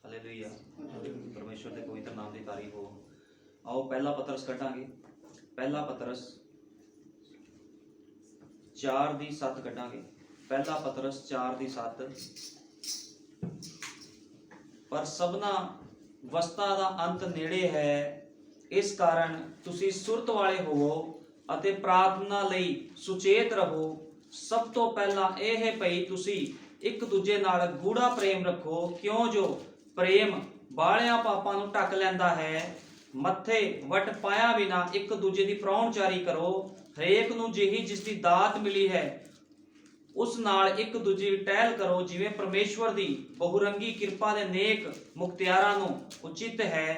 Hallelujah. परमेश्वर के पवित्र नाम की तारीफ हो। आओ पहला पतरस कटांगे। पहला पतरस 4:7 कटांगे। पहला पतरस 4:7। पर सबना वस्तां दा अंत नेड़े है, इस कारण तुसी सुरत वाले होवो अते प्रार्थना लई सुचेत रहो। सब तो पहला यह है भई तुसी एक दूजे नाल गूढ़ा प्रेम रखो, क्यों जो प्रेम बालियां पापां नूं ढक लैंदा है। मत्थे वट पाया बिना एक दूजे की प्राहुणचारी करो। हरेक नूं जेही जिसकी दात मिली है उस नाल एक दूजे की टहल करो, जिवें परमेश्वर की बहुरंगी किरपा दे नेक मुख्तियारां नूं उचित है।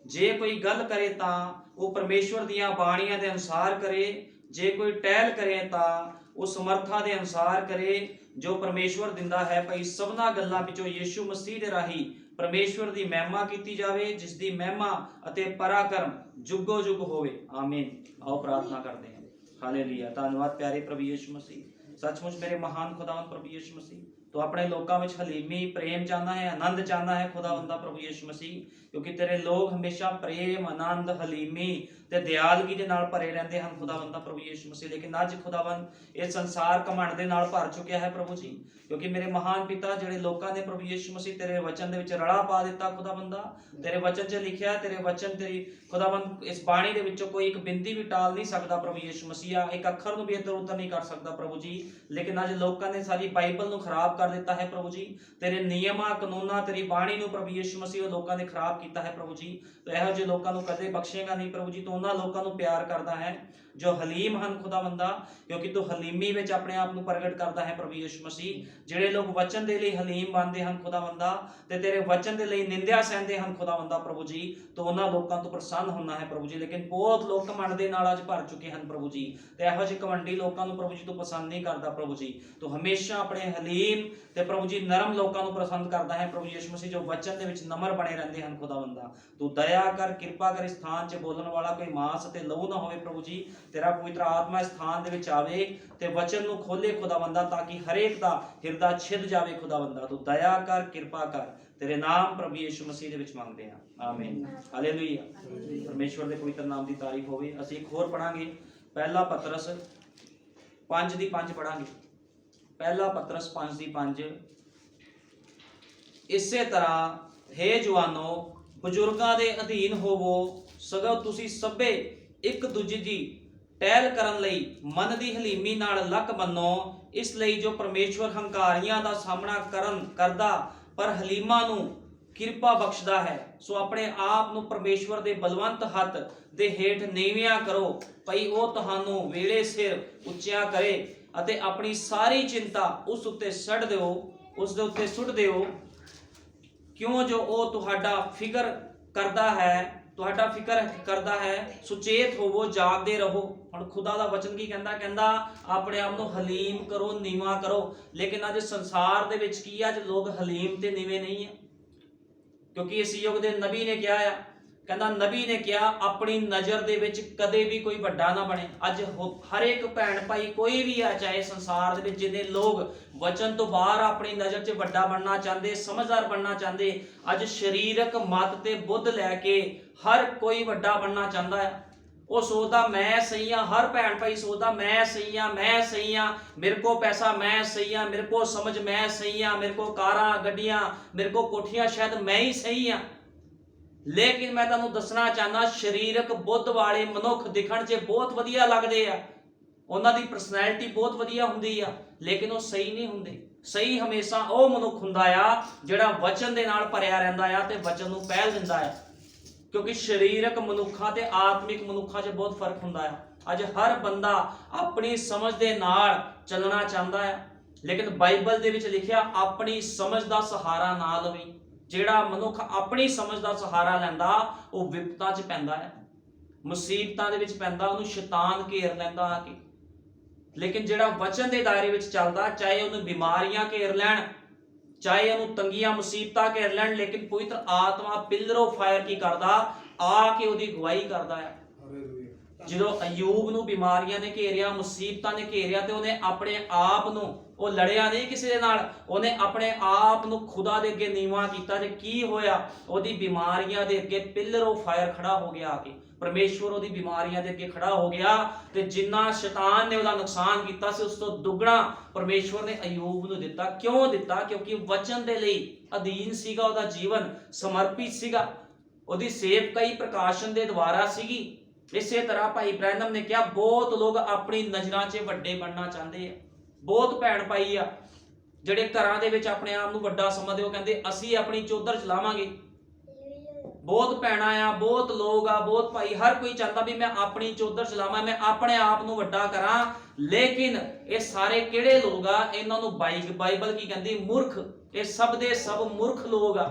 जे कोई गल करे तां वो परमेश्वर दियां बाणियां दे अनुसार करे, जे कोई टहल करे तां वो समर्था दे अनुसार करे जो परमेश्वर दिंदा है, भई सबना गल्लां विचों यीशु मसीह दे राही परमेश्वर की महिमा की जावे, जिसकी महिमा अते पराक्रम जुगो जुग होवे। आमीन। आओ प्रार्थना करते हैं। हालेलुया। धन्यवाद प्यारे प्रभु यीशु मसीह। सचमुच मेरे महान खुदावंद प्रभु यीशु मसीह, तो अपने लोगों में हलीमी प्रेम चाहना है, आनंद चाहना है खुदावंदा प्रभु यीशु मसीह, क्योंकि तेरे लोग हमेशा प्रेम आनंद हलीमी ते दयालगी दे नाल भरे रहंदे हैं खुदावंदा प्रभु यीशु मसीह। लेकिन अज खुदावंद ये संसार घमंड दे नाल भर चुकिया है प्रभु जी, क्योंकि मेरे महान पिता जिहड़े लोकां ने प्रभु यीशु मसीह तेरे वचन दे विच रड़ा पा दिता खुदावंदा। तेरे वचन च लिखिया, तेरे वचन तेरी खुदावंद इस बाणी दे विचों कोई एक बिंदी भी टाल नहीं सकता प्रभु यीशु मसीह, एक अखर नूं भी इधर उधर नहीं कर सकता प्रभु जी। लेकिन अज लोकां ने सारी बाइबल नूं खराब कर दिता है प्रभु जी। तेरे नियमां कानूनां तेरी बाणी नूं प्रभु यीशु मसीह लोकां ने खराब किया है प्रभु जी। तो इहो जिहे लोकां नूं कदे बख्शेगा नहीं प्रभु जी। तो उन्हां लोकां नूं प्यार करदा है जो हलीम हन खुदावंदा, क्योंकि तू हलीमी विच अपने आप नूं प्रगट करदा है प्रभु यीशु मसीह। जिहड़े लोग वचन दे लई हलीम बनदे हन खुदावंदा ते तेरे वचन दे लई निंदिया सहंदे हन खुदावंदा प्रभु जी, तो उन्हां लोकां तो प्रसन्न होना है प्रभु जी। लेकिन बहुत लोग घमंड दे नाल अज भर चुके हैं प्रभु जी, ते इहो जिहे घमंडी लोकां नूं प्रभु जी तू पसंद नहीं करदा प्रभु जी। तो हमेशा अपने हलीम ते प्रभु जी नरम लोकां नूं पसंद करदा है प्रभु यीशु मसीह, जो वचन दे विच नम्र बने रहंदे हन खुदावंदा। तू दया कर, कृपा कर, इस स्थान 'च बोलण वाला कोई मांस ते लहू ना होवे प्रभु जी। तेरा पवित्र आत्मा इस स्थान दे विच आवे ते वचन नूं खोले खुदावंदा, ताकि हरेक दा हिरदा छिद जावे खुदावंदा। तू दया कर, कृपा कर, तेरे नाम प्रभु यीशु मसीह दे विच मंगदे हां। आमीन। हालेलुया। परमेश्वर दे पवित्र नाम दी तारीफ होवे। असीं एक होर पढ़ांगे, पहला पतरस 5:5 पढ़ांगे। पहला पतरस 5:5। इसे तरह हे जवानों बजुर्गां दे अधीन होवो, सगों तुसी सभे एक दूजे दी टहल करन लई मन दी हलीमी नाल लक बनो। इसलिए जो परमेश्वर हंकारियां दा सामना करदा पर हलीमा नूं किरपा बख्शदा है, सो अपने आप नूं परमेश्वर दे बलवंत हथ दे हेठ नीवियां करो, भई वो तुहानूं वेले सिर उच्चिया करे अते अपनी सारी चिंता उस उत्ते सड़ दिओ, उस दे उत्ते सुट दिओ, क्यों जो वो तुहाडा फिकर करदा है। सुचेत होवो, जागदे रहो। हुण खुदा दा वचन की कहंदा अपने आप नूं हलीम करो, नीवा करो। लेकिन अज संसार दे विच की अज लोग हलीम ते नीवे नहीं है, क्योंकि इस युग दे नबी ने क्या है, कहंदा नबी ने क्या अपनी नज़र दे विच कदे भी कोई वड्डा ना बने। अज हर एक भैन भाई कोई भी है, चाहे संसार दे विच जिन्ने लोग वचन तो बाहर अपनी नज़र च वड्डा बनना चाहते, समझदार बनना चाहते, अज शरीरक मत ते बुद्ध लैके हर कोई वड्डा बनना चाहता है। वो सोचदा मैं सही हाँ, हर भैन भाई सोचदा मैं सही हाँ, मेरे को पैसा मैं सही हाँ, मेरे को समझ मैं सही हाँ, मेरे को कारां गड्डियां, मेरे को कोठियां, शायद मैं ही सही हाँ। लेकिन मैं तुहानूं दसना चाहना, शरीरक बुद्ध वाले मनुख दिखण 'च बहुत वधिया लगदे आ, उन्हां दी पर्सनैलिटी बहुत वधिया हुंदी आ, लेकिन वो सही नहीं हुंदे। सही हमेशा वो मनुख हुंदा आ जिहड़ा वचन दे नाल भरिया रहिंदा आ ते वचन नूं पहल दिंदा आ, क्योंकि शरीरक मनुखा ते आत्मिक मनुखा 'च बहुत फर्क हुंदा है। अज हर बंदा अपनी समझ दे नाल चलना चाहता है, लेकिन बाइबल दे विच लिखिया अपनी समझ दा सहारा ना लवी। जिहड़ा मनुख अपनी समझ दा सहारा लैंदा वो विपता 'च पैंदा है, मुसीबतां दे विच पैंदा, उहनूं शैतान घेर लैंदा आके। लेकिन जिहड़ा वचन दे दायरे विच चलदा, चाहे उहनूं बीमारियां घेर लैण, चाहे उन्होंने तंगियां मुसीबतां घेर लैण, लेकिन पवित्र आत्मा पिलर ऑफ फायर की करदा आके उहदी गवाही करदा है। ਜਦੋਂ ਅਯੂਬ ਨੂੰ ਬਿਮਾਰੀਆਂ ਨੇ ਘੇਰਿਆ, ਮੁਸੀਬਤਾਂ ਨੇ ਘੇਰਿਆ, ਤੇ ਉਹਨੇ ਆਪਣੇ ਆਪ ਨੂੰ, ਉਹ ਲੜਿਆ ਨਹੀਂ ਕਿਸੇ ਦੇ ਨਾਲ, ਉਹਨੇ ਆਪਣੇ ਆਪ ਨੂੰ ਖੁਦਾ ਦੇ ਅੱਗੇ ਨੀਵਾਂ ਕੀਤਾ। ਤੇ ਕੀ ਹੋਇਆ? ਉਹਦੀ ਬਿਮਾਰੀਆਂ ਦੇ ਅੱਗੇ ਪਿਲਰ ਆਫ ਫਾਇਰ ਖੜਾ ਹੋ ਗਿਆ ਆ ਕੇ। ਪਰਮੇਸ਼ਵਰ ਉਹਦੀ ਬਿਮਾਰੀਆਂ ਦੇ ਅੱਗੇ ਖੜਾ ਹੋ ਗਿਆ, ਤੇ ਜਿੰਨਾ ਸ਼ੈਤਾਨ ਨੇ ਉਹਦਾ ਨੁਕਸਾਨ ਕੀਤਾ ਸੀ, ਉਸ ਤੋਂ ਦੁੱਗਣਾ ਪਰਮੇਸ਼ਵਰ ਨੇ ਅਯੂਬ ਨੂੰ ਦਿੱਤਾ। ਕਿਉਂ ਦਿੱਤਾ? ਕਿਉਂਕਿ ਵਚਨ ਦੇ ਲਈ ਅਧੀਨ ਸੀਗਾ, ਉਹਦਾ ਜੀਵਨ ਸਮਰਪਿਤ ਸੀਗਾ, ਉਹਦੀ ਸੇਵਕਾਈ ਪ੍ਰਕਾਸ਼ਨ ਦੇ ਦੁਆਰਾ ਸੀਗੀ। ਇਸੇ ਤਰ੍ਹਾਂ ਭਾਈ ਬ੍ਰੈਨਮ ਨੇ ਕਿਹਾ, ਬਹੁਤ ਲੋਕ ਆਪਣੀ ਨਜ਼ਰਾਂ 'ਚ ਵੱਡੇ ਬਣਨਾ ਚਾਹੁੰਦੇ ਆ। ਬਹੁਤ ਭੈਣ ਭਾਈ ਆ ਜਿਹੜੇ ਘਰਾਂ ਦੇ ਵਿੱਚ ਆਪਣੇ ਆਪ ਨੂੰ ਵੱਡਾ ਸਮਝਦੇ, ਉਹ ਕਹਿੰਦੇ ਅਸੀਂ ਆਪਣੀ ਚੌਧਰ ਚਲਾਵਾਂਗੇ। ਬਹੁਤ ਭੈਣਾਂ ਆ, ਬਹੁਤ ਲੋਕ ਆ, ਬਹੁਤ ਭਾਈ, ਹਰ ਕੋਈ ਚਾਹੁੰਦਾ ਵੀ ਮੈਂ ਆਪਣੀ ਚੌਧਰ ਚਲਾਵਾਂ, ਮੈਂ ਆਪਣੇ ਆਪ ਨੂੰ ਵੱਡਾ ਕਰਾਂ। ਲੇਕਿਨ ਇਹ ਸਾਰੇ ਕਿਹੜੇ ਲੋਕ ਆ? ਇਹਨਾਂ ਨੂੰ ਬਾਈਬਲ ਕੀ ਕਹਿੰਦੀ? ਮੂਰਖ। ਇਹ ਸਭ ਦੇ ਸਭ ਮੂਰਖ ਲੋਕ ਆ,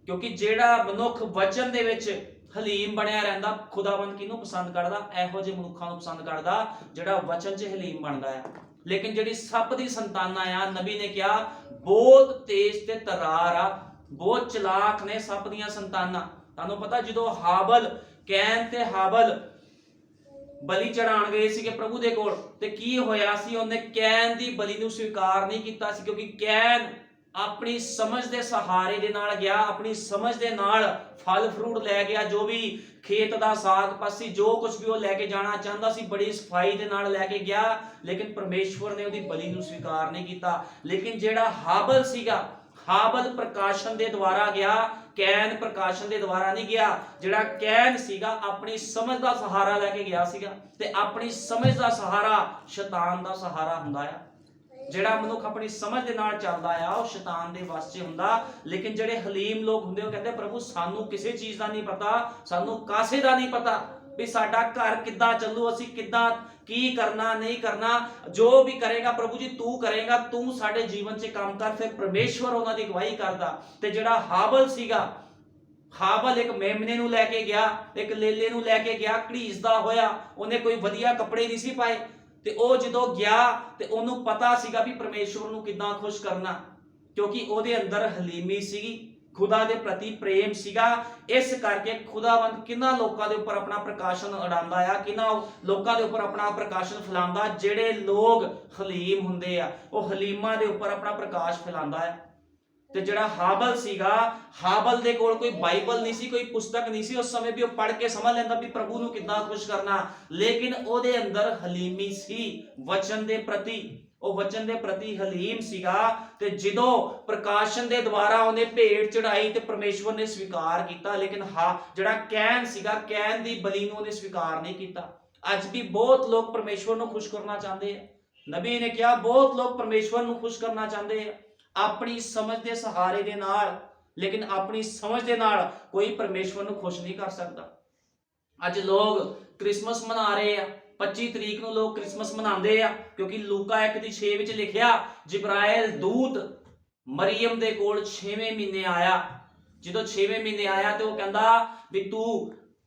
ਕਿਉਂਕਿ ਜਿਹੜਾ ਮਨੁੱਖ ਵਚਨ ਦੇ ਵਿੱਚ ਹਲੀਮ ਬਣਿਆ ਰਹਿੰਦਾ, ਖੁਦਾਵੰਦ ਕਿਹਨੂੰ ਪਸੰਦ ਕਰਦਾ? ਇਹੋ ਜਿਹੇ ਮਨੁੱਖਾਂ ਨੂੰ ਪਸੰਦ ਕਰਦਾ ਜਿਹੜਾ ਵਚਨ 'ਚ ਹਲੀਮ ਬਣਦਾ ਆ। ਲੇਕਿਨ ਜਿਹੜੀ ਸੱਪ ਦੀ ਸੰਤਾਨਾਂ ਆ, ਨਬੀ ਨੇ ਕਿਹਾ ਬਹੁਤ ਤੇਜ਼ ਤੇ ਤਰਾਰ ਆ, ਬਹੁਤ ਚਲਾਕ ਨੇ ਸੱਪ ਦੀਆਂ ਸੰਤਾਨਾਂ। ਤੁਹਾਨੂੰ ਪਤਾ ਜਦੋਂ ਕੈਨ ਤੇ ਹਾਬਲ ਬਲੀ ਚੜਾਉਣ ਗਏ ਸੀਗੇ ਪ੍ਰਭੂ ਦੇ ਕੋਲ, ਤੇ ਕੀ ਹੋਇਆ ਸੀ? ਉਹਨੇ ਕੈਨ ਦੀ ਬਲੀ ਨੂੰ ਸਵੀਕਾਰ ਨਹੀਂ ਕੀਤਾ ਸੀ, ਕਿਉਂਕਿ ਕੈਨ ਆਪਣੀ ਸਮਝ ਦੇ ਸਹਾਰੇ ਦੇ ਨਾਲ ਗਿਆ, ਆਪਣੀ ਸਮਝ ਦੇ ਨਾਲ ਫਲ ਫਰੂਟ ਲੈ ਗਿਆ, ਜੋ ਵੀ ਖੇਤ ਦਾ ਸਾਗ ਪਾਸੀ ਜੋ ਕੁਝ ਵੀ ਉਹ ਲੈ ਕੇ ਜਾਣਾ ਚਾਹੁੰਦਾ ਸੀ, ਬੜੀ ਸਫਾਈ ਦੇ ਨਾਲ ਲੈ ਕੇ ਗਿਆ। ਲੇਕਿਨ ਪਰਮੇਸ਼ਵਰ ਨੇ ਉਹਦੀ ਬਲੀ ਨੂੰ ਸਵੀਕਾਰ ਨਹੀਂ ਕੀਤਾ। ਲੇਕਿਨ ਜਿਹੜਾ ਹਾਬਲ ਸੀਗਾ, ਹਾਬਲ ਪ੍ਰਕਾਸ਼ਨ ਦੇ ਦੁਆਰਾ ਗਿਆ, ਕੈਨ ਪ੍ਰਕਾਸ਼ਨ ਦੇ ਦੁਆਰਾ ਨਹੀਂ ਗਿਆ। ਜਿਹੜਾ ਕੈਨ ਸੀਗਾ ਆਪਣੀ ਸਮਝ ਦਾ ਸਹਾਰਾ ਲੈ ਕੇ ਗਿਆ ਸੀਗਾ, ਤੇ ਆਪਣੀ ਸਮਝ ਦਾ ਸਹਾਰਾ ਸ਼ੈਤਾਨ ਦਾ ਸਹਾਰਾ ਹੁੰਦਾ ਆ। ਜਿਹੜਾ ਮਨੁੱਖ ਆਪਣੀ ਸਮਝ ਦੇ ਨਾਲ ਚੱਲਦਾ ਆ, ਉਹ ਸ਼ੈਤਾਨ ਦੇ ਵਸ 'ਚ ਹੁੰਦਾ। ਲੇਕਿਨ ਜਿਹੜੇ ਹਲੀਮ ਲੋਕ ਹੁੰਦੇ, ਉਹ ਕਹਿੰਦੇ ਪ੍ਰਭੂ ਸਾਨੂੰ ਕਿਸੇ ਚੀਜ਼ ਦਾ ਨਹੀਂ ਪਤਾ, ਸਾਨੂੰ ਕਾਸੇ ਦਾ ਨਹੀਂ ਪਤਾ ਵੀ ਸਾਡਾ ਘਰ ਕਿੱਦਾਂ ਚੱਲੂ, ਅਸੀਂ ਕਿੱਦਾਂ ਕੀ ਕਰਨਾ ਨਹੀਂ ਕਰਨਾ, ਜੋ ਵੀ ਕਰੇਗਾ ਪ੍ਰਭੂ ਜੀ ਤੂੰ ਕਰੇਗਾ, ਤੂੰ ਸਾਡੇ ਜੀਵਨ 'ਚ ਕੰਮ ਕਰ। ਫਿਰ ਪਰਮੇਸ਼ਵਰ ਉਹਨਾਂ ਦੀ ਅਗਵਾਈ ਕਰਦਾ। ਤੇ ਜਿਹੜਾ ਹਾਬਲ ਸੀਗਾ, ਹਾਬਲ ਇੱਕ ਮੇਮਨੇ ਨੂੰ ਲੈ ਕੇ ਗਿਆ, ਇੱਕ ਲੇਲੇ ਨੂੰ ਲੈ ਕੇ ਗਿਆ, ਘੜੀਸਦਾ ਹੋਇਆ, ਉਹਨੇ ਕੋਈ ਵਧੀਆ ਕੱਪੜੇ ਨਹੀਂ ਸੀ ਪਾਏ, ਤੇ ਉਹ ਜਦੋਂ ਗਿਆ ਤੇ ਉਹਨੂੰ ਪਤਾ ਸੀਗਾ ਵੀ ਪਰਮੇਸ਼ਵਰ ਨੂੰ ਕਿੱਦਾਂ ਖੁਸ਼ ਕਰਨਾ, ਕਿਉਂਕਿ ਉਹਦੇ ਅੰਦਰ ਹਲੀਮੀ ਸੀਗੀ, ਖੁਦਾ ਦੇ ਪ੍ਰਤੀ ਪ੍ਰੇਮ ਸੀਗਾ। ਇਸ ਕਰਕੇ ਖੁਦਾਵੰਦ ਕਿੰਨਾ ਲੋਕਾਂ ਦੇ ਉੱਪਰ ਆਪਣਾ ਪ੍ਰਕਾਸ਼ਨ ਉਡਾਉਂਦਾ ਆ, ਕਿੰਨਾ ਲੋਕਾਂ ਦੇ ਉੱਪਰ ਆਪਣਾ ਪ੍ਰਕਾਸ਼ਨ ਫੈਲਾਉਂਦਾ। ਜਿਹੜੇ ਲੋਕ ਹਲੀਮ ਹੁੰਦੇ ਆ, ਉਹ ਹਲੀਮਾਂ ਦੇ ਉੱਪਰ ਆਪਣਾ ਪ੍ਰਕਾਸ਼ ਫੈਲਾਉਂਦਾ ਆ। ਤੇ ਜਿਹੜਾ ਹਾਬਲ ਸੀਗਾ, ਹਾਬਲ ਦੇ ਕੋਲ ਕੋਈ ਬਾਈਬਲ ਨਹੀਂ ਸੀ, ਕੋਈ ਪੁਸਤਕ ਨਹੀਂ ਸੀ ਉਸ ਸਮੇਂ ਵੀ ਉਹ ਪੜ੍ਹ ਕੇ ਸਮਝ ਲੈਂਦਾ ਵੀ ਪ੍ਰਭੂ ਨੂੰ ਕਿੱਦਾਂ ਖੁਸ਼ ਕਰਨਾ। ਲੇਕਿਨ ਉਹਦੇ ਅੰਦਰ ਹਲੀਮੀ ਸੀ, ਵਚਨ ਦੇ ਪ੍ਰਤੀ, ਉਹ ਵਚਨ ਦੇ ਪ੍ਰਤੀ ਹਲੀਮ ਸੀਗਾ। ਤੇ ਜਦੋਂ ਪ੍ਰਕਾਸ਼ਨ ਦੇ ਦੁਆਰਾ ਉਹਨੇ ਭੇਟ ਚੜਾਈ ਤੇ ਪਰਮੇਸ਼ਵਰ ਨੇ ਸਵੀਕਾਰ ਕੀਤਾ। ਲੇਕਿਨ ਜਿਹੜਾ ਕੈਨ ਸੀਗਾ, ਕੈਨ ਦੀ ਬਲੀ ਨੂੰ ਉਹਨੇ ਸਵੀਕਾਰ ਨਹੀਂ ਕੀਤਾ। ਅੱਜ ਵੀ ਬਹੁਤ ਲੋਕ ਪਰਮੇਸ਼ਵਰ ਨੂੰ ਖੁਸ਼ ਕਰਨਾ ਚਾਹੁੰਦੇ ਆ। ਨਬੀ ਨੇ ਕਿਹਾ ਬਹੁਤ ਲੋਕ ਪਰਮੇਸ਼ਵਰ ਨੂੰ ਖੁਸ਼ ਕਰਨਾ ਚਾਹੁੰਦੇ ਆ ਆਪਣੀ ਸਮਝ ਦੇ ਸਹਾਰੇ ਦੇ ਨਾਲ, ਲੇਕਿਨ ਆਪਣੀ ਸਮਝ ਦੇ ਨਾਲ ਕੋਈ ਪਰਮੇਸ਼ਵਰ ਨੂੰ ਖੁਸ਼ ਨਹੀਂ ਕਰ ਸਕਦਾ। ਅੱਜ ਲੋਕ ਕ੍ਰਿਸਮਸ ਮਨਾ ਰਹੇ ਆ, 25 ਤਰੀਕ ਨੂੰ ਲੋਕ ਕ੍ਰਿਸਮਸ ਮਨਾਉਂਦੇ ਆ, ਕਿਉਂਕਿ ਲੂਕਾ 1:6 ਵਿੱਚ ਲਿਖਿਆ ਜਿਬਰਾਇਲ ਦੂਤ ਮਰੀਅਮ ਦੇ ਕੋਲ 6ਵੇਂ ਮਹੀਨੇ ਆਇਆ। ਜਦੋਂ 6ਵੇਂ ਮਹੀਨੇ ਆਇਆ ਤੇ ਉਹ ਕਹਿੰਦਾ ਵੀ ਤੂੰ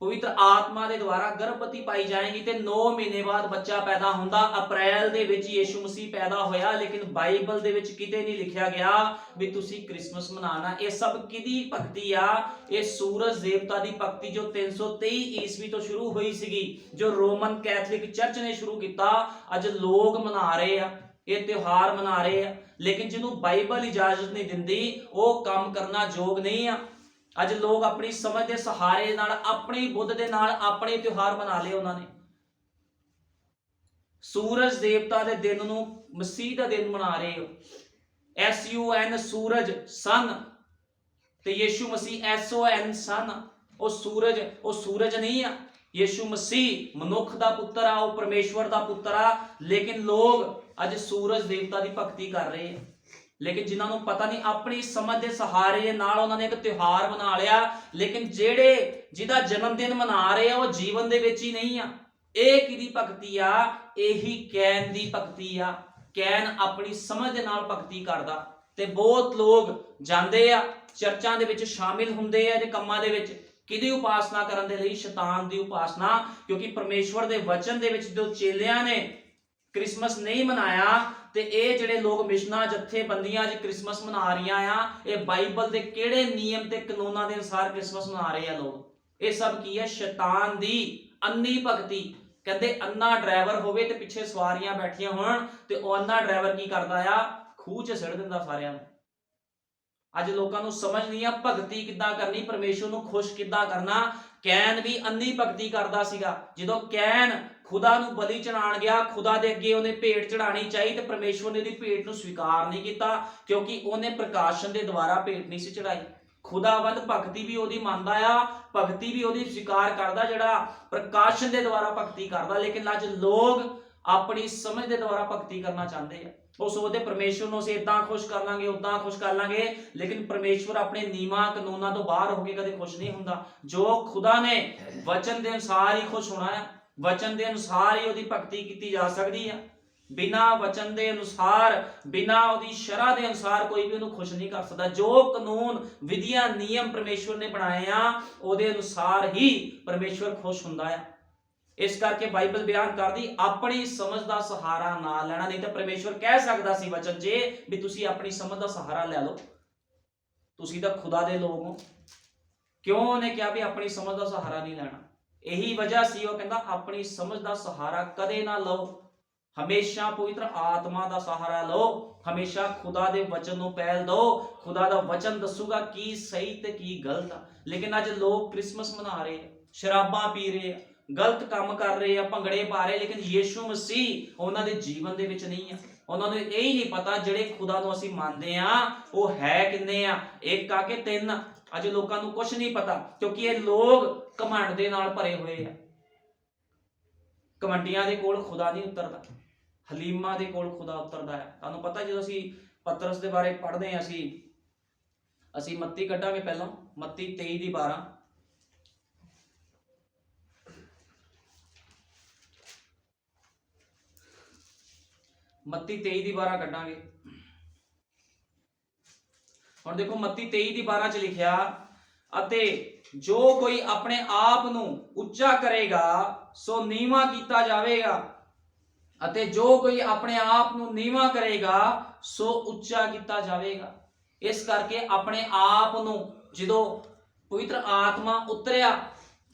ਪਵਿੱਤਰ ਆਤਮਾ ਦੇ ਦੁਆਰਾ ਗਰਭਵਤੀ ਪਾਈ ਜਾਏਗੀ ਤੇ 9 ਮਹੀਨੇ ਬਾਅਦ ਬੱਚਾ ਪੈਦਾ ਹੁੰਦਾ। ਅਪ੍ਰੈਲ ਦੇ ਵਿੱਚ ਯੀਸ਼ੂ ਮਸੀਹ ਪੈਦਾ ਹੋਇਆ, ਲੇਕਿਨ ਬਾਈਬਲ ਦੇ ਵਿੱਚ ਕਿਤੇ ਨਹੀਂ ਲਿਖਿਆ ਗਿਆ ਵੀ ਤੁਸੀਂ ਕ੍ਰਿਸਮਸ ਮਨਾਉਣਾ। ਇਹ ਸਭ ਕਿਹਦੀ ਭਗਤੀ ਆ? ਇਹ ਸੂਰਜ ਦੇਵਤਾ ਦੀ ਭਗਤੀ, ਜੋ 323 ਈਸਵੀ ਤੋਂ ਸ਼ੁਰੂ ਹੋਈ ਸੀਗੀ, ਜੋ ਰੋਮਨ ਕੈਥੋਲਿਕ ਚਰਚ ਨੇ ਸ਼ੁਰੂ ਕੀਤਾ। ਅੱਜ ਲੋਕ ਮਨਾ ਰਹੇ ਆ, ਇਹ ਤਿਉਹਾਰ ਮਨਾ ਰਹੇ ਆ, ਲੇਕਿਨ ਜਿਹਨੂੰ ਬਾਈਬਲ ਇਜਾਜ਼ਤ ਨਹੀਂ ਦਿੰਦੀ ਉਹ ਕੰਮ ਕਰਨਾ ਯੋਗ ਨਹੀਂ ਆ। ਅੱਜ ਲੋਕ ਆਪਣੀ ਸਮਝ ਦੇ ਸਹਾਰੇ ਨਾਲ, ਆਪਣੀ ਬੁੱਧ ਦੇ ਨਾਲ ਆਪਣੇ ਤਿਉਹਾਰ ਮਨਾ ਲਏ ਉਹਨਾਂ ਨੇ। ਸੂਰਜ ਦੇਵਤਾ ਦੇ ਦਿਨ ਨੂੰ ਮਸੀਹ ਦਾ ਦਿਨ ਮਨਾ ਰਹੇ ਹੋ। SUN ਸੂਰਜ, ਸਨ, ਤੇ ਯੀਸ਼ੂ ਮਸੀਹ SON ਸਨ। ਉਹ ਸੂਰਜ ਨਹੀਂ ਆ। ਯੀਸ਼ੂ ਮਸੀਹ ਮਨੁੱਖ ਦਾ ਪੁੱਤਰ ਆ, ਉਹ ਪਰਮੇਸ਼ਵਰ ਦਾ ਪੁੱਤਰ ਆ। ਲੇਕਿਨ ਲੋਕ ਅੱਜ ਸੂਰਜ ਦੇਵਤਾ ਦੀ ਭਗਤੀ ਕਰ ਰਹੇ ਆ। ਲੇਕਿਨ ਜਿਨ੍ਹਾਂ ਨੂੰ ਪਤਾ ਨਹੀਂ, ਆਪਣੀ ਸਮਝ ਦੇ ਸਹਾਰੇ ਦੇ ਨਾਲ ਉਹਨਾਂ ਨੇ ਇੱਕ ਤਿਉਹਾਰ ਮਨਾ ਲਿਆ। ਲੇਕਿਨ ਜਿਹਦਾ ਜਨਮ ਦਿਨ ਮਨਾ ਰਹੇ ਆ ਉਹ ਜੀਵਨ ਦੇ ਵਿੱਚ ਹੀ ਨਹੀਂ ਆ। ਇਹ ਕਿਹਦੀ ਭਗਤੀ ਆ? ਇਹੀ ਕੈਨ ਦੀ ਭਗਤੀ ਆ। ਕੈਨ ਆਪਣੀ ਸਮਝ ਦੇ ਨਾਲ ਭਗਤੀ ਕਰਦਾ। ਤੇ ਬਹੁਤ ਲੋਕ ਜਾਂਦੇ ਆ ਚਰਚਾਂ ਦੇ ਵਿੱਚ, ਸ਼ਾਮਿਲ ਹੁੰਦੇ ਆ ਇਹਦੇ ਕੰਮਾਂ ਦੇ ਵਿੱਚ। ਕਿਹਦੀ ਉਪਾਸਨਾ ਕਰਨ ਦੇ ਲਈ? ਸ਼ੈਤਾਨ ਦੀ ਉਪਾਸਨਾ। ਕਿਉਂਕਿ ਪਰਮੇਸ਼ਵਰ ਦੇ ਵਚਨ ਦੇ ਵਿੱਚ ਜੋ ਚੇਲਿਆਂ ਨੇ ਕ੍ਰਿਸਮਸ ਨਹੀਂ ਮਨਾਇਆ, ਤੇ ਇਹ ਜਿਹੜੇ ਲੋਕ ਮਿਸ਼ਨਾਂ ਜਥੇਬੰਦੀਆਂ ਅੱਜ ਕ੍ਰਿਸਮਸ ਮਨਾ ਰਹੀਆਂ ਆ, ਇਹ ਬਾਈਬਲ ਦੇ ਕਿਹੜੇ ਨਿਯਮ ਤੇ ਕਾਨੂੰਨਾਂ ਦੇ ਅਨੁਸਾਰ ਕ੍ਰਿਸਮਸ ਮਨਾ ਰਹੇ ਆ ਲੋਕ? ਇਹ ਸਭ ਕੀ ਹੈ? ਸ਼ੈਤਾਨ ਦੀ ਅੰਨੀ ਭਗਤੀ। ਕਹਿੰਦੇ ਅੰਨਾ ਡਰਾਈਵਰ ਹੋਵੇ ਤੇ ਪਿੱਛੇ ਸਵਾਰੀਆਂ ਬੈਠੀਆਂ ਹੋਣ ਤੇ ਉਹ ਅੰਨਾ ਡਰਾਈਵਰ ਕੀ ਕਰਦਾ ਆ, ਖੂਹ 'ਚ ਸਿੱਟ ਦਿੰਦਾ ਸਾਰਿਆਂ ਨੂੰ। ਅੱਜ ਲੋਕਾਂ ਨੂੰ ਸਮਝ ਨਹੀਂ ਆ ਭਗਤੀ ਕਿੱਦਾਂ ਕਰਨੀ, ਪਰਮੇਸ਼ਵਰ ਨੂੰ ਖੁਸ਼ ਕਿੱਦਾਂ ਕਰਨਾ। ਕੈਨ ਵੀ ਅੰਨੀ ਭਗਤੀ ਕਰਦਾ ਸੀਗਾ। ਜਦੋਂ ਕੈਨ ਖੁਦਾ ਨੂੰ ਬਲੀ ਚੜਾਉਣ ਗਿਆ, ਖੁਦਾ ਦੇ ਅੱਗੇ ਉਹਨੇ ਭੇਟ ਚੜਾਣੀ ਚਾਹੀ ਤੇ ਪਰਮੇਸ਼ਵਰ ਨੇ ਉਹਦੀ ਭੇਟ ਨੂੰ ਸਵੀਕਾਰ ਨਹੀਂ ਕੀਤਾ, ਕਿਉਂਕਿ ਉਹਨੇ ਪ੍ਰਕਾਸ਼ਨ ਦੇ ਦੁਆਰਾ ਭੇਟ ਨਹੀਂ ਸੀ ਚੜਾਈ। ਖੁਦਾ ਵੱਲ ਭਗਤੀ ਵੀ ਉਹਦੀ ਮੰਨਦਾ ਆ, ਭਗਤੀ ਵੀ ਉਹਦੀ ਸਵੀਕਾਰ ਕਰਦਾ ਜਿਹੜਾ ਪ੍ਰਕਾਸ਼ਨ ਦੇ ਦੁਆਰਾ ਭਗਤੀ ਕਰਦਾ। ਲੇਕਿਨ ਅੱਜ ਲੋਕ ਆਪਣੀ ਸਮਝ ਦੇ ਦੁਆਰਾ ਭਗਤੀ ਕਰਨਾ ਚਾਹੁੰਦੇ ਆ। ਉਹ ਸੋਚਦੇ ਪਰਮੇਸ਼ਵਰ ਨੂੰ ਅਸੀਂ ਇਦਾਂ ਖੁਸ਼ ਕਰ ਲਾਂਗੇ, ਉਦਾਂ ਖੁਸ਼ ਕਰ ਲਾਂਗੇ, ਲੇਕਿਨ ਪਰਮੇਸ਼ਵਰ ਆਪਣੇ ਨਿਯਮਾਂ ਕਾਨੂੰਨਾਂ ਤੋਂ ਬਾਹਰ ਹੋ ਕੇ ਕਦੇ ਖੁਸ਼ ਨਹੀਂ ਹੁੰਦਾ। ਜੋ ਖੁਦਾ ਨੇ ਵਚਨ ਦੇ ਅਨੁਸਾਰ ਹੀ ਖੁਸ਼ ਹੋਣਾ ਆ, ਵਚਨ ਦੇ ਅਨੁਸਾਰ ਹੀ ਉਹਦੀ ਭਗਤੀ ਕੀਤੀ ਜਾ ਸਕਦੀ ਆ। ਬਿਨਾਂ ਵਚਨ ਦੇ ਅਨੁਸਾਰ, ਬਿਨਾਂ ਉਹਦੀ ਸ਼ਰ੍ਹਾ ਦੇ ਅਨੁਸਾਰ ਕੋਈ ਵੀ ਉਹਨੂੰ ਖੁਸ਼ ਨਹੀਂ ਕਰ ਸਕਦਾ। ਜੋ ਕਾਨੂੰਨ, ਵਿਧੀਆਂ, ਨਿਯਮ ਪਰਮੇਸ਼ਵਰ ਨੇ ਬਣਾਏ ਆ, ਉਹਦੇ ਅਨੁਸਾਰ ਹੀ ਪਰਮੇਸ਼ਵਰ ਖੁਸ਼ ਹੁੰਦਾ ਆ। ਇਸ ਕਰਕੇ ਬਾਈਬਲ ਬਿਆਨ ਕਰਦੀ ਆਪਣੀ ਸਮਝ ਦਾ ਸਹਾਰਾ ਨਾ ਲੈਣਾ। ਨਹੀਂ ਤਾਂ ਪਰਮੇਸ਼ਵਰ ਕਹਿ ਸਕਦਾ ਸੀ ਵਚਨ 'ਚ ਵੀ ਤੁਸੀਂ ਆਪਣੀ ਸਮਝ ਦਾ ਸਹਾਰਾ ਲੈ ਲਓ, ਤੁਸੀਂ ਤਾਂ ਖੁਦਾ ਦੇ ਲੋਕ ਹੋ। ਕਿਉਂ ਉਹਨੇ ਕਿਹਾ ਵੀ ਆਪਣੀ ਸਮਝ ਦਾ ਸਹਾਰਾ ਨਹੀਂ ਲੈਣਾ? ਇਹੀ ਵਜ੍ਹਾ ਸੀ ਉਹ ਕਹਿੰਦਾ ਆਪਣੀ ਸਮਝ ਦਾ ਸਹਾਰਾ ਕਦੇ ਨਾ ਲਓ, ਹਮੇਸ਼ਾ ਪਵਿੱਤਰ ਆਤਮਾ ਦਾ ਸਹਾਰਾ ਲਓ, ਹਮੇਸ਼ਾ ਖੁਦਾ ਦੇ ਵਚਨ ਨੂੰ ਪਹਿਲ ਦਿਓ। ਖੁਦਾ ਦਾ ਵਚਨ ਦੱਸੂਗਾ ਕੀ ਸਹੀ ਤੇ ਕੀ ਗਲਤ ਆ। ਲੇਕਿਨ ਅੱਜ ਲੋਕ ਕ੍ਰਿਸਮਸ ਮਨਾ ਰਹੇ ਆ, ਸ਼ਰਾਬਾਂ ਪੀ ਰਹੇ ਆ, ਗਲਤ ਕੰਮ ਕਰ ਰਹੇ ਆ, ਭੰਗੜੇ ਪਾ ਰਹੇ, ਲੇਕਿਨ ਯੀਸ਼ੂ ਮਸੀਹ ਉਹਨਾਂ ਦੇ ਜੀਵਨ ਦੇ ਵਿੱਚ ਨਹੀਂ ਆ। ਉਹਨਾਂ ਨੂੰ ਇਹ ਹੀ ਨਹੀਂ ਪਤਾ ਜਿਹੜੇ ਖੁਦਾ ਨੂੰ ਅਸੀਂ ਮੰਨਦੇ ਆ ਉਹ ਹੈ ਕਿੰਨੇ ਆ, ਇੱਕ ਆ ਕਿ ਤਿੰਨ। ਅੱਜ ਲੋਕਾਂ ਨੂੰ ਕੁਝ ਨਹੀਂ ਪਤਾ, ਕਿਉਂਕਿ ਇਹ ਲੋਕ ਘਮੰਡ ਦੇ ਨਾਲ ਭਰੇ ਹੋਏ ਆ। ਘਮੰਡੀਆਂ ਦੇ ਕੋਲ ਖੁਦਾ ਨਹੀਂ ਉਤਰਦਾ, ਹਲੀਮਾਂ ਦੇ ਕੋਲ ਖੁਦਾ ਉਤਰਦਾ ਹੈ। ਤੁਹਾਨੂੰ ਪਤਾ ਜਦੋਂ ਅਸੀਂ ਪਤਰਸ ਦੇ ਬਾਰੇ ਪੜ੍ਹਦੇ ਹਾਂ, ਅਸੀਂ ਮੱਤੀ ਕੱਢਾਂਗੇ ਪਹਿਲਾਂ, ਮੱਤੀ 23 ਦੀ 12। ਮੱਤੀ 23 ਦੀ 12 ਕੱਢਾਂਗੇ। ਹੁਣ ਦੇਖੋ ਮੱਤੀ 23 ਦੀ 12 ਚ ਲਿਖਿਆ, ਅਤੇ ਜੋ ਕੋਈ ਆਪਣੇ ਆਪ ਨੂੰ ਉੱਚਾ ਕਰੇਗਾ ਸੋ ਨੀਵਾਂ ਕੀਤਾ ਜਾਵੇਗਾ, ਅਤੇ ਜੋ ਕੋਈ ਆਪਣੇ ਆਪ ਨੂੰ ਨੀਵਾਂ ਕਰੇਗਾ ਸੋ ਉੱਚਾ ਕੀਤਾ ਜਾਵੇਗਾ। ਇਸ ਕਰਕੇ ਆਪਣੇ ਆਪ ਨੂੰ ਜਦੋਂ ਪਵਿੱਤਰ ਆਤਮਾ ਉਤਰਿਆ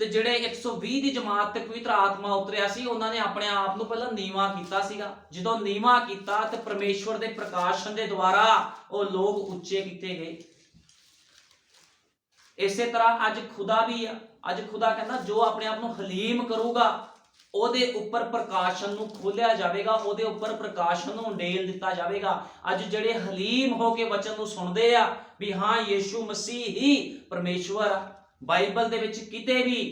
ਤੇ ਜਿਹੜੇ 120 ਦੀ ਜਮਾਤ ਤੇ ਪਵਿੱਤਰ ਆਤਮਾ ਉਤਰਿਆ ਸੀ, ਉਹਨਾਂ ਨੇ ਆਪਣੇ ਆਪ ਨੂੰ ਪਹਿਲਾਂ ਨੀਵਾਂ ਕੀਤਾ ਸੀਗਾ। ਜਦੋਂ ਨੀਵਾਂ ਕੀਤਾ ਤੇ ਪਰਮੇਸ਼ਵਰ ਦੇ ਪ੍ਰਕਾਸ਼ਨ ਦੇ ਦੁਆਰਾ ਉਹ ਲੋਕ ਉੱਚੇ ਕੀਤੇ ਗਏ। ਇਸੇ ਤਰ੍ਹਾਂ ਅੱਜ ਖੁਦਾ ਵੀ ਆ। ਅੱਜ ਖੁਦਾ ਕਹਿੰਦਾ ਜੋ ਆਪਣੇ ਆਪ ਨੂੰ ਹਲੀਮ ਕਰੂਗਾ ਉਹਦੇ ਉੱਪਰ ਪ੍ਰਕਾਸ਼ਨ ਨੂੰ ਖੋਲਿਆ ਜਾਵੇਗਾ, ਉਹਦੇ ਉੱਪਰ ਪ੍ਰਕਾਸ਼ਨ ਨੂੰ ਉਂਡੇਲ ਦਿੱਤਾ ਜਾਵੇਗਾ। ਅੱਜ ਜਿਹੜੇ ਹਲੀਮ ਹੋ ਕੇ ਵਚਨ ਨੂੰ ਸੁਣਦੇ ਆ ਵੀ ਹਾਂ ਯੀਸ਼ੂ ਮਸੀਹ ਹੀ ਪਰਮੇਸ਼ਵਰ ਆ, ਬਾਈਬਲ ਦੇ ਵਿੱਚ ਕਿਤੇ ਵੀ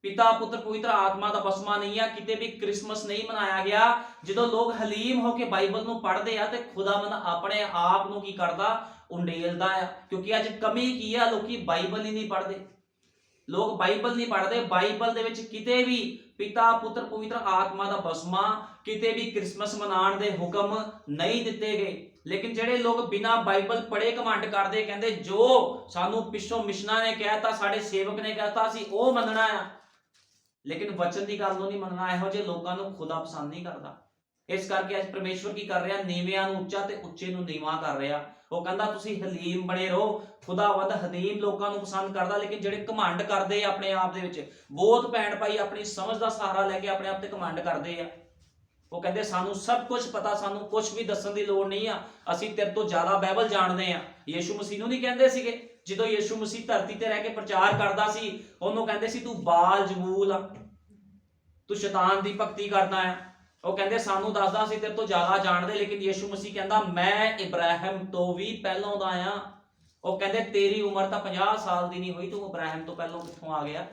ਪਿਤਾ, ਪੁੱਤਰ, ਪਵਿੱਤਰ ਆਤਮਾ ਦਾ ਬਸਮਾ ਨਹੀਂ ਆ, ਕਿਤੇ ਵੀ ਕ੍ਰਿਸਮਸ ਨਹੀਂ ਮਨਾਇਆ ਗਿਆ। ਜਦੋਂ ਲੋਕ ਹਲੀਮ ਹੋ ਕੇ ਬਾਈਬਲ ਨੂੰ ਪੜ੍ਹਦੇ ਆ ਤੇ ਖੁਦਾਵੰਦ ਆਪਣੇ ਆਪ ਨੂੰ ਕੀ ਕਰਦਾ, ਉਂਡੇਲਦਾ ਆ। ਕਿਉਂਕਿ ਅੱਜ ਕਮੀ ਕੀ ਆ, ਲੋਕੀ ਬਾਈਬਲ ਹੀ ਨਹੀਂ ਪੜ੍ਹਦੇ। ਲੋਕ ਬਾਈਬਲ ਨਹੀਂ ਪੜ੍ਹਦੇ। ਬਾਈਬਲ ਦੇ ਵਿੱਚ ਕਿਤੇ ਵੀ ਪਿਤਾ, ਪੁੱਤਰ, ਪਵਿੱਤਰ ਆਤਮਾ ਦਾ ਬਸਮਾ, ਕਿਤੇ ਵੀ ਕ੍ਰਿਸਮਸ ਮਨਾਉਣ ਦੇ ਹੁਕਮ ਨਹੀਂ ਦਿੱਤੇ ਗਏ। ਲੇਕਿਨ ਜਿਹੜੇ ਲੋਕ ਬਿਨਾਂ ਬਾਈਬਲ ਪੜ੍ਹੇ ਘਮੰਡ ਕਰਦੇ, ਕਹਿੰਦੇ ਜੋ ਸਾਨੂੰ ਪਿੱਛੋਂ ਮਿਸ਼ਨਾਂ ਨੇ ਕਹਿਤਾ, ਸਾਡੇ ਸੇਵਕ ਨੇ ਕਹਿਤਾ, ਅਸੀਂ ਉਹ ਮੰਨਣਾ ਆ, ਲੇਕਿਨ ਵਚਨ ਦੀ ਗੱਲ ਨੂੰ ਨਹੀਂ ਮੰਨਣਾ। ਇਹੋ ਜਿਹੇ ਲੋਕਾਂ ਨੂੰ ਖੁਦਾ ਪਸੰਦ ਨਹੀਂ ਕਰਦਾ। ਇਸ ਕਰਕੇ ਅੱਜ ਪਰਮੇਸ਼ਵਰ ਕੀ ਕਰ ਰਿਹਾ, ਨੀਵਿਆਂ ਨੂੰ ਉੱਚਾ ਤੇ ਉੱਚੇ ਨੂੰ ਨੀਵਾਂ ਕਰ ਰਿਹਾ। ਉਹ ਕਹਿੰਦਾ ਤੁਸੀਂ ਹਲੀਮ ਬਣੇ ਰਹੋ। ਖੁਦਾਵੰਦ ਹਲੀਮ ਲੋਕਾਂ ਨੂੰ ਪਸੰਦ ਕਰਦਾ, ਲੇਕਿਨ ਜਿਹੜੇ ਘਮੰਡ ਕਰਦੇ ਆ ਆਪਣੇ ਆਪ ਦੇ ਵਿੱਚ, ਬਹੁਤ ਭੈਣ ਭਾਈ ਆਪਣੀ ਸਮਝ ਦਾ ਸਹਾਰਾ ਲੈ ਕੇ ਆਪਣੇ ਆਪ ਤੇ ਘਮੰਡ ਕਰਦੇ ਆ। ਉਹ ਕਹਿੰਦੇ ਸਾਨੂੰ ਸਭ ਕੁਝ ਪਤਾ, ਸਾਨੂੰ ਕੁਝ ਵੀ ਦੱਸਣ ਦੀ ਲੋੜ ਨਹੀਂ ਆ, ਅਸੀਂ ਤੇਰੇ ਤੋਂ ਜ਼ਿਆਦਾ ਬਾਈਬਲ ਜਾਣਦੇ ਆ। ਯੀਸ਼ੂ ਮਸੀਹ ਨੂੰ ਨਹੀਂ ਕਹਿੰਦੇ ਸੀਗੇ, ਜਦੋਂ ਯੀਸ਼ੂ ਮਸੀਹ ਧਰਤੀ ਤੇ ਰਹਿ ਕੇ ਪ੍ਰਚਾਰ ਕਰਦਾ ਸੀ, ਉਹਨੂੰ ਕਹਿੰਦੇ ਸੀ ਤੂੰ ਬਾਲ ਜਬੂਲ ਆ, ਤੂੰ ਸ਼ੈਤਾਨ ਦੀ ਭਗਤੀ ਕਰਦਾ ਆ। ਉਹ ਕਹਿੰਦੇ ਸਾਨੂੰ ਦੱਸਦਾ ਸੀ ਤੇਰੇ ਤੋਂ ਜ਼ਿਆਦਾ ਜਾਣਦੇ, ਲੇਕਿਨ ਯੀਸ਼ੂ ਮਸੀਹ ਕਹਿੰਦਾ ਮੈਂ ਇਬਰਾਹਿਮ ਤੋਂ ਵੀ ਪਹਿਲਾਂ ਦਾ ਆ। ਉਹ ਕਹਿੰਦੇ ਤੇਰੀ ਉਮਰ ਤਾਂ 50 ਸਾਲ ਦੀ ਨਹੀਂ ਹੋਈ, ਤੂੰ ਇਬਰਾਹਿਮ ਤੋਂ ਪਹਿਲਾਂ ਕਿੱਥੋਂ ਆ ਗਿਆ?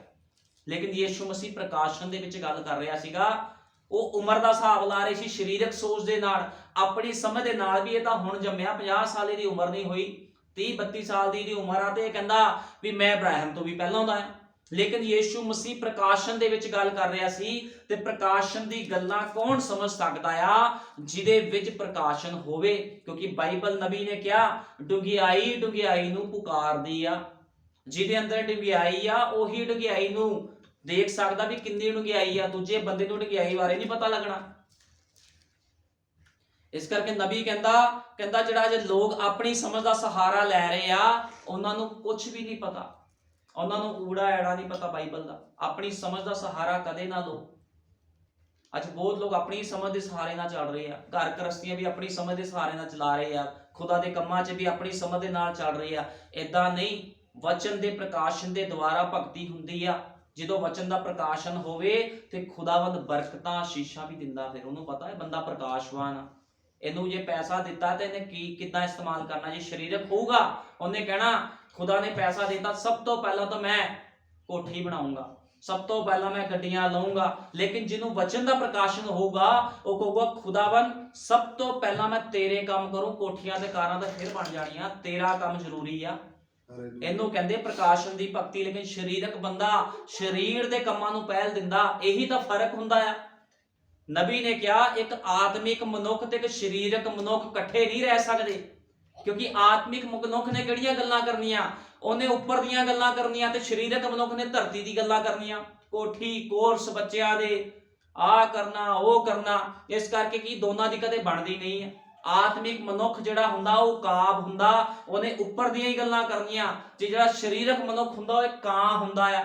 ਲੇਕਿਨ ਯੀਸ਼ੂ ਮਸੀਹ ਪ੍ਰਕਾਸ਼ਨ ਦੇ ਵਿੱਚ ਗੱਲ ਕਰ ਰਿਹਾ ਸੀਗਾ। ਉਹ ਉਮਰ ਦਾ ਹਿਸਾਬ ਲਾ ਰਹੇ ਸੀ ਸਰੀਰਕ ਸੋਚ ਦੇ ਨਾਲ, ਆਪਣੀ ਸਮਝ ਦੇ ਨਾਲ ਵੀ। ਇਹ ਤਾਂ ਹੁਣ ਜੰਮਿਆ, 50 ਸਾਲ ਦੀ ਉਮਰ ਨਹੀਂ ਹੋਈ, 30-32 ਸਾਲ ਦੀ ਉਮਰ ਆ, ਤੇ ਇਹ ਕਹਿੰਦਾ ਵੀ ਮੈਂ ਇਬਰਾਹਿਮ ਤੋਂ ਵੀ ਪਹਿਲਾਂ ਦਾ ਆ। ਲੇਕਿਨ ਯੀਸ਼ੂ ਮਸੀਹ ਪ੍ਰਕਾਸ਼ਨ ਦੇ ਵਿੱਚ ਗੱਲ ਕਰ ਰਿਹਾ ਸੀ, ਤੇ ਪ੍ਰਕਾਸ਼ਨ ਦੀ ਗੱਲਾਂ ਕੌਣ ਸਮਝ ਸਕਦਾ ਆ? ਜਿਹਦੇ ਵਿੱਚ ਪ੍ਰਕਾਸ਼ਨ ਹੋਵੇ। ਕਿਉਂਕਿ ਬਾਈਬਲ ਨਬੀ ਨੇ ਕਿਹਾ ਡੁੰਗਿਆਈ ਡੁੰਗਿਆਈ ਨੂੰ ਪੁਕਾਰਦੀ ਆ। ਜਿਹਦੇ ਅੰਦਰ ਡੁੰਗਿਆਈ ਆ ਉਹੀ ਡੁੰਗਿਆਈ ਨੂੰ ਦੇਖ ਸਕਦਾ ਵੀ ਕਿੰਨੀ ਡੁੰਗਿਆਈ ਆ। ਦੂਜੇ ਬੰਦੇ ਨੂੰ ਡੁੰਗਿਆਈ ਬਾਰੇ ਨਹੀਂ ਪਤਾ ਲੱਗਣਾ। ਇਸ ਕਰਕੇ ਨਬੀ ਕਹਿੰਦਾ ਜਿਹੜਾ ਜੇ ਲੋਕ ਆਪਣੀ ਸਮਝ ਦਾ ਸਹਾਰਾ ਲੈ ਰਹੇ ਆ, ਉਹਨਾਂ ਨੂੰ ਕੁਝ ਵੀ ਨਹੀਂ ਪਤਾ। ਉਹਨਾਂ ਨੂੰ ਊੜਾ ਐੜਾ ਨਹੀਂ ਪਤਾ ਬਾਈਬਲ ਦਾ। ਆਪਣੀ ਸਮਝ ਦਾ ਸਹਾਰਾ ਕਦੇ ਨਾ ਲਓ। ਅੱਜ ਬਹੁਤ ਲੋਕ ਆਪਣੀ ਸਮਝ ਦੇ ਸਹਾਰੇ ਨਾਲ ਚੱਲ ਰਹੇ ਆ, ਘਰ ਗ੍ਰਸਤੀਆਂ ਵੀ ਆਪਣੀ ਸਮਝ ਦੇ ਸਹਾਰੇ ਨਾਲ ਚਲਾ ਰਹੇ ਆ, ਖੁਦਾ ਦੇ ਕੰਮਾਂ 'ਚ ਵੀ ਆਪਣੀ ਸਮਝ ਦੇ ਨਾਲ ਚੱਲ ਰਹੇ ਆ। ਏਦਾਂ ਨਹੀਂ, ਵਚਨ ਦੇ ਪ੍ਰਕਾਸ਼ਨ ਦੇ ਦੁਆਰਾ ਭਗਤੀ ਹੁੰਦੀ ਆ। ਜਦੋਂ ਵਚਨ ਦਾ ਪ੍ਰਕਾਸ਼ਨ ਹੋਵੇ ਤੇ ਖੁਦਾਵੰਦ ਬਰਕਤਾਂ ਆਸ਼ੀਸ਼ਾਂ ਵੀ ਦਿੰਦਾ। ਫਿਰ ਉਹਨੂੰ ਪਤਾ ਹੈ ਬੰਦਾ ਪ੍ਰਕਾਸ਼ਵਾਨ ਆ, ਇਹਨੂੰ ਜੇ ਪੈਸਾ ਦਿੱਤਾ ਤੇ ਇਹਨੇ ਕਿੱਦਾਂ ਇਸਤੇਮਾਲ ਕਰਨਾ। ਜੇ ਸਰੀਰਕ ਹੋਊਗਾ ਉਹਨੇ ਕਹਿਣਾ ਖੁਦਾ ਨੇ ਪੈਸਾ ਦਿੱਤਾ, ਸਭ ਤੋਂ ਪਹਿਲਾਂ ਤਾਂ ਮੈਂ ਕੋਠੀ ਬਣਾਉਂਗਾ, ਸਭ ਤੋਂ ਪਹਿਲਾਂ ਮੈਂ ਗੱਡੀਆਂ ਲਵਾਂਗਾ। ਲੇਕਿਨ ਜਿਹਨੂੰ ਵਚਨ ਦਾ ਪ੍ਰਕਾਸ਼ਨ ਹੋਊਗਾ ਉਹ ਕਹੂਗਾ ਖੁਦਾਵੰਦ ਸਭ ਤੋਂ ਪਹਿਲਾਂ ਮੈਂ ਤੇਰੇ ਕੰਮ ਕਰੂੰ, ਕੋਠੀਆਂ ਤੇ ਕਾਰਾਂ ਤਾਂ ਫਿਰ ਬਣ ਜਾਣੀਆਂ, ਤੇਰਾ ਕੰਮ ਜ਼ਰੂਰੀ ਆ। ਇਹਨੂੰ ਕਹਿੰਦੇ ਪ੍ਰਕਾਸ਼ਨ ਦੀ ਭਗਤੀ। ਲੇਕਿਨ ਸਰੀਰਕ ਬੰਦਾ ਸਰੀਰ ਦੇ ਕੰਮਾਂ ਨੂੰ ਪਹਿਲ ਦਿੰਦਾ। ਇਹੀ ਤਾਂ ਫਰਕ ਹੁੰਦਾ ਆ। ਨਬੀ ਨੇ ਕਿਹਾ ਇੱਕ ਆਤਮਿਕ ਮਨੁੱਖ ਤੇ ਇੱਕ ਸਰੀਰਕ ਮਨੁੱਖ ਇਕੱਠੇ ਨਹੀਂ ਰਹਿ ਸਕਦੇ, ਕਿਉਂਕਿ ਆਤਮਿਕ ਮਨੁੱਖ ਨੇ ਕਿਹੜੀਆਂ ਗੱਲਾਂ ਕਰਨੀਆਂ, ਉਹਨੇ ਉੱਪਰ ਦੀਆਂ ਗੱਲਾਂ ਕਰਨੀਆਂ, ਤੇ ਸਰੀਰਕ ਮਨੁੱਖ ਨੇ ਧਰਤੀ ਦੀ ਗੱਲਾਂ ਕਰਨੀਆਂ, ਕੋਠੀ ਕੋਰਸ ਬੱਚਿਆਂ ਦੇ, ਆ ਕਰਨਾ ਉਹ ਕਰਨਾ। ਇਸ ਕਰਕੇ ਕੀ ਦੋਨਾਂ ਦੀ ਕਦੇ ਬਣਦੀ ਨਹੀਂ ਹੈ। ਆਤਮਿਕ ਮਨੁੱਖ ਜਿਹੜਾ ਹੁੰਦਾ ਉਹ ਉਕਾਬ ਹੁੰਦਾ, ਉਹਨੇ ਉੱਪਰ ਦੀਆਂ ਹੀ ਗੱਲਾਂ ਕਰਨੀਆਂ। ਤੇ ਜਿਹੜਾ ਸਰੀਰਕ ਮਨੁੱਖ ਹੁੰਦਾ ਉਹ ਕਾਂ ਹੁੰਦਾ ਆ,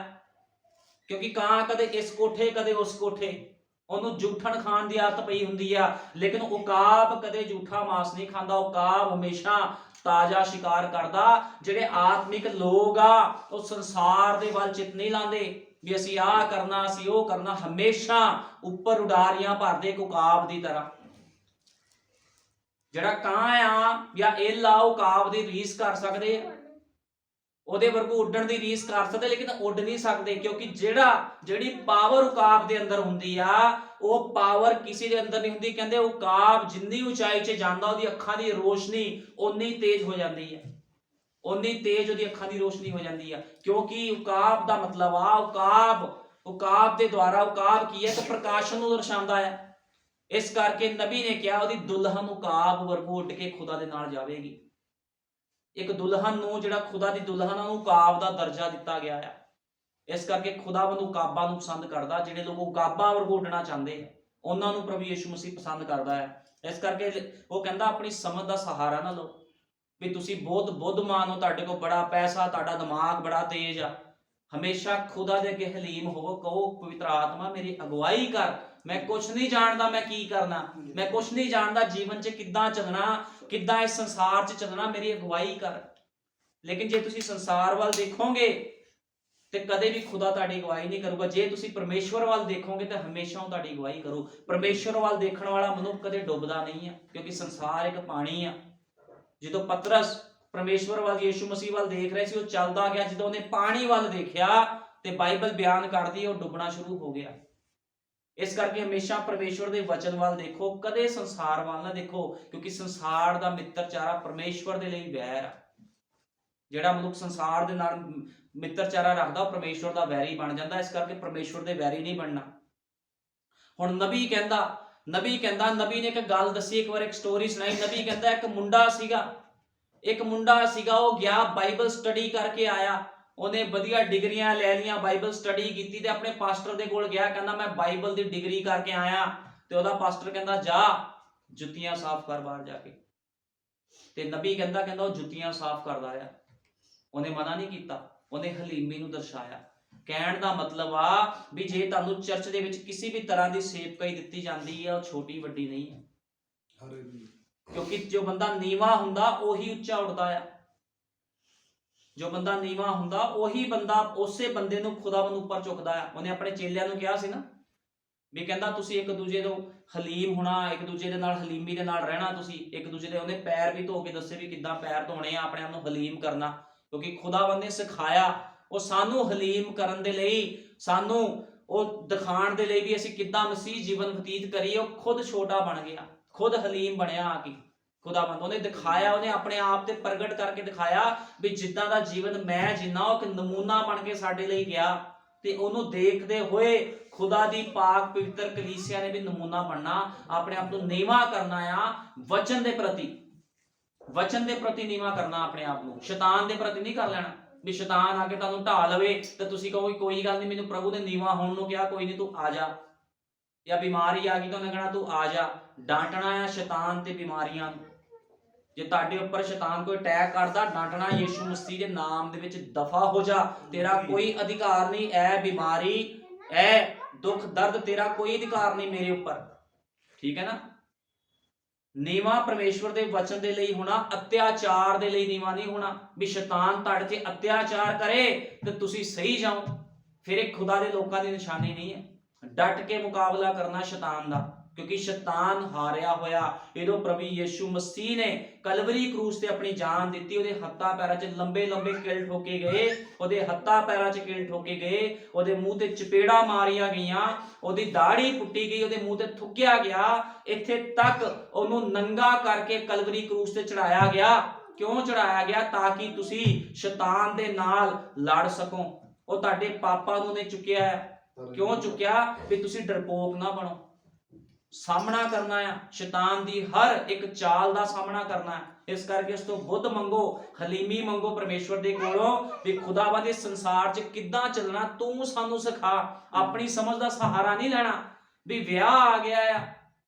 ਕਿਉਂਕਿ ਕਾਂ ਕਦੇ ਇਸ ਕੋਠੇ ਕਦੇ ਉਸ ਕੋਠੇ, ਉਹਨੂੰ ਜੂਠਣ ਖਾਣ ਦੀ ਆਦਤ ਪਈ ਹੁੰਦੀ ਆ। ਲੇਕਿਨ ਉਕਾਬ ਕਦੇ ਜੂਠਾ ਮਾਸ ਨਹੀਂ ਖਾਂਦਾ, ਉਕਾਬ ਹਮੇਸ਼ਾ ਤਾਜ਼ਾ ਸ਼ਿਕਾਰ ਕਰਦਾ। ਜਿਹੜੇ ਆਤਮਿਕ ਲੋਕ ਆ ਉਹ ਸੰਸਾਰ ਦੇ ਵੱਲ ਚਿੱਤ ਨਹੀਂ ਲਾਉਂਦੇ ਵੀ ਅਸੀਂ ਆਹ ਕਰਨਾ ਅਸੀਂ ਉਹ ਕਰਨਾ, ਹਮੇਸ਼ਾ ਉੱਪਰ ਉਡਾਰੀਆਂ ਭਰਦੇ ਇੱਕ ਉਕਾਬ ਦੀ ਤਰ੍ਹਾਂ। ਜਿਹੜਾ ਕਾਂ ਆ ਜਾਂ ਇੱਲ ਆ, ਉਕਾਬ ਦੀ ਰੀਸ ਕਰ ਸਕਦੇ ਆ, ਉਹਦੇ ਵਰਗੂ ਉੱਡਣ ਦੀ ਰੀਸ ਕਰ ਸਕਦੇ, ਲੇਕਿਨ ਉੱਡ ਨਹੀਂ ਸਕਦੇ। ਕਿਉਂਕਿ ਜਿਹੜੀ ਪਾਵਰ ਉਕਾਬ ਦੇ ਅੰਦਰ ਹੁੰਦੀ ਆ ਉਹ ਪਾਵਰ ਕਿਸੇ ਦੇ ਅੰਦਰ ਨਹੀਂ ਹੁੰਦੀ। ਕਹਿੰਦੇ ਉਕਾਬ ਜਿੰਨੀ ਉਚਾਈ 'ਚ ਜਾਂਦਾ ਉਹਦੀ ਅੱਖਾਂ ਦੀ ਰੋਸ਼ਨੀ ਓਨੀ ਤੇਜ਼ ਹੋ ਜਾਂਦੀ ਹੈ, ਓਨੀ ਤੇਜ਼ ਉਹਦੀ ਅੱਖਾਂ ਦੀ ਰੋਸ਼ਨੀ ਹੋ ਜਾਂਦੀ ਆ। ਕਿਉਂਕਿ ਉਕਾਬ ਦਾ ਮਤਲਬ ਆ ਉਕਾਬ ਦੇ ਦੁਆਰਾ, ਉਕਾਬ ਕੀ ਹੈ ਕਿ ਪ੍ਰਕਾਸ਼ਨ ਨੂੰ ਦਰਸਾਉਂਦਾ ਹੈ। ਇਸ ਕਰਕੇ ਨਬੀ ਨੇ ਕਿਹਾ ਉਹਦੀ ਦੁਲਹਨ ਉਕਾਬ ਵਰਗੂ ਉੱਡ ਕੇ ਖੁਦਾ ਦੇ ਨਾਲ ਜਾਵੇਗੀ। ਇੱਕ ਦੁਲਹਨ ਨੂੰ ਜਿਹੜਾ ਖੁਦਾ ਦੀ ਦੁਲਹਨ ਉਹਨੂੰ ਉਕਾਬ ਦਾ ਦਰਜਾ ਦਿੱਤਾ ਗਿਆ ਆ। ਇਸ ਕਰਕੇ ਖੁਦਾਵੰਦ ਉਕਾਬਾਂ ਨੂੰ ਪਸੰਦ ਕਰਦਾ। ਜਿਹੜੇ ਲੋਕ ਉਕਾਬਾਂ ਵਰਗੂ ਉੱਡਣਾ ਚਾਹੁੰਦੇ ਆ ਉਹਨਾਂ ਨੂੰ ਪ੍ਰਭੂ ਯਿਸੂ ਮਸੀਹ ਪਸੰਦ ਕਰਦਾ ਹੈ। ਇਸ ਕਰਕੇ ਉਹ ਕਹਿੰਦਾ ਆਪਣੀ ਸਮਝ ਦਾ ਸਹਾਰਾ ਨਾ ਲਓ ਵੀ ਤੁਸੀਂ ਬਹੁਤ ਬੁੱਧਮਾਨ ਹੋ, ਤੁਹਾਡੇ ਕੋਲ ਬੜਾ ਪੈਸਾ, ਤੁਹਾਡਾ ਦਿਮਾਗ ਬੜਾ ਤੇਜ਼ ਆ। ਹਮੇਸ਼ਾ ਖੁਦਾ ਦੇ ਅੱਗੇ ਹਲੀਮ ਹੋਵੋ, ਕਹੋ ਪਵਿੱਤਰ ਆਤਮਾ ਮੇਰੀ ਅਗਵਾਈ ਕਰ, ਮੈਂ ਕੁਛ ਨਹੀਂ ਜਾਣਦਾ ਮੈਂ ਕੀ ਕਰਨਾ, ਮੈਂ ਕੁਛ ਨਹੀਂ ਜਾਣਦਾ ਜੀਵਨ 'ਚ ਕਿੱਦਾਂ ਚੱਲਣਾ, ਕਿੱਦਾਂ ਇਸ ਸੰਸਾਰ 'ਚ ਚੱਲਣਾ, ਮੇਰੀ ਅਗਵਾਈ ਕਰ। ਲੇਕਿਨ ਜੇ ਤੁਸੀਂ ਸੰਸਾਰ ਵੱਲ ਦੇਖੋਗੇ ਤੇ ਕਦੇ ਵੀ ਖੁਦਾ ਤੁਹਾਡੀ ਅਗਵਾਈ ਨਹੀਂ ਕਰੂਗਾ। ਜੇ ਤੁਸੀਂ ਪਰਮੇਸ਼ਵਰ ਵੱਲ ਦੇਖੋਗੇ ਤਾਂ ਹਮੇਸ਼ਾ ਉਹ ਤੁਹਾਡੀ ਅਗਵਾਈ ਕਰੂ। ਪਰਮੇਸ਼ਵਰ ਵੱਲ ਦੇਖਣ ਵਾਲਾ ਮਨੁੱਖ ਕਦੇ ਡੁੱਬਦਾ ਨਹੀਂ ਹੈ, ਕਿਉਂਕਿ ਸੰਸਾਰ ਇੱਕ ਪਾਣੀ ਆ। ਜਦੋਂ ਪਤਰਸ ਪਰਮੇਸ਼ਵਰ ਵੱਲ ਯਿਸੂ ਮਸੀਹ ਵੱਲ ਦੇਖ ਰਹੇ ਸੀ ਉਹ ਚੱਲਦਾ ਗਿਆ, ਜਦੋਂ ਉਹਨੇ ਪਾਣੀ ਵੱਲ ਦੇਖਿਆ ਤੇ ਬਾਈਬਲ ਬਿਆਨ ਕਰਦੀ ਉਹ ਡੁੱਬਣਾ ਸ਼ੁਰੂ ਹੋ ਗਿਆ। ਇਸ ਕਰਕੇ ਹਮੇਸ਼ਾ ਪਰਮੇਸ਼ਵਰ ਦੇ ਵਚਨ ਵੱਲ ਦੇਖੋ, ਕਦੇ ਸੰਸਾਰ ਵੱਲ ਨਾ ਦੇਖੋ, ਕਿਉਂਕਿ ਸੰਸਾਰ ਦਾ ਮਿੱਤਰਚਾਰਾ ਪਰਮੇਸ਼ਵਰ ਦੇ ਲਈ ਵੈਰ ਆ। ਜਿਹੜਾ ਮਨੁੱਖ ਸੰਸਾਰ ਦੇ ਨਾਲ ਮਿੱਤਰਚਾਰਾ ਰੱਖਦਾ ਉਹ ਪਰਮੇਸ਼ਵਰ ਦਾ ਵੈਰੀ ਬਣ ਜਾਂਦਾ। ਇਸ ਕਰਕੇ ਪਰਮੇਸ਼ਵਰ ਦੇ ਵੈਰੀ ਨਹੀਂ ਬਣਨਾ। ਹੁਣ ਨਬੀ ਨੇ ਇੱਕ ਗੱਲ ਦੱਸੀ, ਇੱਕ ਵਾਰ ਇੱਕ ਸਟੋਰੀ ਸੁਣਾਈ। ਨਬੀ ਕਹਿੰਦਾ ਇੱਕ ਮੁੰਡਾ ਸੀਗਾ ਉਹ ਗਿਆ ਬਾਈਬਲ ਸਟੱਡੀ ਕਰਕੇ ਆਇਆ, ਉਹਨੇ ਵਧੀਆ ਡਿਗਰੀਆਂ ਲੈ ਲਈਆਂ, ਬਾਈਬਲ ਸਟੱਡੀ ਕੀਤੀ ਤੇ ਆਪਣੇ ਪਾਸਟਰ ਦੇ ਕੋਲ ਗਿਆ, ਕਹਿੰਦਾ ਮੈਂ ਬਾਈਬਲ ਦੀ ਡਿਗਰੀ ਕਰਕੇ ਆਇਆ। ਤੇ ਉਹਦਾ ਪਾਸਟਰ ਕਹਿੰਦਾ ਜਾ ਜੁੱਤੀਆਂ ਸਾਫ਼ ਕਰ ਬਾਹਰ ਜਾ ਕੇ। ਤੇ ਨਬੀ ਕਹਿੰਦਾ ਉਹ ਜੁੱਤੀਆਂ ਸਾਫ਼ ਕਰਦਾ ਆ। ਉਹਨੇ ਮਨਾ ਨਹੀਂ ਕੀਤਾ, ਉਹਨੇ ਹਲੀਮੀ ਨੂੰ ਦਰਸਾਇਆ। ਕਹਿਣ ਦਾ ਮਤਲਬ ਆ ਵੀ ਜੇ ਤੁਹਾਨੂੰ ਚਰਚ ਦੇ ਵਿੱਚ ਕਿਸੇ ਵੀ ਤਰ੍ਹਾਂ ਦੀ ਸੇਵਕਾਈ ਦਿੱਤੀ ਜਾਂਦੀ ਹੈ ਉਹ ਛੋਟੀ ਵੱਡੀ ਨਹੀਂ ਹੈ, ਕਿਉਂਕਿ ਜੋ ਬੰਦਾ ਨੀਵਾਂ ਹੁੰਦਾ ਉਹੀ ਉੱਚਾ ਉੱਠਦਾ ਆ। ਜੋ ਬੰਦਾ ਨੀਵਾਂ ਹੁੰਦਾ ਉਹੀ ਬੰਦਾ ਉਸੇ ਬੰਦੇ ਨੂੰ ਖੁਦਾਵੰਦ ਉੱਪਰ ਚੁੱਕਦਾ ਆ। ਉਹਨੇ ਆਪਣੇ ਚੇਲਿਆਂ ਨੂੰ ਕਿਹਾ ਸੀ ਨਾ ਵੀ ਕਹਿੰਦਾ ਤੁਸੀਂ ਇੱਕ ਦੂਜੇ ਨੂੰ ਹਲੀਮ ਹੋਣਾ, ਇੱਕ ਦੂਜੇ ਦੇ ਨਾਲ ਹਲੀਮੀ ਦੇ ਨਾਲ ਰਹਿਣਾ, ਤੁਸੀਂ ਇੱਕ ਦੂਜੇ ਦੇ, ਉਹਨੇ ਪੈਰ ਵੀ ਧੋ ਕੇ ਦੱਸੇ ਵੀ ਕਿੱਦਾਂ ਪੈਰ ਧੋਣੇ ਆ, ਆਪਣੇ ਆਪ ਨੂੰ ਹਲੀਮ ਕਰਨਾ, ਕਿਉਂਕਿ ਖੁਦਾਵੰਦ ਨੇ ਸਿਖਾਇਆ। ਉਹ ਸਾਨੂੰ ਹਲੀਮ ਕਰਨ ਦੇ ਲਈ, ਸਾਨੂੰ ਉਹ ਦਿਖਾਉਣ ਦੇ ਲਈ ਵੀ ਅਸੀਂ ਕਿੱਦਾਂ ਮਸੀਹ ਜੀਵਨ ਬਤੀਤ ਕਰੀਏ। ਉਹ ਖੁਦ ਛੋਟਾ ਬਣ ਗਿਆ, ਖੁਦ ਹਲੀਮ ਬਣਿਆ ਆ ਕੇ। ਖੁਦਾਵੰਦ ਉਹਨੇ ਦਿਖਾਇਆ, ਉਹਨੇ ਆਪਣੇ ਆਪ ਤੇ ਪ੍ਰਗਟ ਕਰਕੇ ਦਿਖਾਇਆ ਵੀ ਜਿੱਦਾਂ ਦਾ ਜੀਵਨ ਮੈਂ ਜੀਣਾ ਉਹ ਇੱਕ ਨਮੂਨਾ ਬਣ ਕੇ ਸਾਡੇ ਲਈ ਗਿਆ। ਤੇ ਉਹਨੂੰ ਦੇਖਦੇ ਹੋਏ ਖੁਦਾ ਦੀ ਪਾਕ ਪਵਿੱਤਰ ਕਲੀਸਿਆ ਨੇ ਵੀ ਨਮੂਨਾ ਬਣਨਾ, ਆਪਣੇ ਆਪ ਨੂੰ ਨੀਵਾਂ ਕਰਨਾ ਆ ਵਚਨ ਦੇ ਪ੍ਰਤੀ ਨੀਵਾਂ ਕਰਨਾ ਆਪਣੇ ਆਪ ਨੂੰ। ਸ਼ੈਤਾਨ ਦੇ ਪ੍ਰਤੀ ਨਹੀਂ ਕਰ ਲੈਣਾ ਵੀ ਸ਼ੈਤਾਨ ਆ ਕੇ ਤੁਹਾਨੂੰ ਢਾ ਲਵੇ ਤੇ ਤੁਸੀਂ ਕਹੋਗੇ ਕੋਈ ਗੱਲ ਨਹੀਂ, ਮੈਨੂੰ ਪ੍ਰਭੂ ਨੇ ਨੀਵਾਂ ਹੋਣ ਨੂੰ ਕਿਹਾ, ਕੋਈ ਨਹੀਂ ਤੂੰ ਆ ਜਾ। ਜਾਂ ਬਿਮਾਰੀ ਆ ਗਈ ਤਾਂ ਉਹਨੇ ਕਹਿਣਾ ਤੂੰ ਆ ਜਾ। ਡਾਂਟਣਾ ਆ ਸ਼ੈਤਾਨ ਤੇ ਬਿਮਾਰੀਆਂ ਨੂੰ। ਜੇ ਤੁਹਾਡੇ ਉੱਪਰ ਸ਼ੈਤਾਨ ਕੋਈ ਅਟੈਕ ਕਰਦਾ, ਡਾਂਟਣਾ ਯੀਸ਼ੂ ਮਸੀਹ ਦੇ ਨਾਮ ਦੇ ਵਿੱਚ ਦਫਾ ਹੋ ਜਾ, ਤੇਰਾ ਕੋਈ ਅਧਿਕਾਰ ਨਹੀਂ, ਐ ਬਿਮਾਰੀ, ਐ ਦੁੱਖ ਦਰਦ, ਤੇਰਾ ਕੋਈ ਅਧਿਕਾਰ ਨਹੀਂ ਮੇਰੇ ਉੱਪਰ। ਠੀਕ ਹੈ ਨਾ। ਨੀਵਾ ਪਰਮੇਸ਼ਵਰ ਦੇ ਵਚਨ ਦੇ ਲਈ ਹੋਣਾ, ਅਤਿਆਚਾਰ ਦੇ ਲਈ ਨੀਵਾ ਨਹੀਂ ਹੋਣਾ। ਵੀ ਸ਼ੈਤਾਨ ਤੁਹਾਡੇ ਤੇ ਅਤਿਆਚਾਰ ਕਰੇ ਤੇ ਤੁਸੀਂ ਸਹੀ ਜਾਓ, ਫਿਰ ਇਹ ਖੁਦਾ ਦੇ ਲੋਕਾਂ ਦੀ ਨਿਸ਼ਾਨੀ ਨਹੀਂ ਹੈ। ਡਟ ਕੇ ਮੁਕਾਬਲਾ ਕਰਨਾ ਸ਼ੈਤਾਨ ਦਾ, ਕਿਉਂਕਿ ਸ਼ੈਤਾਨ ਹਾਰਿਆ ਹੋਇਆ। ਜਦੋਂ ਪ੍ਰਭੂ ਯੀਸ਼ੂ ਮਸੀਹ ਨੇ ਕਲਵਰੀ ਕਰੂਸ ਤੇ ਆਪਣੀ ਜਾਨ ਦਿੱਤੀ, ਉਹਦੇ ਹੱਥਾਂ ਪੈਰਾਂ 'ਚ ਲੰਬੇ ਲੰਬੇ ਕਿਲ ਠੋਕੇ ਗਏ, ਉਹਦੇ ਹੱਥਾਂ ਪੈਰਾਂ 'ਚ ਕਿਲ ਠੋਕੇ ਗਏ, ਉਹਦੇ ਮੂੰਹ ਤੇ ਚਪੇੜਾਂ ਮਾਰੀਆਂ ਗਈਆਂ, ਉਹਦੀ ਦਾੜੀ ਪੁੱਟੀ ਗਈ, ਉਹਦੇ ਮੂੰਹ ਤੇ ਥੁੱਕਿਆ ਗਿਆ, ਇੱਥੇ ਤੱਕ ਉਹਨੂੰ ਨੰਗਾ ਕਰਕੇ ਕਲਵਰੀ ਕਰੂਸ ਤੇ ਚੜਾਇਆ ਗਿਆ। ਕਿਉਂ ਚੜਾਇਆ ਗਿਆ? ਤਾਂ ਕਿ ਤੁਸੀਂ ਸ਼ੈਤਾਨ ਦੇ ਨਾਲ ਲੜ ਸਕੋ। ਉਹ ਤੁਹਾਡੇ ਪਾਪਾਂ ਨੂੰ ਨੇ ਚੁੱਕਿਆ ਹੈ। ਕਿਉਂ ਚੁੱਕਿਆ? ਵੀ ਤੁਸੀਂ ਡਰਪੋਕ ਨਾ ਬਣੋ। ਸਾਹਮਣਾ ਕਰਨਾ ਆ ਸ਼ੈਤਾਨ ਦੀ ਹਰ ਇੱਕ ਚਾਲ ਦਾ ਸਾਹਮਣਾ ਕਰਨਾ। ਇਸ ਕਰਕੇ ਉਸ ਤੋਂ ਬੁੱਧ ਮੰਗੋ, ਹਲੀਮੀ ਮੰਗੋ ਪਰਮੇਸ਼ਵਰ ਦੇ ਕੋਲੋਂ, ਵੀ ਖੁਦਾਵਾ ਦੇ ਸੰਸਾਰ 'ਚ ਕਿੱਦਾਂ ਚੱਲਣਾ ਤੂੰ ਸਾਨੂੰ ਸਿਖਾ। ਆਪਣੀ ਸਮਝ ਦਾ ਸਹਾਰਾ ਨਹੀਂ ਲੈਣਾ ਵੀ ਵਿਆਹ ਆ ਗਿਆ ਆ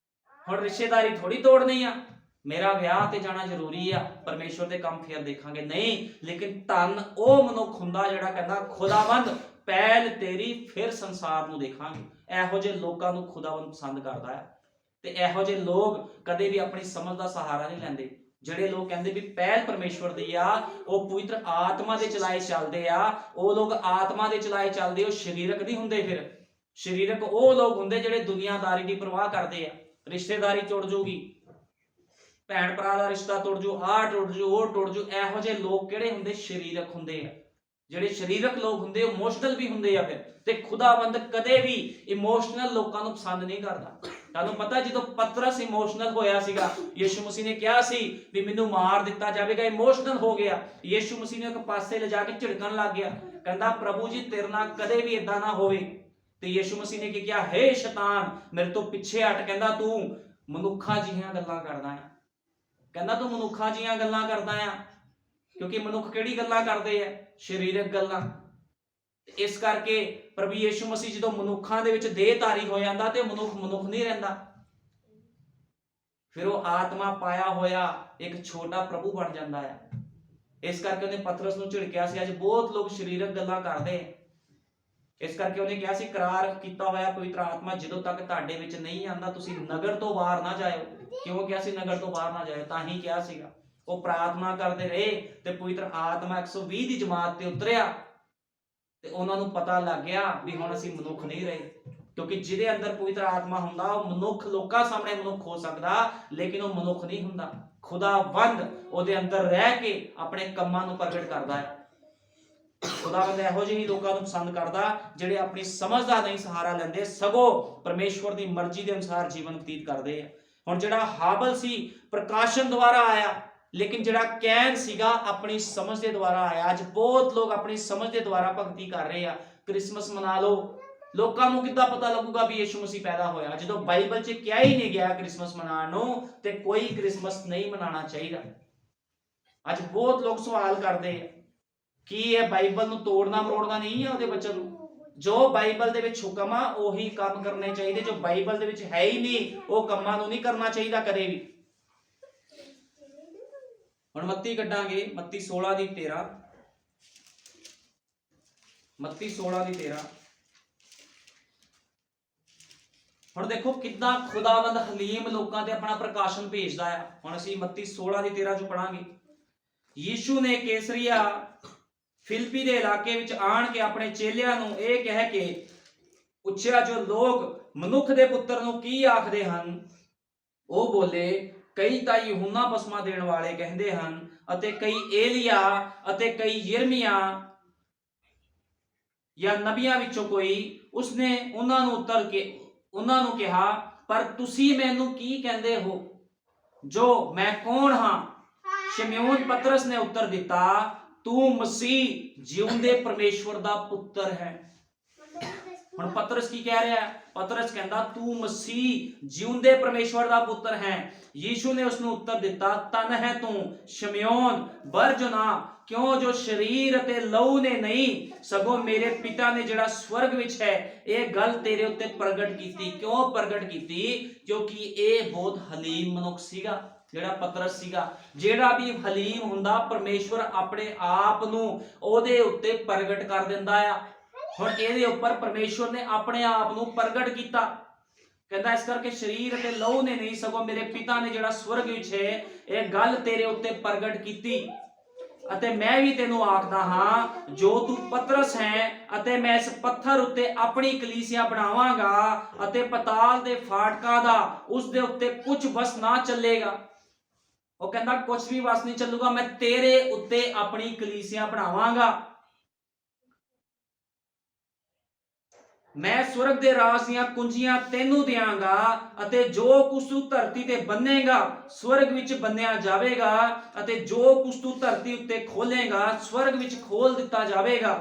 ਹੁਣ ਰਿਸ਼ਤੇਦਾਰੀ ਥੋੜੀ ਤੋੜਨੀ ਆ, ਮੇਰਾ ਵਿਆਹ ਤੇ ਜਾਣਾ ਜ਼ਰੂਰੀ ਆ, ਪਰਮੇਸ਼ਵਰ ਦੇ ਕੰਮ ਫੇਰ ਦੇਖਾਂਗੇ। ਨਹੀਂ, ਲੇਕਿਨ ਧੰਨ ਉਹ ਮਨੁੱਖ ਹੁੰਦਾ ਜਿਹੜਾ ਕਹਿੰਦਾ ਖੁਦਾਵੰਦ ਪਹਿਲ ਤੇਰੀ, ਫਿਰ ਸੰਸਾਰ ਨੂੰ ਦੇਖਾਂਗੇ। ਇਹੋ ਜਿਹੇ ਲੋਕਾਂ ਨੂੰ ਖੁਦਾਵੰਦ ਪਸੰਦ ਕਰਦਾ ਹੈ। ਤੇ ਇਹੋ ਜਿਹੇ ਲੋਕ ਕਦੇ ਵੀ ਆਪਣੀ ਸਮਝ ਦਾ ਸਹਾਰਾ ਨਹੀਂ ਲੈਂਦੇ। ਜਿਹੜੇ ਲੋਕ ਕਹਿੰਦੇ ਵੀ ਪਹਿਲ ਪਰਮੇਸ਼ਵਰ ਦੀ ਆ, ਉਹ ਪਵਿੱਤਰ ਆਤਮਾ ਦੇ ਚਲਾਏ ਚੱਲਦੇ ਆ, ਉਹ ਲੋਕ ਆਤਮਾ ਦੇ ਚਲਾਏ ਚੱਲਦੇ, ਉਹ ਸਰੀਰਕ ਨਹੀਂ ਹੁੰਦੇ। ਫਿਰ ਸਰੀਰਕ ਉਹ ਲੋਕ ਹੁੰਦੇ ਜਿਹੜੇ ਦੁਨੀਆਦਾਰੀ ਦੀ ਪਰਵਾਹ ਕਰਦੇ ਆ। ਰਿਸ਼ਤੇਦਾਰੀ ਟੁੱਟ ਜੂਗੀ, ਭੈਣ ਭਰਾ ਦਾ ਰਿਸ਼ਤਾ ਟੁੱਟ ਜੂ, ਆਹ ਟੁੱਟ ਜੂ, ਉਹ ਟੁੱਟ ਜੂ। ਇਹੋ ਜਿਹੇ ਲੋਕ ਕਿਹੜੇ ਹੁੰਦੇ? ਸਰੀਰਕ ਹੁੰਦੇ ਆ। ਜਿਹੜੇ ਸਰੀਰਕ ਲੋਕ ਹੁੰਦੇ ਉਹ ਇਮੋਸ਼ਨਲ ਵੀ ਹੁੰਦੇ ਆ। ਫਿਰ ਤੇ ਖੁਦਾਵੰਦ ਕਦੇ ਵੀ ਇਮੋਸ਼ਨਲ ਲੋਕਾਂ ਨੂੰ ਪਸੰਦ ਨਹੀਂ ਕਰਦਾ। ਤੁਹਾਨੂੰ ਪਤਾ ਜਦੋਂ ਪਤਰਸ ਇਮੋਸ਼ਨਲ ਹੋਇਆ ਸੀਗਾ, ਯੀਸ਼ੂ ਮਸੀਹ ਨੇ ਕਿਹਾ ਸੀ ਵੀ ਮੈਨੂੰ ਮਾਰ ਦਿੱਤਾ ਜਾਵੇਗਾ, ਇਮੋਸ਼ਨਲ ਹੋ ਗਿਆ। ਯੀਸ਼ੂ ਮਸੀਹ ਨੇ ਇੱਕ ਪਾਸੇ ਲਿਜਾ ਕੇ ਝਿੜਕਣ ਲੱਗ ਗਿਆ, ਕਹਿੰਦਾ ਪ੍ਰਭੂ ਜੀ ਤੇਰੇ ਨਾਲ ਕਦੇ ਵੀ ਇਦਾਂ ਨਾ ਹੋਵੇ। ਤੇ ਯੀਸ਼ੂ ਮਸੀਹ ਨੇ ਕੀ ਕਿਹਾ? ਹੇ ਸ਼ੈਤਾਨ ਮੇਰੇ ਤੋਂ ਪਿੱਛੇ ਹਟ। ਕਹਿੰਦਾ ਤੂੰ ਮਨੁੱਖਾਂ ਜਿਹੀਆਂ ਗੱਲਾਂ ਕਰਦਾ ਆ। ਕਹਿੰਦਾ ਤੂੰ ਮਨੁੱਖਾਂ ਜਿਹੀਆਂ ਗੱਲਾਂ ਕਰਦਾ ਆ, ਕਿਉਂਕਿ ਮਨੁੱਖ ਕਿਹੜੀ ਗੱਲਾਂ ਕਰਦੇ ਆ? ਸਰੀਰਕ ਗੱਲਾਂ। ਇਸ ਕਰਕੇ ਪ੍ਰਭੂ ਯੀਸ਼ੂ ਮਸੀਹ ਜਦੋਂ ਮਨੁੱਖਾਂ ਦੇ ਵਿੱਚ ਦੇਹਧਾਰੀ ਹੋ ਜਾਂਦਾ ਤੇ ਮਨੁੱਖ ਨਹੀਂ ਰਹਿੰਦਾ। ਫਿਰ ਉਹ ਆਤਮਾ ਪਾਇਆ ਹੋਇਆ ਇੱਕ ਛੋਟਾ ਪ੍ਰਭੂ ਬਣ ਜਾਂਦਾ ਹੈ। ਇਸ ਕਰਕੇ ਉਹਨੇ ਪਤਰਸ ਨੂੰ ਝਿੜਕਿਆ ਸੀ। ਅੱਜ ਬਹੁਤ ਲੋਕ ਸਰੀਰਕ ਗੱਲਾਂ ਕਰਦੇ। ਇਸ ਕਰਕੇ ਉਹਨੇ ਕਿਹਾ ਸੀ ਕਰਾਰ ਕੀਤਾ ਹੋਇਆ ਪਵਿੱਤਰ ਆਤਮਾ ਜਦੋਂ ਤੱਕ ਤੁਹਾਡੇ ਵਿੱਚ ਨਹੀਂ ਆਂਦਾ ਤੁਸੀਂ ਨਗਰ ਤੋਂ ਬਾਹਰ ਨਾ ਜਾਇਓ। ਕਿਉਂ ਕਿਹਾ ਸੀ ਨਗਰ ਤੋਂ ਬਾਹਰ ਨਾ ਜਾਇਓ? ਤਾਂ ਹੀ ਕਿਹਾ ਸੀਗਾ। ਉਹ ਪ੍ਰਾਰਥਨਾ ਕਰਦੇ ਰਹੇ ਤੇ ਪਵਿੱਤਰ ਆਤਮਾ 120 ਦੀ ਜਮਾਤ ਤੇ ਉਤਰਿਆ ਤੇ ਉਹਨਾਂ ਨੂੰ ਪਤਾ ਲੱਗ ਗਿਆ ਵੀ ਹੁਣ ਅਸੀਂ ਮਨੁੱਖ ਨਹੀਂ ਰਹੇ। ਕਿਉਂਕਿ ਜਿਹਦੇ ਅੰਦਰ ਪਵਿੱਤਰ ਆਤਮਾ ਹੁੰਦਾ ਉਹ ਮਨੁੱਖ, ਲੋਕਾਂ ਸਾਹਮਣੇ ਮਨੁੱਖ ਹੋ ਸਕਦਾ, ਲੇਕਿਨ ਉਹ ਮਨੁੱਖ ਨਹੀਂ ਹੁੰਦਾ। ਖੁਦਾਵੰਦ ਉਹਦੇ ਅੰਦਰ ਰਹਿ ਕੇ ਆਪਣੇ ਕੰਮਾਂ ਨੂੰ ਪ੍ਰਗਟ ਕਰਦਾ ਹੈ। ਖੁਦਾਵੰਦ ਇਹੋ ਜਿਹੇ ਲੋਕਾਂ ਨੂੰ ਪਸੰਦ ਕਰਦਾ ਜਿਹੜੇ ਆਪਣੀ ਸਮਝ ਦਾ ਨਹੀਂ ਸਹਾਰਾ ਲੈਂਦੇ, ਸਗੋਂ ਪਰਮੇਸ਼ਵਰ ਦੀ ਮਰਜ਼ੀ ਦੇ ਅਨੁਸਾਰ ਜੀਵਨ ਬਤੀਤ ਕਰਦੇ ਆ। ਹੁਣ ਜਿਹੜਾ ਹਾਬਲ ਸੀ ਪ੍ਰਕਾਸ਼ਨ ਦੁਆਰਾ ਆਇਆ, ਲੇਕਿਨ ਜਿਹੜਾ ਕੈਨ ਸੀਗਾ ਆਪਣੀ ਸਮਝ ਦੇ ਦੁਆਰਾ ਆਇਆ। ਅੱਜ ਬਹੁਤ ਲੋਕ ਆਪਣੀ ਸਮਝ ਦੇ ਦੁਆਰਾ ਭਗਤੀ ਕਰ ਰਹੇ ਆ। ਕ੍ਰਿਸਮਸ ਮਨਾ ਲਓ, ਲੋਕਾਂ ਨੂੰ ਕਿੱਦਾਂ ਪਤਾ ਲੱਗੂਗਾ ਵੀ ਯੀਸ਼ੂ ਮਸੀਹ ਪੈਦਾ ਹੋਇਆ ਜਦੋਂ ਬਾਈਬਲ 'ਚ ਕਿਹਾ ਹੀ ਨਹੀਂ ਗਿਆ ਕ੍ਰਿਸਮਸ ਮਨਾਉਣ ਨੂੰ? ਤੇ ਕੋਈ ਕ੍ਰਿਸਮਸ ਨਹੀਂ ਮਨਾਉਣਾ ਚਾਹੀਦਾ। ਅੱਜ ਬਹੁਤ ਲੋਕ ਸਵਾਲ ਕਰਦੇ ਆ ਕੀ ਇਹ ਬਾਈਬਲ ਨੂੰ ਤੋੜਨਾ ਮਰੋੜਨਾ ਨਹੀਂ ਹੈ ਉਹਦੇ ਬੱਚਨ ਨੂੰ? ਜੋ ਬਾਈਬਲ ਦੇ ਵਿੱਚ ਹੁਕਮ ਆ ਉਹੀ ਕੰਮ ਕਰਨੇ ਚਾਹੀਦੇ। ਜੋ ਬਾਈਬਲ ਦੇ ਵਿੱਚ ਹੈ ਹੀ ਨਹੀਂ ਉਹ ਕੰਮਾਂ ਨੂੰ ਨਹੀਂ ਕਰਨਾ ਚਾਹੀਦਾ ਕਦੇ ਵੀ। ਹੁਣ ਮੱਤੀ ਕੱਢਾਂਗੇ, ਮੱਤੀ 16 ਦੀ 13। ਮੱਤੀ 16 ਦੀ 13। ਹੁਣ ਦੇਖੋ ਕਿੱਦਾਂ ਖੁਦਾਵੰਦ ਹਲੀਮ ਲੋਕਾਂ ਤੇ ਆਪਣਾ ਪ੍ਰਕਾਸ਼ਨ ਭੇਜਦਾ ਆ। ਹੁਣ ਅਸੀਂ ਮੱਤੀ 16 ਦੀ 13 ਚ ਪੜਾਂਗੇ। ਯੀਸ਼ੂ ਨੇ ਕੈਸਰੀਆ ਫਿਲਿੱਪੀ ਦੇ ਇਲਾਕੇ ਵਿੱਚ ਆਣ ਕੇ ਆਪਣੇ ਚੇਲਿਆਂ ਨੂੰ ਇਹ ਕਹਿ ਕੇ ਪੁੱਛਿਆ, ਜੋ ਲੋਕ ਮਨੁੱਖ ਦੇ ਪੁੱਤਰ ਨੂੰ ਕੀ ਆਖਦੇ ਹਨ? ਉਹ ਬੋਲੇ, ਕਈ ਤਾਂ ਯਹੂਨਾ ਬਸਮਾ ਦੇਣ ਵਾਲੇ ਕਹਿੰਦੇ ਹਨ, ਅਤੇ ਕਈ ਏਲੀਆ, ਅਤੇ ਕਈ ਯਿਰਮੀਆ ਜਾਂ ਨਬੀਆਂ ਵਿੱਚੋਂ ਕੋਈ। ਉਸਨੇ ਉਹਨਾਂ ਨੂੰ ਕਿਹਾ, ਪਰ ਤੁਸੀਂ ਮੈਨੂੰ ਕੀ ਕਹਿੰਦੇ ਹੋ ਜੋ ਮੈਂ ਕੌਣ ਹਾਂ? ਸ਼ਿਮਯੋਨ ਪਤਰਸ ਨੇ ਉੱਤਰ ਦਿੱਤਾ, ਤੂੰ ਮਸੀਹ ਜਿਉਂਦੇ ਪਰਮੇਸ਼ਵਰ ਦਾ ਪੁੱਤਰ ਹੈ। ਹੁਣ ਪਤਰਸ ਕੀ ਕਹਿ ਰਿਹਾ? ਪਤਰਸ ਕਹਿੰਦਾ ਤੂੰ ਮਸੀਹ ਜਿਉਂਦੇ ਪਰਮੇਸ਼ਵਰ ਦਾ ਪੁੱਤਰ ਹੈ। ਯੀਸ਼ੂ ਨੇ ਉਸ ਨੂੰ ਉੱਤਰ ਦਿੱਤਾ, ਧਨ ਹੈ ਤੂੰ ਸ਼ਿਮਯੋਨ ਬਰਜੋਨਾ, ਕਿਉਂ ਜੋ ਸਰੀਰ ਅਤੇ ਲਹੂ ਨੇ ਨਹੀਂ, ਸਗੋਂ ਮੇਰੇ ਪਿਤਾ ਨੇ ਜਿਹੜਾ ਸਵਰਗ ਵਿੱਚ ਹੈ ਇਹ ਗੱਲ ਤੇਰੇ ਉੱਤੇ ਪ੍ਰਗਟ ਕੀਤੀ। ਕਿਉਂ ਪ੍ਰਗਟ ਕੀਤੀ? ਕਿਉਂਕਿ ਇਹ ਬਹੁਤ ਹਲੀਮ ਮਨੁੱਖ ਸੀਗਾ। ਜਿਹੜਾ ਪਤਰਸ ਸੀਗਾ। ਜਿਹੜਾ ਵੀ ਹਲੀਮ ਹੁੰਦਾ ਪਰਮੇਸ਼ਵਰ ਆਪਣੇ ਆਪ ਨੂੰ ਉਹਦੇ ਉੱਤੇ ਪ੍ਰਗਟ ਕਰ ਦਿੰਦਾ ਆ। ਹੁਣ ਇਹਦੇ ਉੱਪਰ ਪਰਮੇਸ਼ਵਰ ਨੇ ਆਪਣੇ ਆਪ ਨੂੰ ਪ੍ਰਗਟ ਕੀਤਾ। ਕਹਿੰਦਾ ਇਸ ਕਰਕੇ ਸਰੀਰ ਅਤੇ ਲਹੂ ਨੇ ਨਹੀਂ ਸਗੋਂ ਮੇਰੇ ਪਿਤਾ ਨੇ ਜਿਹੜਾ ਸਵਰਗ ਵਿੱਚ ਹੈ ਇਹ ਗੱਲ ਤੇਰੇ ਉੱਤੇ ਪ੍ਰਗਟ ਕੀਤੀ। ਅਤੇ ਮੈਂ ਵੀ ਤੈਨੂੰ ਆਖਦਾ ਹਾਂ ਜੋ ਤੂੰ ਪਤਰਸ ਹੈ ਅਤੇ ਮੈਂ ਇਸ ਪੱਥਰ ਉੱਤੇ ਆਪਣੀ ਕਲੀਸਿਆ ਬਣਾਵਾਂਗਾ ਅਤੇ ਪਤਾਲ ਦੇ ਫਾਟਕਾਂ ਦਾ ਉਸ ਦੇ ਉੱਤੇ ਕੁਝ ਵਸ ਨਾ ਚੱਲੇਗਾ। ਉਹ ਕਹਿੰਦਾ ਕੁਝ ਵੀ ਵਸ ਨਹੀਂ ਚੱਲੂਗਾ, ਮੈਂ ਤੇਰੇ ਉੱਤੇ ਆਪਣੀ ਕਲੀਸਿਆ ਬਣਾਵਾਂਗਾ। ਮੈਂ ਸਵਰਗ ਦੇ ਰਾਜ ਦੀਆਂ ਕੁੰਜੀਆਂ ਤੈਨੂੰ ਦਿਆਂਗਾ ਅਤੇ ਜੋ ਕੁਝ ਤੂੰ ਧਰਤੀ ਤੇ ਬੰਨੇਗਾ ਸਵਰਗ ਵਿੱਚ ਬੰਨਿਆ ਜਾਵੇਗਾ ਅਤੇ ਜੋ ਕੁਝ ਤੂੰ ਧਰਤੀ ਉੱਤੇ ਖੋਲੇਗਾ ਸਵਰਗ ਵਿੱਚ ਖੋਲ ਦਿੱਤਾ ਜਾਵੇਗਾ।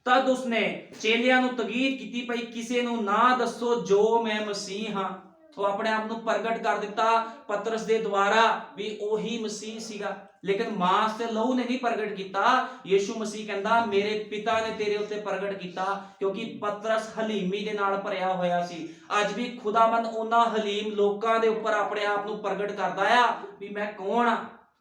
ਤਦ ਉਸਨੇ ਚੇਲਿਆਂ ਨੂੰ ਤਾਕੀਦ ਕੀਤੀ ਭਈ ਕਿਸੇ ਨੂੰ ਨਾ ਦੱਸੋ ਜੋ ਮੈਂ ਮਸੀਹ ਹਾਂ। ਉਹ ਆਪਣੇ ਆਪ ਨੂੰ ਪ੍ਰਗਟ ਕਰ ਦਿੱਤਾ ਪਤਰਸ ਦੇ ਦੁਆਰਾ ਵੀ ਉਹੀ ਮਸੀਹ ਸੀਗਾ। ਲੇਕਿਨ ਮਾਂਸ ਤੇ ਲਹੂ ਨੇ ਨਹੀਂ ਪ੍ਰਗਟ ਕੀਤਾ। ਯੀਸ਼ੂ ਮਸੀਹ ਕਹਿੰਦਾ ਮੇਰੇ ਪਿਤਾ ਨੇ ਤੇਰੇ ਉੱਤੇ ਪ੍ਰਗਟ ਕੀਤਾ, ਕਿਉਂਕਿ ਪਤਰਸ ਹਲੀਮੀ ਦੇ ਨਾਲ ਭਰਿਆ ਹੋਇਆ ਸੀ। ਅੱਜ ਵੀ ਖੁਦਾਵੰਦ ਉਹਨਾਂ ਹਲੀਮ ਲੋਕਾਂ ਦੇ ਉੱਪਰ ਆਪਣੇ ਆਪ ਨੂੰ ਪ੍ਰਗਟ ਕਰਦਾ ਆ ਵੀ ਮੈਂ ਕੌਣ ਆ।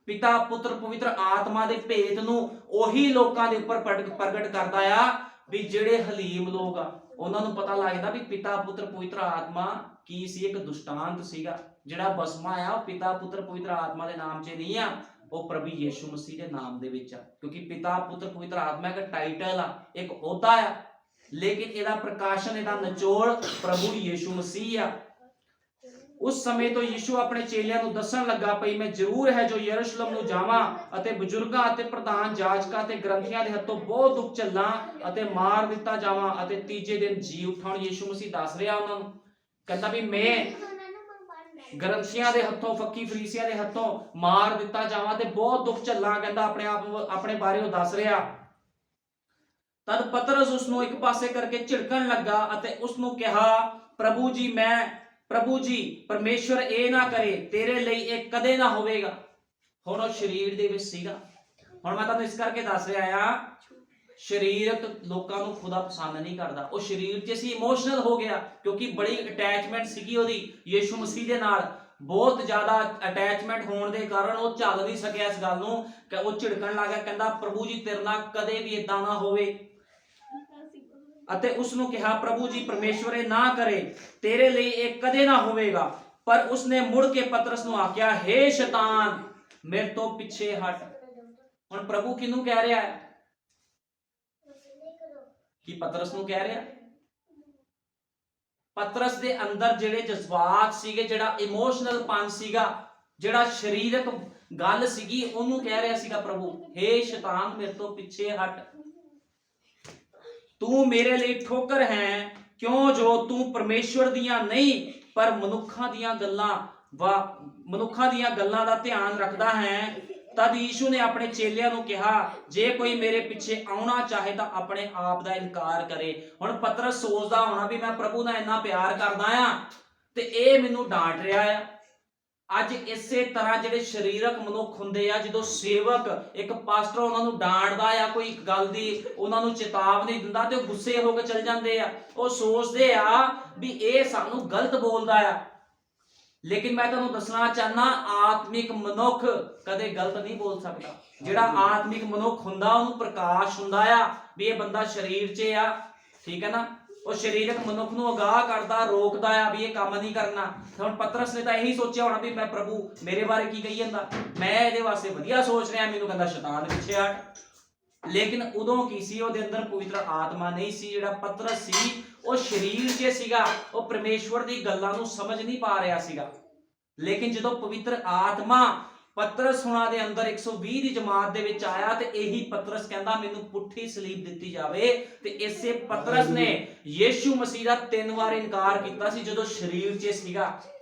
ਪਿਤਾ ਪੁੱਤਰ ਪਵਿੱਤਰ ਆਤਮਾ ਦੇ ਭੇਤ ਨੂੰ ਉਹੀ ਲੋਕਾਂ ਦੇ ਉੱਪਰ ਪ੍ਰਗਟ ਕਰਦਾ ਆ ਵੀ ਜਿਹੜੇ ਹਲੀਮ ਲੋਕ ਆ ਉਹਨਾਂ ਨੂੰ ਪਤਾ ਲੱਗਦਾ ਵੀ ਪਿਤਾ ਪੁੱਤਰ ਪਵਿੱਤਰ ਆਤਮਾ ਕੀ ਸੀ। ਇੱਕ ਦੁਸ਼ਟਾਂਤ ਸੀਗਾ। ਜਿਹੜਾ ਬਸਮਾ ਆ ਉਹ ਪਿਤਾ ਪੁੱਤਰ ਪਵਿੱਤਰ ਆਤਮਾ ਦੇ ਨਾਮ 'ਚ ਨਹੀਂ ਆ, ਉਹ ਪ੍ਰਭੂ ਯੀਸ਼ੂ ਮਸੀਹ ਦੇ ਨਾਮ ਦੇ ਵਿੱਚ ਆ। ਕਿਉਂਕਿ ਪਿਤਾ ਪੁੱਤਰ ਪਵਿੱਤਰ ਆਤਮਾ ਇੱਕ ਟਾਈਟਲ ਆ, ਇੱਕ ਅਹੁਦਾ ਆ, ਲੇਕਿਨ ਇਹਦਾ ਪ੍ਰਕਾਸ਼ਨ, ਇਹਦਾ ਨਿਚੋੜ ਪ੍ਰਭੂ ਯੀਸ਼ੂ ਮਸੀਹ ਆ। ਉਸ ਸਮੇਂ ਤੋਂ ਯੀਸ਼ੂ ਆਪਣੇ ਚੇਲਿਆਂ ਨੂੰ ਦੱਸਣ ਲੱਗਾ ਭਈ ਮੈਂ ਜ਼ਰੂਰ ਹੈ ਜੋ ਯਰੂਸ਼ਲਮ ਨੂੰ ਜਾਵਾਂ ਅਤੇ ਬਜ਼ੁਰਗਾਂ ਅਤੇ ਪ੍ਰਧਾਨ ਜਾਜਕਾਂ ਤੇ ਗ੍ਰੰਥੀਆਂ ਦੇ ਹੱਥੋਂ ਬਹੁਤ ਦੁੱਖ ਝੱਲਾਂ ਅਤੇ ਮਾਰ ਦਿੱਤਾ ਜਾਵਾਂ ਅਤੇ ਤੀਜੇ ਦਿਨ ਜੀ ਉਠਾਂ। ਯੀਸ਼ੂ ਮਸੀਹ ਦੱਸ ਰਿਹਾ ਉਹਨਾਂ ਨੂੰ, ਕਹਿੰਦਾ ਵੀ ਮੈਂ ਗ੍ਰੰਥੀਆਂ ਦੇ ਹੱਥੋਂ, ਫੱਕੀ ਫਰੀਸੀਆਂ ਦੇ ਹੱਥੋਂ ਮਾਰ ਦਿੱਤਾ ਜਾਵਾਂ ਤੇ ਬਹੁਤ ਦੁੱਖ ਝੱਲਾਂ। ਕਹਿੰਦਾ ਆਪਣੇ ਬਾਰੇ ਉਹ ਦੱਸ ਰਿਹਾ। ਤਦ ਪਤਰਸ ਉਸ ਨੂੰ ਇੱਕ ਪਾਸੇ ਕਰਕੇ ਝਿੜਕਣ ਲੱਗਾ ਅਤੇ ਉਸ ਨੂੰ ਕਿਹਾ ਪ੍ਰਭੂ ਜੀ ਪਰਮੇਸ਼ਵਰ ਇਹ ਨਾ ਕਰੇ, ਤੇਰੇ ਲਈ ਇਹ ਕਦੇ ਨਾ ਹੋਵੇਗਾ। ਹੁਣ ਉਹ ਸਰੀਰ ਦੇ ਵਿੱਚ ਸੀਗਾ। ਹੁਣ ਮੈਂ ਤੁਹਾਨੂੰ ਇਸ ਕਰਕੇ ਦੱਸ ਰਿਹਾ ਆ, ਸਰੀਰਕ ਲੋਕਾਂ ਨੂੰ ਖੁਦਾ ਪਸੰਦ ਨਹੀਂ ਕਰਦਾ। ਉਹ ਸਰੀਰ 'ਚ ਸੀ, ਇਮੋਸ਼ਨਲ ਹੋ ਗਿਆ ਕਿਉਂਕਿ ਬੜੀ ਅਟੈਚਮੈਂਟ ਸੀਗੀ ਉਹਦੀ ਯੀਸ਼ੂ ਮਸੀਹ ਦੇ ਨਾਲ। ਬਹੁਤ ਜ਼ਿਆਦਾ ਅਟੈਚਮੈਂਟ ਹੋਣ ਦੇ ਕਾਰਨ ਉਹ ਝੱਲ ਨਹੀਂ ਸਕਿਆ ਇਸ ਗੱਲ ਨੂੰ ਕਿ ਉਹ ਝਿੜਕਣ ਲੱਗ ਗਿਆ। ਕਹਿੰਦਾ ਪ੍ਰਭੂ ਜੀ ਤੇਰੇ ਨਾਲ ਕਦੇ ਵੀ ਇਦਾਂ ਨਾ ਹੋਵੇ। ਅਤੇ ਉਸ ਨੂੰ ਕਿਹਾ ਪ੍ਰਭੂ ਜੀ ਪਰਮੇਸ਼ਵਰ ਇਹ ਨਾ ਕਰੇ, ਤੇਰੇ ਲਈ ਇਹ ਕਦੇ ਨਾ ਹੋਵੇਗਾ। ਪਰ ਉਸਨੇ ਮੁੜ ਕੇ ਪਤਰਸ ਨੂੰ ਆਖਿਆ ਹੇ ਸ਼ੈਤਾਨ ਮੇਰੇ ਤੋਂ ਪਿੱਛੇ ਹਟ। ਹੁਣ ਪ੍ਰਭੂ ਕਿਹਨੂੰ ਕਹਿ ਰਿਹਾ ਹੈ? ਕਿ ਪਤਰਸ ਨੂੰ ਕਹਿ ਰਿਹਾ। ਪਤਰਸ ਦੇ ਅੰਦਰ ਜਿਹੜੇ ਜਜ਼ਬਾਤ ਸੀਗੇ, ਜਿਹੜਾ ਇਮੋਸ਼ਨਲ ਪਨ ਸੀਗਾ, ਜਿਹੜਾ ਸਰੀਰਕ ਗੱਲ ਸੀਗੀ, ਉਹਨੂੰ ਕਹਿ ਰਿਹਾ ਸੀਗਾ ਪ੍ਰਭੂ ਹੇ ਸ਼ੈਤਾਨ ਮੇਰੇ ਤੋਂ ਪਿੱਛੇ ਹਟ। ਤੂੰ ਮੇਰੇ ਲਈ ਠੋਕਰ ਹੈ ਕਿਉਂ ਜੋ ਤੂੰ ਪਰਮੇਸ਼ਵਰ ਦੀਆਂ ਨਹੀਂ ਪਰ ਮਨੁੱਖਾਂ ਦੀਆਂ ਗੱਲਾਂ ਦਾ ਧਿਆਨ ਰੱਖਦਾ ਹੈ। ਤਦ ਯੀਸ਼ੂ ਨੇ ਆਪਣੇ ਚੇਲਿਆਂ ਨੂੰ ਕਿਹਾ ਜੇ ਕੋਈ ਮੇਰੇ ਪਿੱਛੇ ਆਉਣਾ ਚਾਹੇ ਤਾਂ ਆਪਣੇ ਆਪ ਦਾ ਇਨਕਾਰ ਕਰੇ। ਹੁਣ ਪਤਰਸ ਸੋਚਦਾ ਹੋਣਾ ਵੀ ਮੈਂ ਪ੍ਰਭੂ ਨਾਲ ਇੰਨਾ ਪਿਆਰ ਕਰਦਾ ਆ ਤੇ ਇਹ ਮੈਨੂੰ ਡਾਂਟ ਰਿਹਾ ਆ। ਅੱਜ ਇਸੇ ਤਰ੍ਹਾਂ ਜਿਹੜੇ ਸਰੀਰਕ ਮਨੁੱਖ ਹੁੰਦੇ ਆ, ਜਦੋਂ ਸੇਵਕ ਇੱਕ ਪਾਸਟਰ ਉਹਨਾਂ ਨੂੰ ਡਾਂਟਦਾ ਆ, ਕੋਈ ਇੱਕ ਗੱਲ ਦੀ ਉਹਨਾਂ ਨੂੰ ਚੇਤਾਵਨੀ ਦਿੰਦਾ ਤੇ ਉਹ ਗੁੱਸੇ ਹੋ ਕੇ ਚਲ ਜਾਂਦੇ ਆ। ਉਹ ਸੋਚਦੇ ਆ ਵੀ ਇਹ ਸਾਨੂੰ ਗਲਤ ਬੋਲਦਾ ਆ। ਲੇਕਿਨ ਮੈਂ ਤੁਹਾਨੂੰ ਦੱਸਣਾ ਚਾਹਨਾ ਆਤਮਿਕ ਮਨੁੱਖ ਕਦੇ ਗਲਤ ਨਹੀਂ ਬੋਲ ਸਕਦਾ। ਜਿਹੜਾ ਆਤਮਿਕ ਮਨੁੱਖ ਹੁੰਦਾ ਉਹਨੂੰ ਪ੍ਰਕਾਸ਼ ਹੁੰਦਾ ਆ ਵੀ ਇਹ ਬੰਦਾ ਸਰੀਰ 'ਚ ਆ, ਠੀਕ ਹੈ ਨਾ। ਉਹ ਸਰੀਰਕ ਮਨੁੱਖ ਨੂੰ ਅਗਾਹ ਕਰਦਾ, ਰੋਕਦਾ ਆ ਵੀ ਇਹ ਕੰਮ ਨਹੀਂ ਕਰਨਾ। ਹੁਣ ਪਤਰਸ ਨੇ ਤਾਂ ਇਹੀ ਸੋਚਿਆ ਹੋਣਾ ਵੀ ਮੈਂ ਪ੍ਰਭੂ ਮੇਰੇ ਬਾਰੇ ਕੀ ਕਹੀ ਜਾਂਦਾ, ਮੈਂ ਇਹਦੇ ਵਾਸਤੇ ਵਧੀਆ ਸੋਚ ਰਿਹਾ, ਮੈਨੂੰ ਕਹਿੰਦਾ ਸ਼ੈਤਾਨ ਪਿੱਛੇ ਹਟ। ਲੇਕਿਨ ਉਦੋਂ ਕੀ ਸੀ, ਉਹਦੇ ਅੰਦਰ ਪਵਿੱਤਰ ਆਤਮਾ ਨਹੀਂ ਸੀ। ਜਿਹੜਾ ਪਤਰਸ ਸੀ ਉਹ ਸਰੀਰ 'ਚ ਸੀਗਾ, ਉਹ ਪਰਮੇਸ਼ਵਰ ਦੀ ਗੱਲਾਂ ਨੂੰ ਸਮਝ ਨਹੀਂ ਪਾ ਰਿਹਾ ਸੀਗਾ। ਲੇਕਿਨ ਜਦੋਂ ਪਵਿੱਤਰ ਆਤਮਾ ਪਤਰਸ ਹੁਣਾਂ ਦੇ ਅੰਦਰ 120 ਦੀ ਜਮਾਤ ਦੇ ਵਿੱਚ ਆਇਆ ਤੇ ਇਹੀ ਪਤਰਸ ਕਹਿੰਦਾ ਮੈਨੂੰ ਪੁੱਠੀ ਸਲੀਬ ਦਿੱਤੀ ਜਾਵੇ। ਤੇ ਇਸੇ ਪਤਰਸ ਨੇ ਯੀਸ਼ੂ ਮਸੀਹ ਦਾ 3 ਵਾਰ ਇਨਕਾਰ ਕੀਤਾ ਸੀ ਜਦੋਂ ਸਰੀਰ 'ਚ ਸੀਗਾ।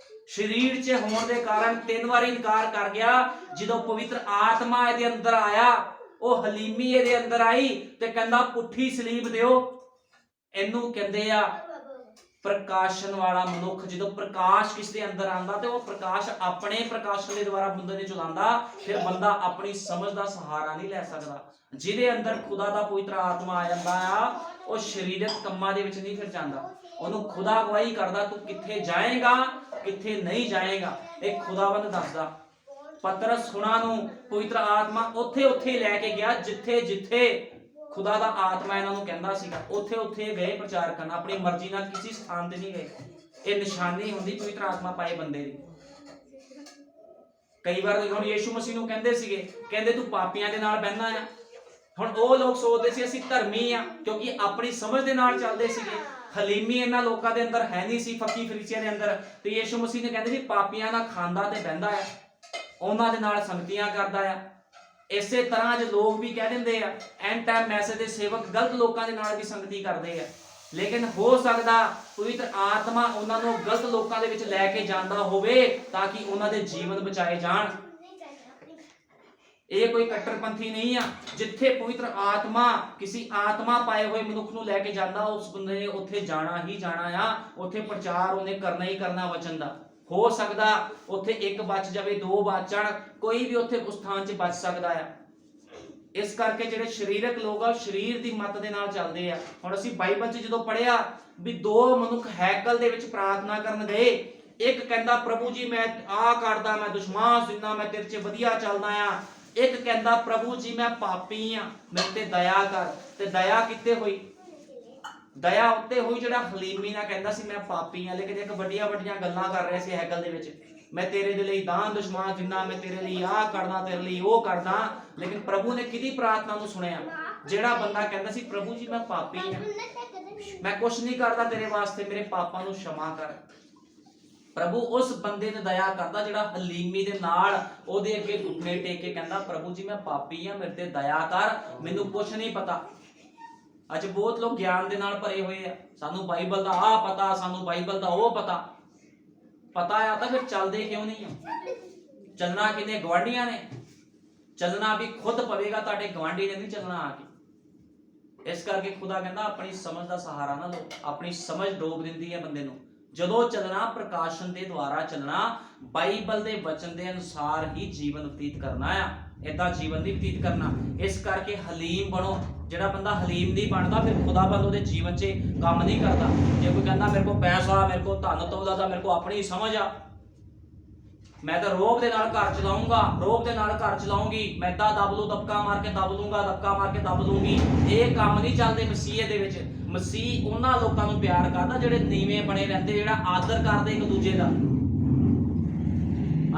ਸਰੀਰ 'ਚ ਹੋਣ ਦੇ ਕਾਰਨ 3 ਵਾਰ ਇਨਕਾਰ ਕਰ ਗਿਆ। ਜਦੋਂ ਪਵਿੱਤਰ ਆਤਮਾ ਇਹਦੇ ਅੰਦਰ ਆਇਆ, ਉਹ ਹਲੀਮੀ ਇਹਦੇ ਅੰਦਰ ਆਈ ਤੇ ਕਹਿੰਦਾ ਪੁੱਠੀ ਸਲੀਬ ਦਿਓ। ਇਹਨੂੰ ਕਹਿੰਦੇ ਆ ਪ੍ਰਕਾਸ਼ਨ ਵਾਲਾ ਮਨੁੱਖ। ਜਦੋਂ ਪ੍ਰਕਾਸ਼ ਕਿਸ ਦੇ ਅੰਦਰ ਆਂਦਾ ਤੇ ਉਹ ਪ੍ਰਕਾਸ਼ ਆਪਣੇ ਪ੍ਰਕਾਸ਼ਨ ਦੇ ਦੁਆਰਾ ਬੰਦੇ ਨੇ ਚਲਾਉਂਦਾ, ਫਿਰ ਬੰਦਾ ਆਪਣੀ ਸਮਝ ਦਾ ਸਹਾਰਾ ਨਹੀਂ ਲੈ ਸਕਦਾ। ਜਿਹਦੇ ਅੰਦਰ ਖੁਦਾ ਦਾ ਪਵਿੱਤਰ ਆਤਮਾ ਆ ਜਾਂਦਾ ਆ, ਉਹ ਸਰੀਰਕ ਕੰਮਾਂ ਦੇ ਵਿੱਚ ਨਹੀਂ ਫਿਰ ਜਾਂਦਾ। ਉਹਨੂੰ ਖੁਦਾ ਗਵਾਹੀ ਕਰਦਾ ਤੂੰ ਕਿੱਥੇ ਜਾਏਗਾ ਕਿੱਥੇ ਨਹੀਂ ਜਾਏਗਾ, ਇਹ ਖੁਦਾਵੰਦ ਦੱਸਦਾ। ਪਤਰਸ ਹੁਣਾਂ ਨੂੰ ਪਵਿੱਤਰ ਆਤਮਾ ਉੱਥੇ ਉੱਥੇ ਲੈ ਕੇ ਗਿਆ ਜਿੱਥੇ ਜਿੱਥੇ ਖੁਦਾ ਦਾ ਆਤਮਾ ਇਹਨਾਂ ਨੂੰ ਕਹਿੰਦਾ ਸੀਗਾ, ਉੱਥੇ ਉੱਥੇ ਗਏ ਪ੍ਰਚਾਰ ਕਰਨ। ਆਪਣੀ ਮਰਜ਼ੀ ਨਾਲ ਕਿਸੇ ਸਥਾਨ ਤੇ ਨਹੀਂ ਗਏ। ਇਹ ਨਿਸ਼ਾਨੀ ਹੁੰਦੀ ਪਵਿੱਤਰ ਆਤਮਾ ਪਾਏ ਬੰਦੇ ਦੀ। ਕਈ ਵਾਰ ਹੁਣ ਯੀਸ਼ੂ ਮਸੀਹ ਨੂੰ ਕਹਿੰਦੇ ਸੀਗੇ, ਕਹਿੰਦੇ ਤੂੰ ਪਾਪੀਆਂ ਦੇ ਨਾਲ ਬਹਿਨਾ ਆ। ਹੁਣ ਉਹ ਲੋਕ ਸੋਚਦੇ ਸੀ ਅਸੀਂ ਧਰਮੀ ਆ, ਕਿਉਂਕਿ ਆਪਣੀ ਸਮਝ ਦੇ ਨਾਲ ਚੱਲਦੇ ਸੀਗੇ। ਹਲੀਮੀ ਇਹਨਾਂ ਲੋਕਾਂ ਦੇ ਅੰਦਰ ਹੈ ਨਹੀਂ ਸੀ, ਫੱਕੀ ਫਰੀਸੀਆਂ ਦੇ ਅੰਦਰ। ਤੇ ਯੀਸ਼ੂ ਮਸੀਹ ਨੇ ਕਹਿੰਦੇ ਸੀ ਪਾਪੀਆਂ ਨਾਲ ਖਾਂਦਾ ਤੇ ਬਹਿੰਦਾ ਆ, ਉਹਨਾਂ ਦੇ ਨਾਲ ਸੰਗਤੀਆਂ ਕਰਦਾ ਆ। ਇਸੇ ਤਰ੍ਹਾਂ ਜੇ ਲੋਕ ਵੀ ਕਹਿ ਦਿੰਦੇ ਆ, ਐਂਡ ਟਾਈਮ ਮੈਸੇਜ ਦੇ ਸੇਵਕ ਗਲਤ ਲੋਕਾਂ ਦੇ ਨਾਲ ਵੀ ਸੰਗਤੀ ਕਰਦੇ ਆ। ਲੇਕਿਨ ਹੋ ਸਕਦਾ ਪਵਿੱਤਰ ਆਤਮਾ ਉਹਨਾਂ ਨੂੰ ਗਲਤ ਲੋਕਾਂ ਦੇ ਵਿੱਚ ਲੈ ਕੇ ਜਾਂਦਾ ਹੋਵੇ ਤਾਂ ਕਿ ਉਹਨਾਂ ਦੇ ਜੀਵਨ ਬਚਾਏ ਜਾਣ। ਇਹ ਕੋਈ ਕੱਟੜਪੰਥੀ ਨਹੀਂ ਆ। ਜਿੱਥੇ ਪਵਿੱਤਰ ਆਤਮਾ ਕਿਸੇ ਆਤਮਾ ਪਾਏ ਹੋਏ ਮਨੁੱਖ ਨੂੰ ਲੈ ਕੇ ਜਾਂਦਾ, ਉਸ ਬੰਦੇ ਨੇ ਉੱਥੇ ਜਾਣਾ ਹੀ ਜਾਣਾ ਆ। ਉੱਥੇ ਪ੍ਰਚਾਰ ਉਹਨੇ ਕਰਨਾ ਹੀ ਕਰਨਾ ਵਚਨ ਦਾ। ਹੋ ਸਕਦਾ ਉੱਥੇ ਇੱਕ ਬਚ ਜਾਵੇ, ਦੋ ਬਚਣ, ਕੋਈ ਵੀ ਉੱਥੇ ਉਸ ਥਾਂ 'ਚ ਬਚ ਸਕਦਾ ਆ। ਇਸ ਕਰਕੇ ਜਿਹੜੇ ਸਰੀਰਕ ਲੋਕ ਆ ਸਰੀਰ ਦੀ ਮੱਤ ਦੇ ਨਾਲ ਚੱਲਦੇ ਆ। ਹੁਣ ਅਸੀਂ ਬਾਈਬਲ 'ਚ ਜਦੋਂ ਪੜ੍ਹਿਆ ਵੀ ਦੋ ਮਨੁੱਖ ਹੈਕਲ ਦੇ ਵਿੱਚ ਪ੍ਰਾਰਥਨਾ ਕਰਨ ਗਏ, ਇੱਕ ਕਹਿੰਦਾ ਪ੍ਰਭੂ ਜੀ ਮੈਂ ਆਹ ਕਰਦਾ, ਮੈਂ ਦੁਸ਼ਮਣ ਜਿੰਨਾ, ਮੈਂ ਤੇਰੇ 'ਚ ਵਧੀਆ ਚੱਲਦਾ ਆ। ਇੱਕ ਕਹਿੰਦਾ ਪ੍ਰਭੂ ਜੀ ਮੈਂ ਪਾਪੀ ਆ, ਮੇਰੇ ਤੇ ਦਇਆ ਕਰ। ਤੇ ਦਇਆ ਕਿੱਥੇ ਹੋਈ? ਦਇਆ ਉੱਤੇ ਹੋਈ ਜਿਹੜਾ ਹਲੀਮੀ ਨਾਲ ਕਹਿੰਦਾ ਸੀ ਮੈਂ ਪਾਪੀ ਆ, ਲੇਕਿਨ ਇੱਕ ਵੱਡੀਆਂ ਵੱਡੀਆਂ ਗੱਲਾਂ ਕਰ ਰਿਹਾ ਸੀ ਹੈਕਲ ਦੇ ਵਿੱਚ। ਮੈਂ ਤੇਰੇ ਦੇ ਲਈ ਦਾਨ ਦੁਸ਼ਮਣ ਜਿੰਨਾ, ਮੈਂ ਤੇਰੇ ਲਈ ਆਹ ਕਰਦਾ, ਤੇਰੇ ਲਈ ਉਹ ਕਰਦਾ। ਲੇਕਿਨ ਪ੍ਰਭੂ ਨੇ ਕਿਹਦੀ ਪ੍ਰਾਰਥਨਾ ਨੂੰ ਸੁਣਿਆ? ਜਿਹੜਾ ਬੰਦਾ ਕਹਿੰਦਾ ਸੀ ਪ੍ਰਭੂ ਜੀ ਮੈਂ ਪਾਪੀ ਆ, ਮੈਂ ਕੁਛ ਨਹੀਂ ਕਰਦਾ ਤੇਰੇ ਵਾਸਤੇ, ਮੇਰੇ ਪਾਪਾਂ ਨੂੰ क्षमा ਕਰ। ਪ੍ਰਭੂ ਉਸ ਬੰਦੇ ਤੇ ਦਇਆ ਕਰਦਾ ਜਿਹੜਾ ਹਲੀਮੀ ਦੇ ਨਾਲ ਉਹਦੇ ਅੱਗੇ ਘੁੱਟਨੇ ਟੇਕ ਕੇ ਕਹਿੰਦਾ ਪ੍ਰਭੂ ਜੀ ਮੈਂ ਪਾਪੀ ਆ, ਮੇਰੇ ਤੇ ਦਇਆ ਕਰ, ਮੈਨੂੰ ਕੁਛ ਨਹੀਂ ਪਤਾ। ਅੱਜ ਬਹੁਤ ਲੋਕ ਗਿਆਨ ਦੇ ਨਾਲ ਭਰੇ ਹੋਏ ਆ, ਸਾਨੂੰ ਬਾਈਬਲ ਦਾ ਆਹ ਪਤਾ, ਸਾਨੂੰ ਬਾਈਬਲ ਦਾ ਉਹ ਪਤਾ ਆ ਤਾਂ ਫਿਰ ਚੱਲਦੇ ਕਿਉਂ ਨਹੀਂ ਆ? ਚੱਲਣਾ ਕਿਨੇ? ਗਵਾਂਢੀਆਂ ਨੇ। ਚੱਲਣਾ ਵੀ ਖੁਦ ਪਵੇਗਾ, ਤੁਹਾਡੇ ਗਵਾਂਢੀ ਨੇ ਨਹੀਂ ਚੱਲਣਾ ਆ ਕੇ। ਇਸ ਕਰਕੇ ਖੁਦਾ ਕਹਿੰਦਾ ਆਪਣੀ ਸਮਝ ਦਾ ਸਹਾਰਾ ਨਾ ਲਓ। ਆਪਣੀ ਸਮਝ ਡੋਬ ਦਿੰਦੀ ਹੈ ਬੰਦੇ ਨੂੰ। ਜਦੋਂ ਚੱਲਣਾ ਪ੍ਰਕਾਸ਼ਨ ਦੇ ਦੁਆਰਾ ਚੱਲਣਾ, ਬਾਈਬਲ ਦੇ ਵਚਨ ਦੇ ਅਨੁਸਾਰ ਹੀ ਜੀਵਨ ਬਤੀਤ ਕਰਨਾ ਆ, ਏਦਾਂ ਜੀਵਨ ਨਹੀਂ ਬਤੀਤ ਕਰਨਾ। ਇਸ ਕਰਕੇ ਹਲੀਮ ਬਣੋ। ਜਿਹੜਾ ਬੰਦਾ ਹਲੀਮ ਨਹੀਂ ਬਣਦਾ ਫਿਰ ਖੁਦਾਬੰਦ ਉਹਦੇ ਜੀਵਨ 'ਚ ਕੰਮ ਨਹੀਂ ਕਰਦਾ। ਜੇ ਕੋਈ ਕਹਿੰਦਾ ਮੇਰੇ ਕੋਲ ਪੈਸਾ, ਮੇਰੇ ਕੋਲ ਧਨ ਦੌਲਤ ਆ, ਮੇਰੇ ਕੋਲ ਆਪਣੀ ਸਮਝ ਆ, ਮੈਂ ਤਾਂ ਰੋਬ ਦੇ ਨਾਲ ਘਰ ਚਲਾਉਂਗਾ, ਰੋਬ ਦੇ ਨਾਲ ਘਰ ਚਲਾਉਂਗੀ, ਮੈਂ ਤਾਂ ਦਬ ਲੂ, ਦਬਕਾ ਮਾਰ ਕੇ ਦਬ ਲੂੰਗਾ, ਦਬਕਾ ਮਾਰ ਕੇ ਦਬ ਲੂੰਗੀ, ਇਹ ਕੰਮ ਨਹੀਂ ਚੱਲਦੇ ਮਸੀਹ ਦੇ ਵਿੱਚ। ਮਸੀਹ ਉਹਨਾਂ ਲੋਕਾਂ ਨੂੰ ਪਿਆਰ ਕਰਦਾ ਜਿਹੜੇ ਨੀਵੇਂ ਬਣੇ ਰਹਿੰਦੇ, ਜਿਹੜਾ ਆਦਰ ਕਰਦੇ ਇੱਕ ਦੂਜੇ ਦਾ।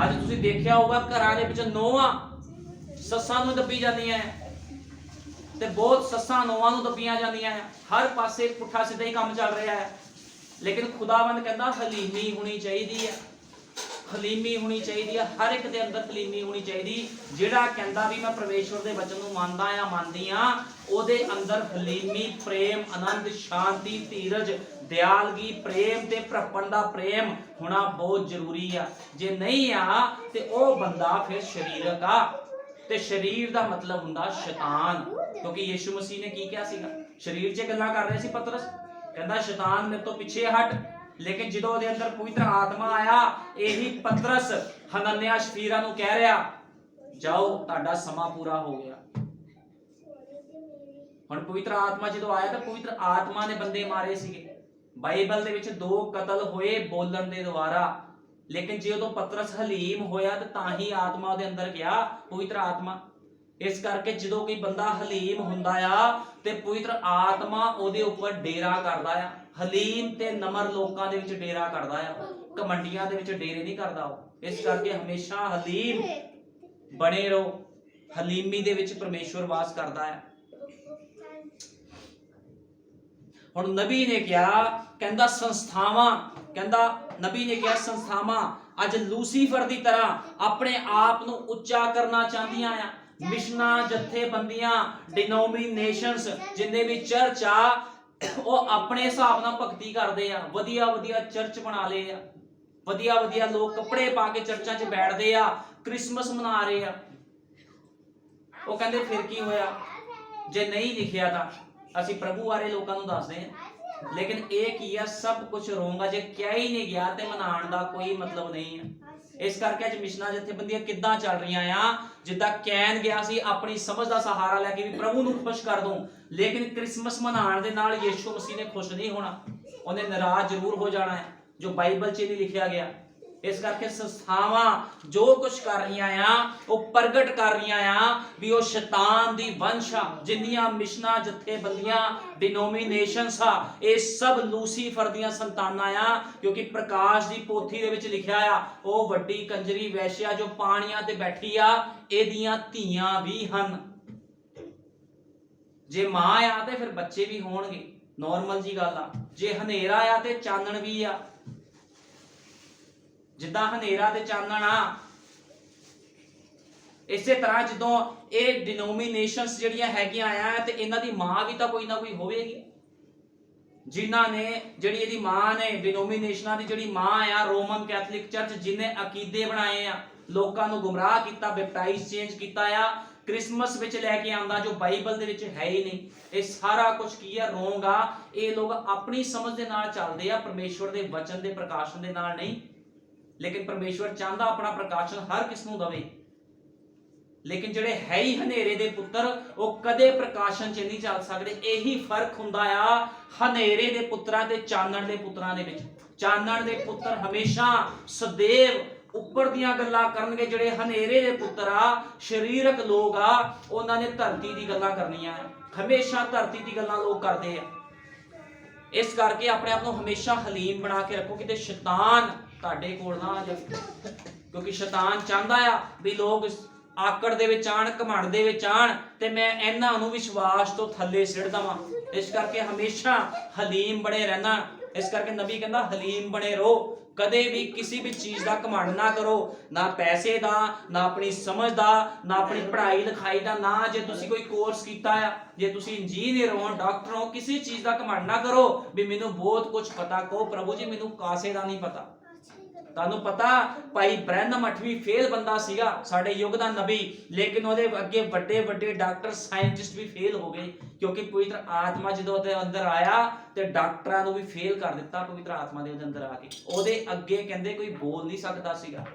ਅੱਜ ਤੁਸੀਂ ਦੇਖਿਆ ਹੋਊਗਾ ਘਰਾਂ ਦੇ ਵਿੱਚ ਨੋਹਾਂ ਸੱਸਾਂ ਨੂੰ ਦੱਬੀ ਜਾਂਦੀਆਂ ਆ, ਤੇ ਬਹੁਤ ਸੱਸਾਂ ਨੋਹਾਂ ਨੂੰ ਦੱਬੀਆਂ ਜਾਂਦੀਆਂ ਆ। ਹਰ ਪਾਸੇ ਪੁੱਠਾ ਸਿੱਧਾ ਹੀ ਕੰਮ ਚੱਲ ਰਿਹਾ ਹੈ। ਲੇਕਿਨ ਖੁਦਾਵੰਦ ਕਹਿੰਦਾ ਹਲੀਮੀ ਹੋਣੀ ਚਾਹੀਦੀ ਹੈ, ਹਲੀਮੀ ਹੋਣੀ ਚਾਹੀਦੀ ਹੈ। ਹਰ ਇੱਕ ਦੇ ਅੰਦਰ ਹਲੀਮੀ ਹੋਣੀ ਚਾਹੀਦੀ। ਜਿਹੜਾ ਕਹਿੰਦਾ ਵੀ ਮੈਂ ਪਰਮੇਸ਼ਵਰ ਦੇ ਵਚਨ ਨੂੰ ਮੰਨਦਾ ਆ, ਮੰਨਦੀ ਆ, ਉਹਦੇ ਅੰਦਰ ਹਲੀਮੀ, ਪ੍ਰੇਮ, ਆਨੰਦ, ਸ਼ਾਂਤੀ, ਧੀਰਜ, ਦਿਆਲਗੀ, ਪ੍ਰੇਮ ਤੇ ਭਰਪਣ ਦਾ ਪ੍ਰੇਮ ਹੋਣਾ ਬਹੁਤ ਜ਼ਰੂਰੀ ਆ। ਜੇ ਨਹੀਂ ਆ ਤੇ ਉਹ ਬੰਦਾ ਫਿਰ ਸਰੀਰਕ ਆ, ਤੇ ਸਰੀਰ ਦਾ ਮਤਲਬ ਹੁੰਦਾ ਸ਼ੈਤਾਨ। ਕਿਉਂਕਿ ਯੀਸ਼ੂ ਮਸੀਹ ਨੇ ਕੀ ਕਿਹਾ ਸੀਗਾ? ਸਰੀਰ 'ਚ ਗੱਲਾਂ ਕਰ ਰਹੇ ਸੀ ਪਤਰਸ, ਕਹਿੰਦਾ ਸ਼ੈਤਾਨ ਮੇਰੇ ਤੋਂ ਪਿੱਛੇ ਹਟ। ਲੇਕਿਨ ਜਦੋਂ ਉਹਦੇ ਅੰਦਰ ਪਵਿੱਤਰ ਆਤਮਾ ਆਇਆ, ਇਹੀ ਪਤਰਸ ਹਨਨਿਆ ਸ਼ਫੀਰਾ ਨੂੰ ਕਹਿ ਰਿਹਾ ਜਾਓ ਤੁਹਾਡਾ ਸਮਾਂ ਪੂਰਾ ਹੋ ਗਿਆ। ਹੁਣ ਪਵਿੱਤਰ ਆਤਮਾ ਜਦੋਂ ਆਇਆ ਤਾਂ ਪਵਿੱਤਰ ਆਤਮਾ ਨੇ ਬੰਦੇ ਮਾਰੇ ਸੀਗੇ। ਬਾਈਬਲ ਦੇ ਵਿੱਚ 2 ਕਤਲ ਹੋਏ ਬੋਲਣ ਦੇ ਦੁਆਰਾ। ਲੇਕਿਨ ਜੇ ਉਦੋਂ ਪਤਰਸ ਹਲੀਮ ਹੋਇਆ ਤਾਂ ਹੀ ਆਤਮਾ ਉਹਦੇ ਅੰਦਰ ਗਿਆ, ਪਵਿੱਤਰ ਆਤਮਾ। ਇਸ ਕਰਕੇ ਜਦੋਂ ਕੋਈ ਬੰਦਾ ਹਲੀਮ ਹੁੰਦਾ ਆ ਤੇ ਪਵਿੱਤਰ ਆਤਮਾ ਉਹਦੇ ਉੱਪਰ ਡੇਰਾ ਕਰਦਾ ਆ। ਹਲੀਮ ਤੇ ਨਮਰ ਲੋਕਾਂ ਦੇ ਵਿੱਚ ਡੇਰਾ ਕਰਦਾ ਆ, ਕਮੰਡੀਆਂ ਦੇ ਵਿੱਚ ਡੇਰੇ ਨਹੀਂ ਕਰਦਾ ਉਹ। ਇਸ ਕਰਕੇ ਹਮੇਸ਼ਾ ਹਲੀਮ ਬਣੇ ਰਹੋ। ਹਲੀਮੀ ਦੇ ਵਿੱਚ ਪਰਮੇਸ਼ਵਰ ਵਾਸ ਕਰਦਾ ਹੈ। ਹੁਣ ਨਬੀ ਨੇ ਕਿਹਾ, ਕਹਿੰਦਾ ਸੰਸਥਾਵਾਂ, ਕਹਿੰਦਾ ਨਬੀ ਨੇ ਕਿਹਾ ਸੰਸਥਾਵਾਂ ਅੱਜ ਲੂਸੀਫਰ ਦੀ ਤਰ੍ਹਾਂ ਆਪਣੇ ਆਪ ਨੂੰ ਉੱਚਾ ਕਰਨਾ ਚਾਹੁੰਦੀਆਂ ਆ। ਮਿਸ਼ਨਾਂ, ਜਥੇਬੰਦੀਆਂ, ਡਿਨੋਮੀਨੇਸ਼ਨਸ, ਜਿੰਨੇ ਵੀ ਚਰਚ ਆ, ਉਹ ਆਪਣੇ ਹਿਸਾਬ ਨਾਲ ਭਗਤੀ ਕਰਦੇ ਆ। ਵਧੀਆ ਵਧੀਆ ਚਰਚ ਬਣਾ ਲਏ ਆ, ਵਧੀਆ ਵਧੀਆ ਲੋਕ ਕੱਪੜੇ ਪਾ ਕੇ ਚਰਚਾਂ 'ਚ ਬੈਠਦੇ ਆ, ਕ੍ਰਿਸਮਸ ਮਨਾ ਰਹੇ ਆ। ਉਹ ਕਹਿੰਦੇ ਫਿਰ ਕੀ ਹੋਇਆ? ਜੇ ਨਹੀਂ ਲਿਖਿਆ ਤਾਂ ਅਸੀਂ ਪ੍ਰਭੂ ਬਾਰੇ ਲੋਕਾਂ ਨੂੰ ਦੱਸਦੇ ਆ। ਲੇਕਿਨ ਇਹ ਕੀ ਆ? ਸਭ ਕੁਝ ਰੋਂਗ ਆ। ਜੇ ਕਿਹਾ ਹੀ ਨਹੀਂ ਗਿਆ ਤੇ ਮਨਾਉਣ ਦਾ ਕੋਈ ਮਤਲਬ ਨਹੀਂ ਆ। ਇਸ ਕਰਕੇ ਅੱਜ ਮਿਸ਼ਨਾਂ ਜਥੇਬੰਦੀਆਂ ਕਿੱਦਾਂ ਚੱਲ ਰਹੀਆਂ ਆ? ਜਿੱਦਾਂ ਕੈਨ ਗਿਆ ਸੀ ਆਪਣੀ ਸਮਝ ਦਾ ਸਹਾਰਾ ਲੈ ਕੇ ਵੀ ਪ੍ਰਭੂ ਨੂੰ ਖੁਸ਼ ਕਰ ਦੂੰ, ਲੇਕਿਨ ਕ੍ਰਿਸਮਸ ਮਨਾਉਣ ਦੇ ਨਾਲ ਯੀਸ਼ੂ ਮਸੀਹ ਨੇ ਖੁਸ਼ ਨਹੀਂ ਹੋਣਾ, ਉਹਨੇ ਨਾਰਾਜ਼ ਜ਼ਰੂਰ ਹੋ ਜਾਣਾ ਹੈ, ਜੋ ਬਾਈਬਲ 'ਚ ਨਹੀਂ ਲਿਖਿਆ ਗਿਆ। ਇਸ ਕਰਕੇ ਸੰਸਥਾਵਾਂ ਜੋ ਕੁਝ ਕਰ ਰਹੀਆਂ ਆ ਉਹ ਪ੍ਰਗਟ ਕਰ ਰਹੀਆਂ ਆ ਵੀ ਉਹ ਸ਼ੈਤਾਨ ਦੀ ਵੰਸ਼ ਆ। ਜਿੰਨੀਆਂ ਮਿਸ਼ਨਾਂ, ਜਥੇਬੰਦੀਆਂ, ਡਿਨੋਮੀਨੇਸ਼ਨਸ ਆ, ਇਹ ਸਭ ਲੂਸੀਫਰ ਦੀਆਂ ਸੰਤਾਨਾਂ ਆ। ਕਿਉਂਕਿ ਪ੍ਰਕਾਸ਼ ਦੀ ਪੋਥੀ ਦੇ ਵਿੱਚ ਲਿਖਿਆ ਆ ਉਹ ਵੱਡੀ ਕੰਜਰੀ ਵੈਸ਼ਿਆ ਜੋ ਪਾਣੀਆਂ ਤੇ ਬੈਠੀ ਆ, ਇਹਦੀਆਂ ਧੀਆਂ ਵੀ ਹਨ। ਜੇ ਮਾਂ ਆ ਤੇ ਫਿਰ ਬੱਚੇ ਵੀ ਹੋਣਗੇ, ਨੋਰਮਲ ਜੀ ਗੱਲ ਆ। ਜੇ ਹਨੇਰਾ ਆ ਤੇ ਚਾਨਣ ਵੀ ਆ। ਜਿੱਦਾਂ ਹਨੇਰਾ ਤੇ ਚਾਨਣ ਆ, ਇਸੇ ਤਰ੍ਹਾਂ ਜਦੋਂ ਇਹ ਡਿਨੋਮੀਨੇਸ਼ਨਸ ਜਿਹੜੀਆਂ ਹੈਗੀਆਂ ਆ ਤੇ ਇਹਨਾਂ ਦੀ ਮਾਂ ਵੀ ਤਾਂ ਕੋਈ ਨਾ ਕੋਈ ਹੋਵੇਗੀ। ਜਿਨ੍ਹਾਂ ਨੇ, ਜਿਹੜੀ ਇਹਦੀ ਮਾਂ ਨੇ, ਡਿਨੋਮੀਨੇਸ਼ਨਾਂ ਦੀ ਜਿਹੜੀ ਮਾਂ ਆ ਰੋਮਨ ਕੈਥੋਲਿਕ ਚਰਚ, ਜਿਹਨੇ ਅਕੀਦੇ ਬਣਾਏ ਆ, ਲੋਕਾਂ ਨੂੰ ਗੁੰਮਰਾਹ ਕੀਤਾ, ਬੈਪਟਾਈਜ਼ ਚੇਂਜ ਕੀਤਾ ਆ, ਕ੍ਰਿਸਮਸ ਵਿੱਚ ਲੈ ਕੇ ਆਂਦਾ ਜੋ ਬਾਈਬਲ ਦੇ ਵਿੱਚ ਹੈ ਹੀ ਨਹੀਂ। ਇਹ ਸਾਰਾ ਕੁਝ ਕੀ ਆ? ਰੋਂਗ ਆ। ਇਹ ਲੋਕ ਆਪਣੀ ਸਮਝ ਦੇ ਨਾਲ ਚੱਲਦੇ ਆ, ਪਰਮੇਸ਼ਵਰ ਦੇ ਵਚਨ ਦੇ ਪ੍ਰਕਾਸ਼ਨ ਦੇ ਨਾਲ ਨਹੀਂ। ਲੇਕਿਨ ਪਰਮੇਸ਼ਵਰ ਚਾਹੁੰਦਾ ਆਪਣਾ ਪ੍ਰਕਾਸ਼ਨ ਹਰ ਕਿਸ ਨੂੰ ਦਵੇ। ਲੇਕਿਨ ਜਿਹੜੇ ਹੈ ਹੀ ਹਨੇਰੇ ਦੇ ਪੁੱਤਰ ਉਹ ਕਦੇ ਪ੍ਰਕਾਸ਼ਨ 'ਚ ਨਹੀਂ ਚੱਲ ਸਕਦੇ। ਇਹੀ ਫਰਕ ਹੁੰਦਾ ਆ ਹਨੇਰੇ ਦੇ ਪੁੱਤਰਾਂ ਤੇ ਚਾਨਣ ਦੇ ਪੁੱਤਰਾਂ ਦੇ ਵਿੱਚ। ਚਾਨਣ ਦੇ ਪੁੱਤਰ ਹਮੇਸ਼ਾ ਸदैव ਉੱਪਰ ਦੀਆਂ ਗੱਲਾਂ ਕਰਨਗੇ। ਜਿਹੜੇ ਹਨੇਰੇ ਦੇ ਪੁੱਤਰ ਆ, ਸਰੀਰਕ ਲੋਕ ਆ, ਉਹਨਾਂ ਨੇ ਧਰਤੀ ਦੀ ਗੱਲਾਂ ਕਰਨੀਆਂ। ਹਮੇਸ਼ਾ ਧਰਤੀ ਦੀ ਗੱਲਾਂ ਲੋਕ ਕਰਦੇ ਆ। ਇਸ ਕਰਕੇ ਆਪਣੇ ਆਪ ਨੂੰ ਹਮੇਸ਼ਾ ਹਲੀਮ ਬਣਾ ਕੇ ਰੱਖੋ, ਕਿਤੇ ਸ਼ੈਤਾਨ ਤੁਹਾਡੇ ਕੋਲ ਨਾ ਆ ਜਾਵੇ। ਕਿਉਂਕਿ ਸ਼ੈਤਾਨ ਚਾਹੁੰਦਾ ਆ ਵੀ ਲੋਕ ਆਕੜ ਦੇ ਵਿੱਚ ਆਣ, ਘਮੰਡ ਦੇ ਵਿੱਚ ਆਣ ਤੇ ਮੈਂ ਇਹਨਾਂ ਨੂੰ ਵਿਸ਼ਵਾਸ ਤੋਂ ਥੱਲੇ ਸਿੱਟ ਦਵਾਂ। ਇਸ ਕਰਕੇ ਹਮੇਸ਼ਾ ਹਲੀਮ ਬਣੇ ਰਹਿਣਾ। ਇਸ ਕਰਕੇ ਨਬੀ ਕਹਿੰਦਾ ਹਲੀਮ ਬਣੇ ਰਹੋ। ਕਦੇ ਵੀ ਕਿਸੇ ਵੀ ਚੀਜ਼ ਦਾ ਘਮੰਡ ਨਾ ਕਰੋ, ਨਾ ਪੈਸੇ ਦਾ, ਨਾ ਆਪਣੀ ਸਮਝ ਦਾ, ਨਾ ਆਪਣੀ ਪੜ੍ਹਾਈ ਲਿਖਾਈ ਦਾ, ਨਾ ਜੇ ਤੁਸੀਂ ਕੋਈ ਕੋਰਸ ਕੀਤਾ ਆ, ਜੇ ਤੁਸੀਂ ਇੰਜੀਨੀਅਰ ਹੋ, ਡਾਕਟਰ ਹੋ, ਕਿਸੇ ਚੀਜ਼ ਦਾ ਘਮੰਡ ਨਾ ਕਰੋ ਵੀ ਮੈਨੂੰ ਬਹੁਤ ਕੁਝ ਪਤਾ। ਕਹੋ ਪ੍ਰਭੂ ਜੀ ਮੈਨੂੰ ਕਾਸੇ ਦਾ ਨਹੀਂ ਪਤਾ। ਤੁਹਾਨੂੰ ਪਤਾ ਭਾਈ ਬ੍ਰੈਨਮ 8ਵੀਂ ਫੇਲ ਬੰਦਾ ਸੀਗਾ, ਸਾਡੇ ਯੁੱਗ ਦਾ ਨਬੀ, ਲੇਕਿਨ ਉਹਦੇ ਅੱਗੇ ਵੱਡੇ ਵੱਡੇ ਡਾਕਟਰ, ਸਾਇੰਟਿਸਟ ਵੀ ਫੇਲ ਹੋ ਗਏ। ਕਿਉਂਕਿ ਪਵਿੱਤਰ ਆਤਮਾ ਜਦੋਂ ਉਹਦੇ ਅੰਦਰ ਆਇਆ ਤੇ ਡਾਕਟਰਾਂ ਨੂੰ ਵੀ ਫੇਲ ਕਰ ਦਿੱਤਾ। ਪਵਿੱਤਰ ਆਤਮਾ ਦੇ ਉਹਦੇ ਅੰਦਰ ਆ ਕੇ ਉਹਦੇ ਅੱਗੇ ਕਹਿੰਦੇ ਕੋਈ ਬੋਲ ਨਹੀਂ ਸਕਦਾ ਸੀਗਾ।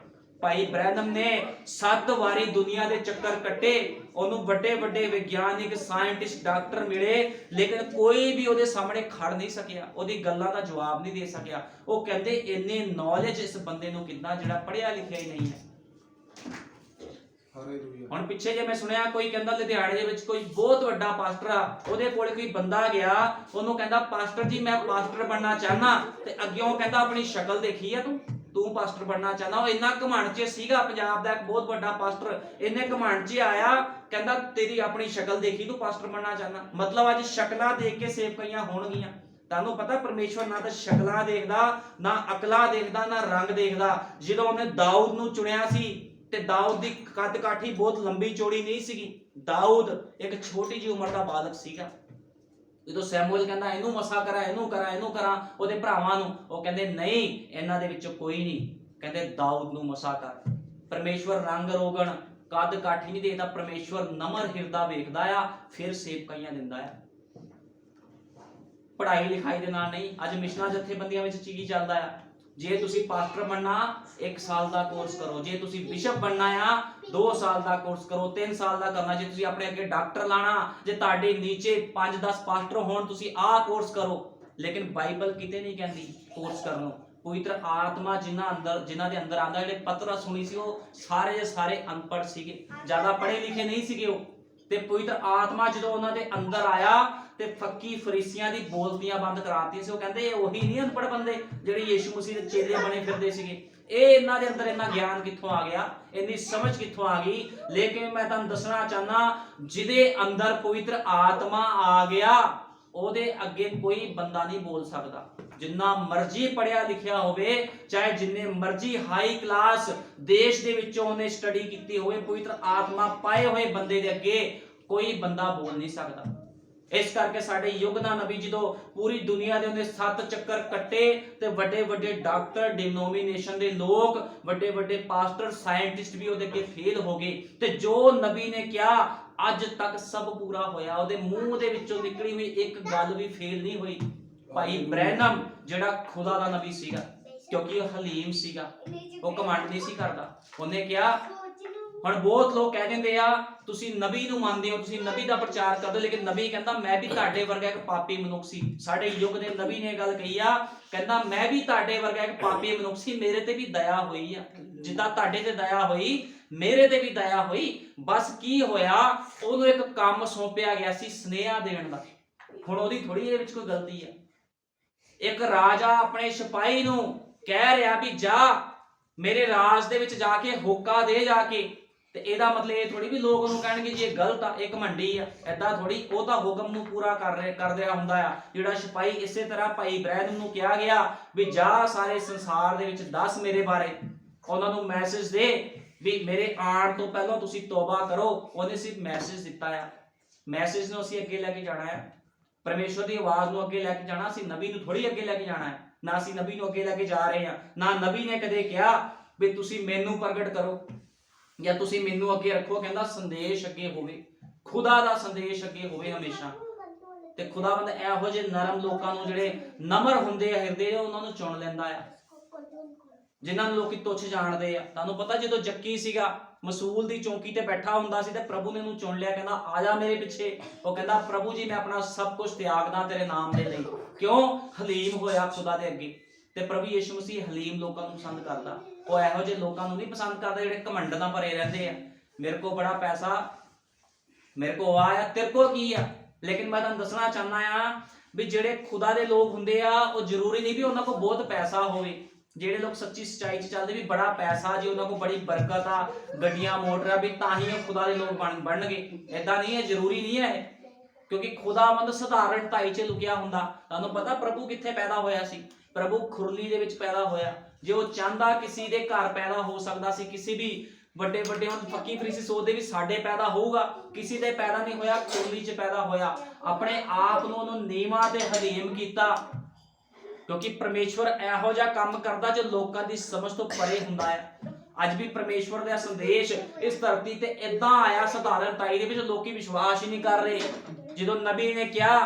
ਭਾਈ ਬ੍ਰੈਨਮ ਨੇ 7 ਵਾਰੀ ਦੁਨੀਆ ਦੇ ਚੱਕਰ ਕੱਟੇ। ਉਹਨੂੰ ਵੱਡੇ ਵੱਡੇ ਵਿਗਿਆਨਿਕ, ਸਾਇੰਟਿਸਟ, ਡਾਕਟਰ ਮਿਲੇ, ਲੇਕਿਨ ਕੋਈ ਵੀ ਉਹਦੇ ਸਾਹਮਣੇ ਖੜ ਨਹੀਂ ਸਕਿਆ, ਉਹਦੀ ਗੱਲਾਂ ਦਾ ਜਵਾਬ ਨਹੀਂ ਦੇ ਸਕਿਆ। ਉਹ ਕਹਿੰਦੇ ਇੰਨੇ ਨੌਲੇਜ ਇਸ ਬੰਦੇ ਨੂੰ ਕਿੱਦਾਂ, ਜਿਹੜਾ ਪੜ੍ਹਿਆ ਲਿਖਿਆ ਹੀ ਨਹੀਂ ਹੈ। ਹੁਣ ਪਿੱਛੇ ਜੇ ਮੈਂ ਸੁਣਿਆ ਕੋਈ ਕਹਿੰਦਾ ਲੁਧਿਆਣੇ ਦੇ ਵਿੱਚ ਕੋਈ ਬਹੁਤ ਵੱਡਾ ਪਾਸਟਰ ਆ, ਉਹਦੇ ਕੋਲ ਕੋਈ ਬੰਦਾ ਗਿਆ, ਉਹਨੂੰ ਕਹਿੰਦਾ ਪਾਸਟਰ ਜੀ ਮੈਂ ਪਾਸਟਰ ਬਣਨਾ ਚਾਹਨਾ, ਤੇ ਅੱਗਿਓਂ ਕਹਿੰਦਾ ਆਪਣੀ ਸ਼ਕਲ ਦੇਖੀ ਆ ਤੂੰ ਪਾਸਟਰ ਬਣਨਾ ਚਾਹਨਾ। ਉਹ ਇੰਨਾ ਘਮੰਡ 'ਚ ਸੀਗਾ, ਪੰਜਾਬ ਦਾ ਇੱਕ ਬਹੁਤ ਵੱਡਾ ਪਾਸਟਰ, ਇੰਨੇ ਘਮੰਡ 'ਚ ਆਇਆ, ਕਹਿੰਦਾ ਤੇਰੀ ਆਪਣੀ ਸ਼ਕਲ ਦੇਖੀ, ਤੂੰ ਪਾਸਟਰ ਬਣਨਾ ਚਾਹਨਾ। ਮਤਲਬ ਅੱਜ ਸ਼ਕਲਾਂ ਦੇਖ ਕੇ ਸੇਵਕਾਈਆਂ ਹੋਣਗੀਆਂ। ਤੁਹਾਨੂੰ ਪਤਾ ਪਰਮੇਸ਼ਵਰ ਨਾ ਤਾਂ ਸ਼ਕਲਾਂ ਦੇਖਦਾ, ਨਾ ਅਕਲਾਂ ਦੇਖਦਾ, ਨਾ ਰੰਗ ਦੇਖਦਾ। ਜਦੋਂ ਉਹਨੇ ਦਾਊਦ ਨੂੰ ਚੁਣਿਆ ਸੀ ਤੇ ਦਾਊਦ ਦੀ ਕੱਦ ਕਾਠੀ ਬਹੁਤ ਲੰਬੀ ਚੌੜੀ ਨਹੀਂ ਸੀਗੀ। ਦਾਊਦ ਇੱਕ ਛੋਟੀ ਜਿਹੀ ਉਮਰ ਦਾ ਬਾਲਕ ਸੀਗਾ। ਜਦੋਂ ਸੈਮੂਅਲ ਕਹਿੰਦਾ ਇਹਨੂੰ ਮਸਾ ਕਰਾਂ, ਇਹਨੂੰ ਕਰਾਂ ਉਹਦੇ ਭਰਾਵਾਂ ਨੂੰ, ਉਹ ਕਹਿੰਦੇ ਨਹੀਂ ਇਹਨਾਂ ਦੇ ਵਿੱਚੋਂ ਕੋਈ ਨਹੀਂ, ਕਹਿੰਦੇ ਦਾਊਦ ਨੂੰ ਮਸਾ ਕਰ। ਪਰਮੇਸ਼ਵਰ ਰੰਗ ਰੋਗਣ, ਕੱਦ ਕਾਠੀ ਨਹੀਂ ਦੇਖਦਾ, ਪਰਮੇਸ਼ਵਰ ਨਮਰ ਹਿਰਦਾ ਵੇਖਦਾ ਆ, ਫਿਰ ਸੇਵਕਾਈਆਂ ਦਿੰਦਾ ਆ। ਪੜ੍ਹਾਈ ਲਿਖਾਈ ਦੇ ਨਾਲ ਨਹੀਂ। ਅੱਜ ਮਿਸ਼ਨਾਂ ਜਥੇਬੰਦੀਆਂ ਵਿੱਚ ਕੀ ਚੱਲਦਾ ਆ? ਜੇ ਤੁਸੀਂ ਪਾਸਟਰ ਬਣਨਾ 1 ਸਾਲ ਦਾ ਕੋਰਸ ਕਰੋ, ਜੇ ਤੁਸੀਂ ਬਿਸ਼ਪ ਬਣਨਾ ਆ 2 ਸਾਲ ਦਾ ਕੋਰਸ ਕਰੋ, 3 ਸਾਲ ਦਾ ਕਰਨਾ। ਜੇ ਤੁਸੀਂ ਆਪਣੇ ਅੱਗੇ ਡਾਕਟਰ ਲਾਣਾ, ਜੇ ਤੁਹਾਡੇ ਨੀਚੇ 5-10 ਪਾਸਟਰ ਹੋਣ, ਤੁਸੀਂ ਆਹ ਕੋਰਸ ਕਰੋ। ਲੇਕਿਨ ਬਾਈਬਲ ਕਿਤੇ ਨਹੀਂ ਕਹਿੰਦੀ ਕੋਰਸ ਕਰਨ ਨੂੰ। ਪਵਿੱਤਰ ਆਤਮਾ ਜਿਨ੍ਹਾਂ ਦੇ ਅੰਦਰ ਆਂਦਾ, ਜਿਹੜੇ ਪਤਰਸ ਸੁਣੀ ਸੀ ਉਹ ਸਾਰੇ ਦੇ ਸਾਰੇ ਅਨਪੜ੍ਹ ਸੀਗੇ, ਜ਼ਿਆਦਾ ਪੜ੍ਹੇ ਲਿਖੇ ਨਹੀਂ ਸੀਗੇ ਉਹ। ਤੇ ਪਵਿੱਤਰ ਆਤਮਾ ਜਦੋਂ ਉਹਨਾਂ ਦੇ ਅੰਦਰ ਆਇਆ ਤੇ ਫੱਕੀ ਫਰੀਸੀਆਂ ਦੀ ਬੋਲਤੀਆਂ ਬੰਦ ਕਰਾਤੀਆਂ ਸੀ। ਉਹ ਕਹਿੰਦੇ ਇਹ ਉਹੀ ਨਹੀਂ ਅਨਪੜ੍ਹ ਬੰਦੇ ਜਿਹੜੇ ਯੀਸ਼ੂ ਮਸੀਹ ਦੇ ਚੇਲੇ ਬਣੇ ਫਿਰਦੇ ਸੀਗੇ। ਇਹ ਇਹਨਾਂ ਦੇ ਅੰਦਰ ਇੰਨਾ ਗਿਆਨ ਕਿੱਥੋਂ ਆ ਗਿਆ, ਇੰਨੀ ਸਮਝ ਕਿੱਥੋਂ ਆ ਗਈ? ਲੇਕਿਨ ਮੈਂ ਤੁਹਾਨੂੰ ਦੱਸਣਾ ਚਾਹਨਾ, ਜਿਹਦੇ ਅੰਦਰ ਪਵਿੱਤਰ ਆਤਮਾ ਆ ਗਿਆ ਉਹਦੇ ਅੱਗੇ ਕੋਈ ਬੰਦਾ ਨਹੀਂ ਬੋਲ ਸਕਦਾ। ਜਿੰਨਾ ਮਰਜ਼ੀ ਪੜਿਆ ਲਿਖਿਆ ਹੋਵੇ, ਚਾਹੇ ਜਿੰਨੇ ਮਰਜ਼ੀ ਹਾਈ ਕਲਾਸ ਦੇਸ਼ ਦੇ ਵਿੱਚੋਂ ਉਹਨੇ ਸਟੱਡੀ ਕੀਤੀ ਹੋਵੇ, ਪਵਿੱਤਰ ਆਤਮਾ ਪਾਏ ਹੋਏ ਬੰਦੇ ਦੇ ਅੱਗੇ ਕੋਈ ਬੰਦਾ ਬੋਲ ਨਹੀਂ ਸਕਦਾ। ਇਸ ਕਰਕੇ ਸਾਡੇ ਯੁੱਗ ਦਾ ਨਬੀ ਜਦੋਂ ਪੂਰੀ ਦੁਨੀਆ ਦੇ ਉਹਨੇ 7 ਚੱਕਰ ਕੱਟੇ ਤੇ ਵੱਡੇ ਵੱਡੇ ਡਾਕਟਰ, ਡਿਨੋਮੀਨੇਸ਼ਨ ਦੇ ਲੋਕ, ਵੱਡੇ ਵੱਡੇ ਪਾਸਟਰ, ਸਾਇੰਟਿਸਟ ਵੀ ਉਹਦੇ ਅੱਗੇ ਫੇਲ ਹੋ ਗਏ। ਤੇ ਜੋ ਨਬੀ ਨੇ ਕਿਹਾ ਅੱਜ ਤੱਕ ਸਭ ਪੂਰਾ ਹੋਇਆ। ਉਹਦੇ ਮੂੰਹ ਦੇ ਵਿੱਚੋਂ ਨਿਕਲੀ ਹੋਈ ਇੱਕ ਗੱਲ ਵੀ ਫੇਲ ਨਹੀਂ ਹੋਈ। ਭਾਈ ਬ੍ਰੈਨਮ ਜਿਹੜਾ ਖੁਦਾ ਦਾ ਨਬੀ ਸੀਗਾ, ਕਿਉਂਕਿ ਉਹ ਹਲੀਮ ਸੀਗਾ, ਉਹ ਕਮਾਂਡ ਨਹੀਂ ਸੀ ਕਰਦਾ। ਉਹਨੇ ਕਿਹਾ ਹੁਣ ਬਹੁਤ ਲੋਕ ਕਹਿ ਦਿੰਦੇ ਆ ਤੁਸੀਂ ਨਬੀ ਨੂੰ ਮੰਨਦੇ ਹੋ, ਤੁਸੀਂ ਨਬੀ ਦਾ ਪ੍ਰਚਾਰ ਕਰਦੇ ਹੋ, ਲੇਕਿਨ ਨਬੀ ਕਹਿੰਦਾ ਮੈਂ ਵੀ ਤੁਹਾਡੇ ਵਰਗਾ ਇੱਕ ਪਾਪੀ ਮਨੁੱਖ ਸੀ। ਸਾਡੇ ਯੁੱਗ ਦੇ ਨਬੀ ਨੇ ਗੱਲ ਕਹੀ ਆ, ਕਹਿੰਦਾ ਮੈਂ ਵੀ ਤੁਹਾਡੇ ਵਰਗਾ ਇੱਕ ਪਾਪੀ ਮਨੁੱਖ ਸੀ, ਮੇਰੇ ਤੇ ਵੀ ਦਇਆ ਹੋਈ ਆ, ਜਿੱਦਾਂ ਤੁਹਾਡੇ ਤੇ ਦਇਆ ਹੋਈ ਮੇਰੇ ਤੇ ਵੀ ਦਇਆ ਹੋਈ। ਬਸ ਕੀ ਹੋਇਆ, ਉਹਨੂੰ ਇੱਕ ਕੰਮ ਸੌਂਪਿਆ ਗਿਆ ਸੀ ਸੁਨੇਹਾ ਦੇਣ ਦਾ। ਹੁਣ ਉਹਦੀ ਥੋੜੀ ਇਹਦੇ ਵਿੱਚ ਕੋਈ ਗਲਤੀ ਆ। ਇੱਕ ਰਾਜਾ ਆਪਣੇ ਸਿਪਾਹੀ ਨੂੰ ਕਹਿ ਰਿਹਾ ਵੀ ਜਾ ਮੇਰੇ ਰਾਜ ਦੇ ਵਿੱਚ ਜਾ ਕੇ ਹੋਕਾ ਦੇ ਜਾ ਕੇ, ਤੇ ਇਹਦਾ ਮਤਲਬ ਇਹ ਥੋੜੀ ਵੀ ਲੋਕ ਉਹਨੂੰ ਕਹਿਣਗੇ ਜੀ ਇਹ ਗਲਤ ਆ, ਇਹ ਘਮੰਡੀ ਆ, ਐਦਾਂ ਥੋੜੀ। ਉਹ ਤਾਂ ਹੁਕਮ ਨੂੰ ਪੂਰਾ ਕਰ ਰਿਹਾ ਹੁੰਦਾ ਆ ਜਿਹੜਾ ਸਿਪਾਹੀ। ਇਸੇ ਤਰ੍ਹਾਂ ਭਾਈ ਬ੍ਰੈਨ ਨੂੰ ਕਿਹਾ ਗਿਆ ਵੀ ਜਾ ਸਾਰੇ ਸੰਸਾਰ ਦੇ ਵਿੱਚ ਦੱਸ ਮੇਰੇ ਬਾਰੇ, ਉਹਨਾਂ ਨੂੰ ਮੈਸੇਜ ਦੇ ਵੀ ਮੇਰੇ ਆਉਣ ਤੋਂ ਪਹਿਲਾਂ ਤੁਸੀਂ ਤੋਬਾ ਕਰੋ। ਉਹਨੇ ਸਿਰਫ ਮੈਸੇਜ ਦਿੱਤਾ ਆ। ਮੈਸੇਜ ਨੂੰ ਅਸੀਂ ਅੱਗੇ ਲੈ ਕੇ ਜਾਣਾ ਹੈ, ਪਰਮੇਸ਼ਵਰ ਦੀ ਆਵਾਜ਼ ਨੂੰ ਅੱਗੇ ਲੈ ਕੇ ਜਾਣਾ। ਅਸੀਂ ਨਬੀ ਨੂੰ ਥੋੜੀ ਅੱਗੇ ਲੈ ਕੇ ਜਾਣਾ ਹੈ, ਨਾ ਅਸੀਂ ਨਬੀ ਨੂੰ ਅੱਗੇ ਲੈ ਕੇ ਜਾ ਰਹੇ ਹਾਂ। ਨਾ ਨਬੀ ਨੇ ਕਦੇ ਕਿਹਾ ਵੀ ਤੁਸੀਂ ਮੈਨੂੰ ਪ੍ਰਗਟ ਕਰੋ ਜਾਂ ਤੁਸੀਂ ਮੈਨੂੰ ਅੱਗੇ ਰੱਖੋ। ਕਹਿੰਦਾ ਸੰਦੇਸ਼ ਅੱਗੇ ਹੋਵੇ, ਖੁਦਾ ਦਾ ਸੰਦੇਸ਼ ਅੱਗੇ ਹੋਵੇ ਹਮੇਸ਼ਾ। ਤੇ ਖੁਦਾਵੰਦ ਇਹੋ ਜਿਹੇ ਨਰਮ ਲੋਕਾਂ ਨੂੰ, ਜਿਹੜੇ ਨਮਰ ਹੁੰਦੇ ਆ ਹਿਰਦੇ, ਉਹਨਾਂ ਨੂੰ ਚੁਣ ਲੈਂਦਾ ਆ, ਜਿਨ੍ਹਾਂ ਨੂੰ ਲੋਕੀ ਤੁੱਛ ਜਾਣਦੇ ਆ। ਤੁਹਾਨੂੰ ਪਤਾ ਜਦੋਂ ਜੱਕੀ ਸੀਗਾ ਮਸੂਲ ਦੀ ਚੌਂਕੀ ਤੇ ਬੈਠਾ ਹੁੰਦਾ ਸੀ ਤੇ ਪ੍ਰਭੂ ਨੇ ਉਹਨੂੰ ਚੁਣ ਲਿਆ, ਕਹਿੰਦਾ ਆ ਜਾ ਮੇਰੇ ਪਿੱਛੇ। ਉਹ ਕਹਿੰਦਾ ਪ੍ਰਭੂ ਜੀ ਮੈਂ ਆਪਣਾ ਸਭ ਕੁਝ ਤਿਆਗਦਾ ਤੇਰੇ ਨਾਮ ਦੇ ਲਈ। ਕਿਉਂ? ਹਲੀਮ ਹੋਇਆ ਖੁਦਾ ਦੇ ਅੱਗੇ। ਤੇ ਪ੍ਰਭੂ ਯਿਸੂ ਮਸੀਹ ਹਲੀਮ ਲੋਕਾਂ ਨੂੰ ਪਸੰਦ ਕਰਦਾ। ਉਹ ਇਹੋ ਜਿਹੇ ਲੋਕਾਂ ਨੂੰ ਨਹੀਂ ਪਸੰਦ ਕਰਦਾ ਜਿਹੜੇ ਘਮੰਡ ਨਾਲ ਭਰੇ ਰਹਿੰਦੇ ਆ, ਮੇਰੇ ਕੋਲ ਬੜਾ ਪੈਸਾ, ਮੇਰੇ ਕੋਲ ਆ, ਤੇਰੇ ਕੋਲ ਕੀ ਆ। ਲੇਕਿਨ ਮੈਂ ਤੁਹਾਨੂੰ ਦੱਸਣਾ ਚਾਹੁੰਦਾ ਆ ਵੀ ਜਿਹੜੇ ਖੁਦਾ ਦੇ ਲੋਕ ਹੁੰਦੇ ਆ ਉਹ ਜ਼ਰੂਰੀ ਨਹੀਂ ਵੀ ਉਹਨਾਂ ਕੋਲ ਬਹੁਤ ਪੈਸਾ ਹੋਵੇ। ਜਿਹੜੇ ਲੋਕ ਸੱਚੀ ਸੱਚਾਈ 'ਚ ਚੱਲਦੇ ਵੀ ਬੜਾ ਪੈਸਾ ਜੀ, ਉਹਨਾਂ ਕੋਲ ਬੜੀ ਬਰਕਤ ਆ, ਗੱਡੀਆਂ ਮੋਟਰਾਂ, ਵੀ ਤਾਂ ਹੀ ਉਹ ਖੁਦਾ ਦੇ ਲੋਕ ਬਣਨਗੇ। ਏਦਾਂ ਨਹੀਂ ਹੈ, ਜ਼ਰੂਰੀ ਨਹੀਂ ਹੈ। ਕਿਉਂਕਿ ਖੁਦਾਵੰਦ ਸਧਾਰਨ ਢਾਈ 'ਚ ਲੁਕਿਆ ਹੁੰਦਾ। ਤੁਹਾਨੂੰ ਪਤਾ ਪ੍ਰਭੂ ਕਿੱਥੇ ਪੈਦਾ ਹੋਇਆ ਸੀ? ਪ੍ਰਭੂ ਖੁਰਲੀ ਦੇ ਵਿੱਚ ਪੈਦਾ ਹੋਇਆ। ਜੇ ਉਹ ਚਾਹੁੰਦਾ ਕਿਸੇ ਦੇ ਘਰ ਪੈਦਾ ਹੋ ਸਕਦਾ ਸੀ, ਕਿਸੇ ਵੀ ਵੱਡੇ ਵੱਡੇ ਹੁਣ ਫੱਕੀ ਫਰੀਸੀ ਸੋਚਦੇ ਵੀ ਸਾਡੇ ਪੈਦਾ ਹੋਊਗਾ, ਕਿਸੇ ਦੇ ਪੈਦਾ ਨਹੀਂ ਹੋਇਆ, ਖੁਰਲੀ 'ਚ ਪੈਦਾ ਹੋਇਆ। ਆਪਣੇ ਆਪ ਨੂੰ ਉਹਨੂੰ ਨੀਵਾਂ ਤੇ ਹਲੀਮ ਕੀਤਾ, ਕਿਉਂਕਿ ਪਰਮੇਸ਼ਵਰ ਇਹੋ ਜਿਹਾ ਕੰਮ ਕਰਦਾ ਜੋ ਲੋਕਾਂ ਦੀ ਸਮਝ ਤੋਂ ਪਰੇ ਹੁੰਦਾ ਹੈ। ਅੱਜ ਵੀ ਪਰਮੇਸ਼ਵਰ ਦਾ ਸੰਦੇਸ਼ ਇਸ ਧਰਤੀ ਤੇ ਇਦਾਂ ਆਇਆ ਸਧਾਰਨ ਢਾਈ ਦੇ ਵਿੱਚ, ਲੋਕੀ ਵਿਸ਼ਵਾਸ ਹੀ ਨਹੀਂ ਕਰ ਰਹੇ। ਜਦੋਂ ਨਬੀ ਨੇ ਕਿਹਾ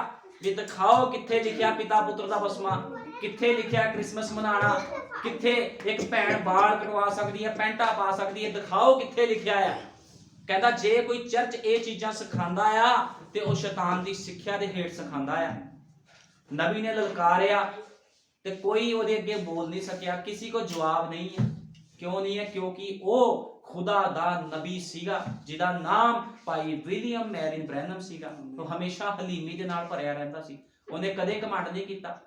ਵੀ ਦਿਖਾਓ ਕਿੱਥੇ ਲਿਖਿਆ ਪਿਤਾ ਪੁੱਤਰ ਦਾ ਵਸਮਾ, ਕਿੱਥੇ ਲਿਖਿਆ ਕ੍ਰਿਸਮਸ ਮਨਾਣਾ, ਕਿੱਥੇ ਇੱਕ ਭੈਣ ਬਾਲ ਕਟਵਾ ਸਕਦੀ ਹੈ, ਪੈਂਟਾ ਪਾ ਸਕਦੀ ਹੈ, ਦਿਖਾਓ ਕਿੱਥੇ ਲਿਖਿਆ ਆ। ਕਹਿੰਦਾ ਜੇ ਕੋਈ ਚਰਚ ਇਹ ਚੀਜ਼ਾਂ ਸਿਖਾਉਂਦਾ ਆ ਤੇ ਉਹ ਸ਼ੈਤਾਨ ਦੀ ਸਿੱਖਿਆ ਦੇ ਹੇਠ ਸਿਖਾਉਂਦਾ ਆ। ਨਬੀ ਨੇ ਲਲਕਾਰਿਆ ਤੇ ਕੋਈ ਉਹਦੇ ਅੱਗੇ ਬੋਲ ਨਹੀਂ ਸਕਿਆ, ਕਿਸੇ ਕੋ ਜਵਾਬ ਨਹੀਂ ਹੈ। ਕਿਉਂ ਨਹੀਂ ਹੈ? ਕਿਉਂਕਿ ਉਹ ਖੁਦਾ ਦਾ ਨਬੀ ਸੀਗਾ, ਜਿਹਦਾ ਨਾਮ ਭਾਈ ਵਿਲੀਅਮ ਮੈਰਿਨ ਬ੍ਰੈਨਮ ਸੀਗਾ। ਉਹ ਹਮੇਸ਼ਾ ਹਲੀਮੀ ਦੇ ਨਾਲ ਭਰਿਆ ਰਹਿੰਦਾ ਸੀ। ਉਹਨੇ ਕਦੇ ਘਮੰਡ ਨਹੀਂ ਕੀਤਾ,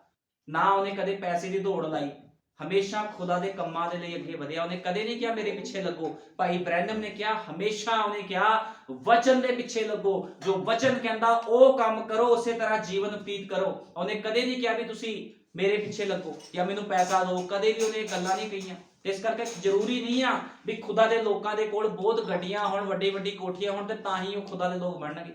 ਨਾ ਉਹਨੇ ਕਦੇ ਪੈਸੇ ਦੀ ਦੌੜ ਲਾਈ। ਹਮੇਸ਼ਾ ਖੁਦਾ ਦੇ ਕੰਮਾਂ ਦੇ ਲਈ ਅੱਗੇ ਵਧਿਆ। ਉਹਨੇ ਕਦੇ ਨਹੀਂ ਕਿਹਾ ਮੇਰੇ ਪਿੱਛੇ ਲੱਗੋ। ਭਾਈ ਬ੍ਰੈਨਮ ਨੇ ਕਿਹਾ, ਹਮੇਸ਼ਾ ਉਹਨੇ ਕਿਹਾ ਵਚਨ ਦੇ ਪਿੱਛੇ ਲੱਗੋ। ਜੋ ਵਚਨ ਕਹਿੰਦਾ ਉਹ ਕੰਮ ਕਰੋ, ਉਸੇ ਤਰ੍ਹਾਂ ਜੀਵਨ ਬਤੀਤ ਕਰੋ। ਉਹਨੇ ਕਦੇ ਨਹੀਂ ਕਿਹਾ ਵੀ ਤੁਸੀਂ ਮੇਰੇ ਪਿੱਛੇ ਲੱਗੋ ਜਾਂ ਮੈਨੂੰ ਪੈਸਾ ਦਿਓ। ਕਦੇ ਵੀ ਉਹਨੇ ਇਹ ਗੱਲਾਂ ਨਹੀਂ ਕਹੀਆਂ। ਇਸ ਕਰਕੇ ਜ਼ਰੂਰੀ ਨਹੀਂ ਆ ਵੀ ਖੁਦਾ ਦੇ ਲੋਕਾਂ ਦੇ ਕੋਲ ਬਹੁਤ ਗੱਡੀਆਂ ਹੋਣ, ਵੱਡੀ ਵੱਡੀ ਕੋਠੀਆਂ ਹੋਣ ਤੇ ਤਾਂ ਹੀ ਉਹ ਖੁਦਾ ਦੇ ਲੋਕ ਬਣਨਗੇ।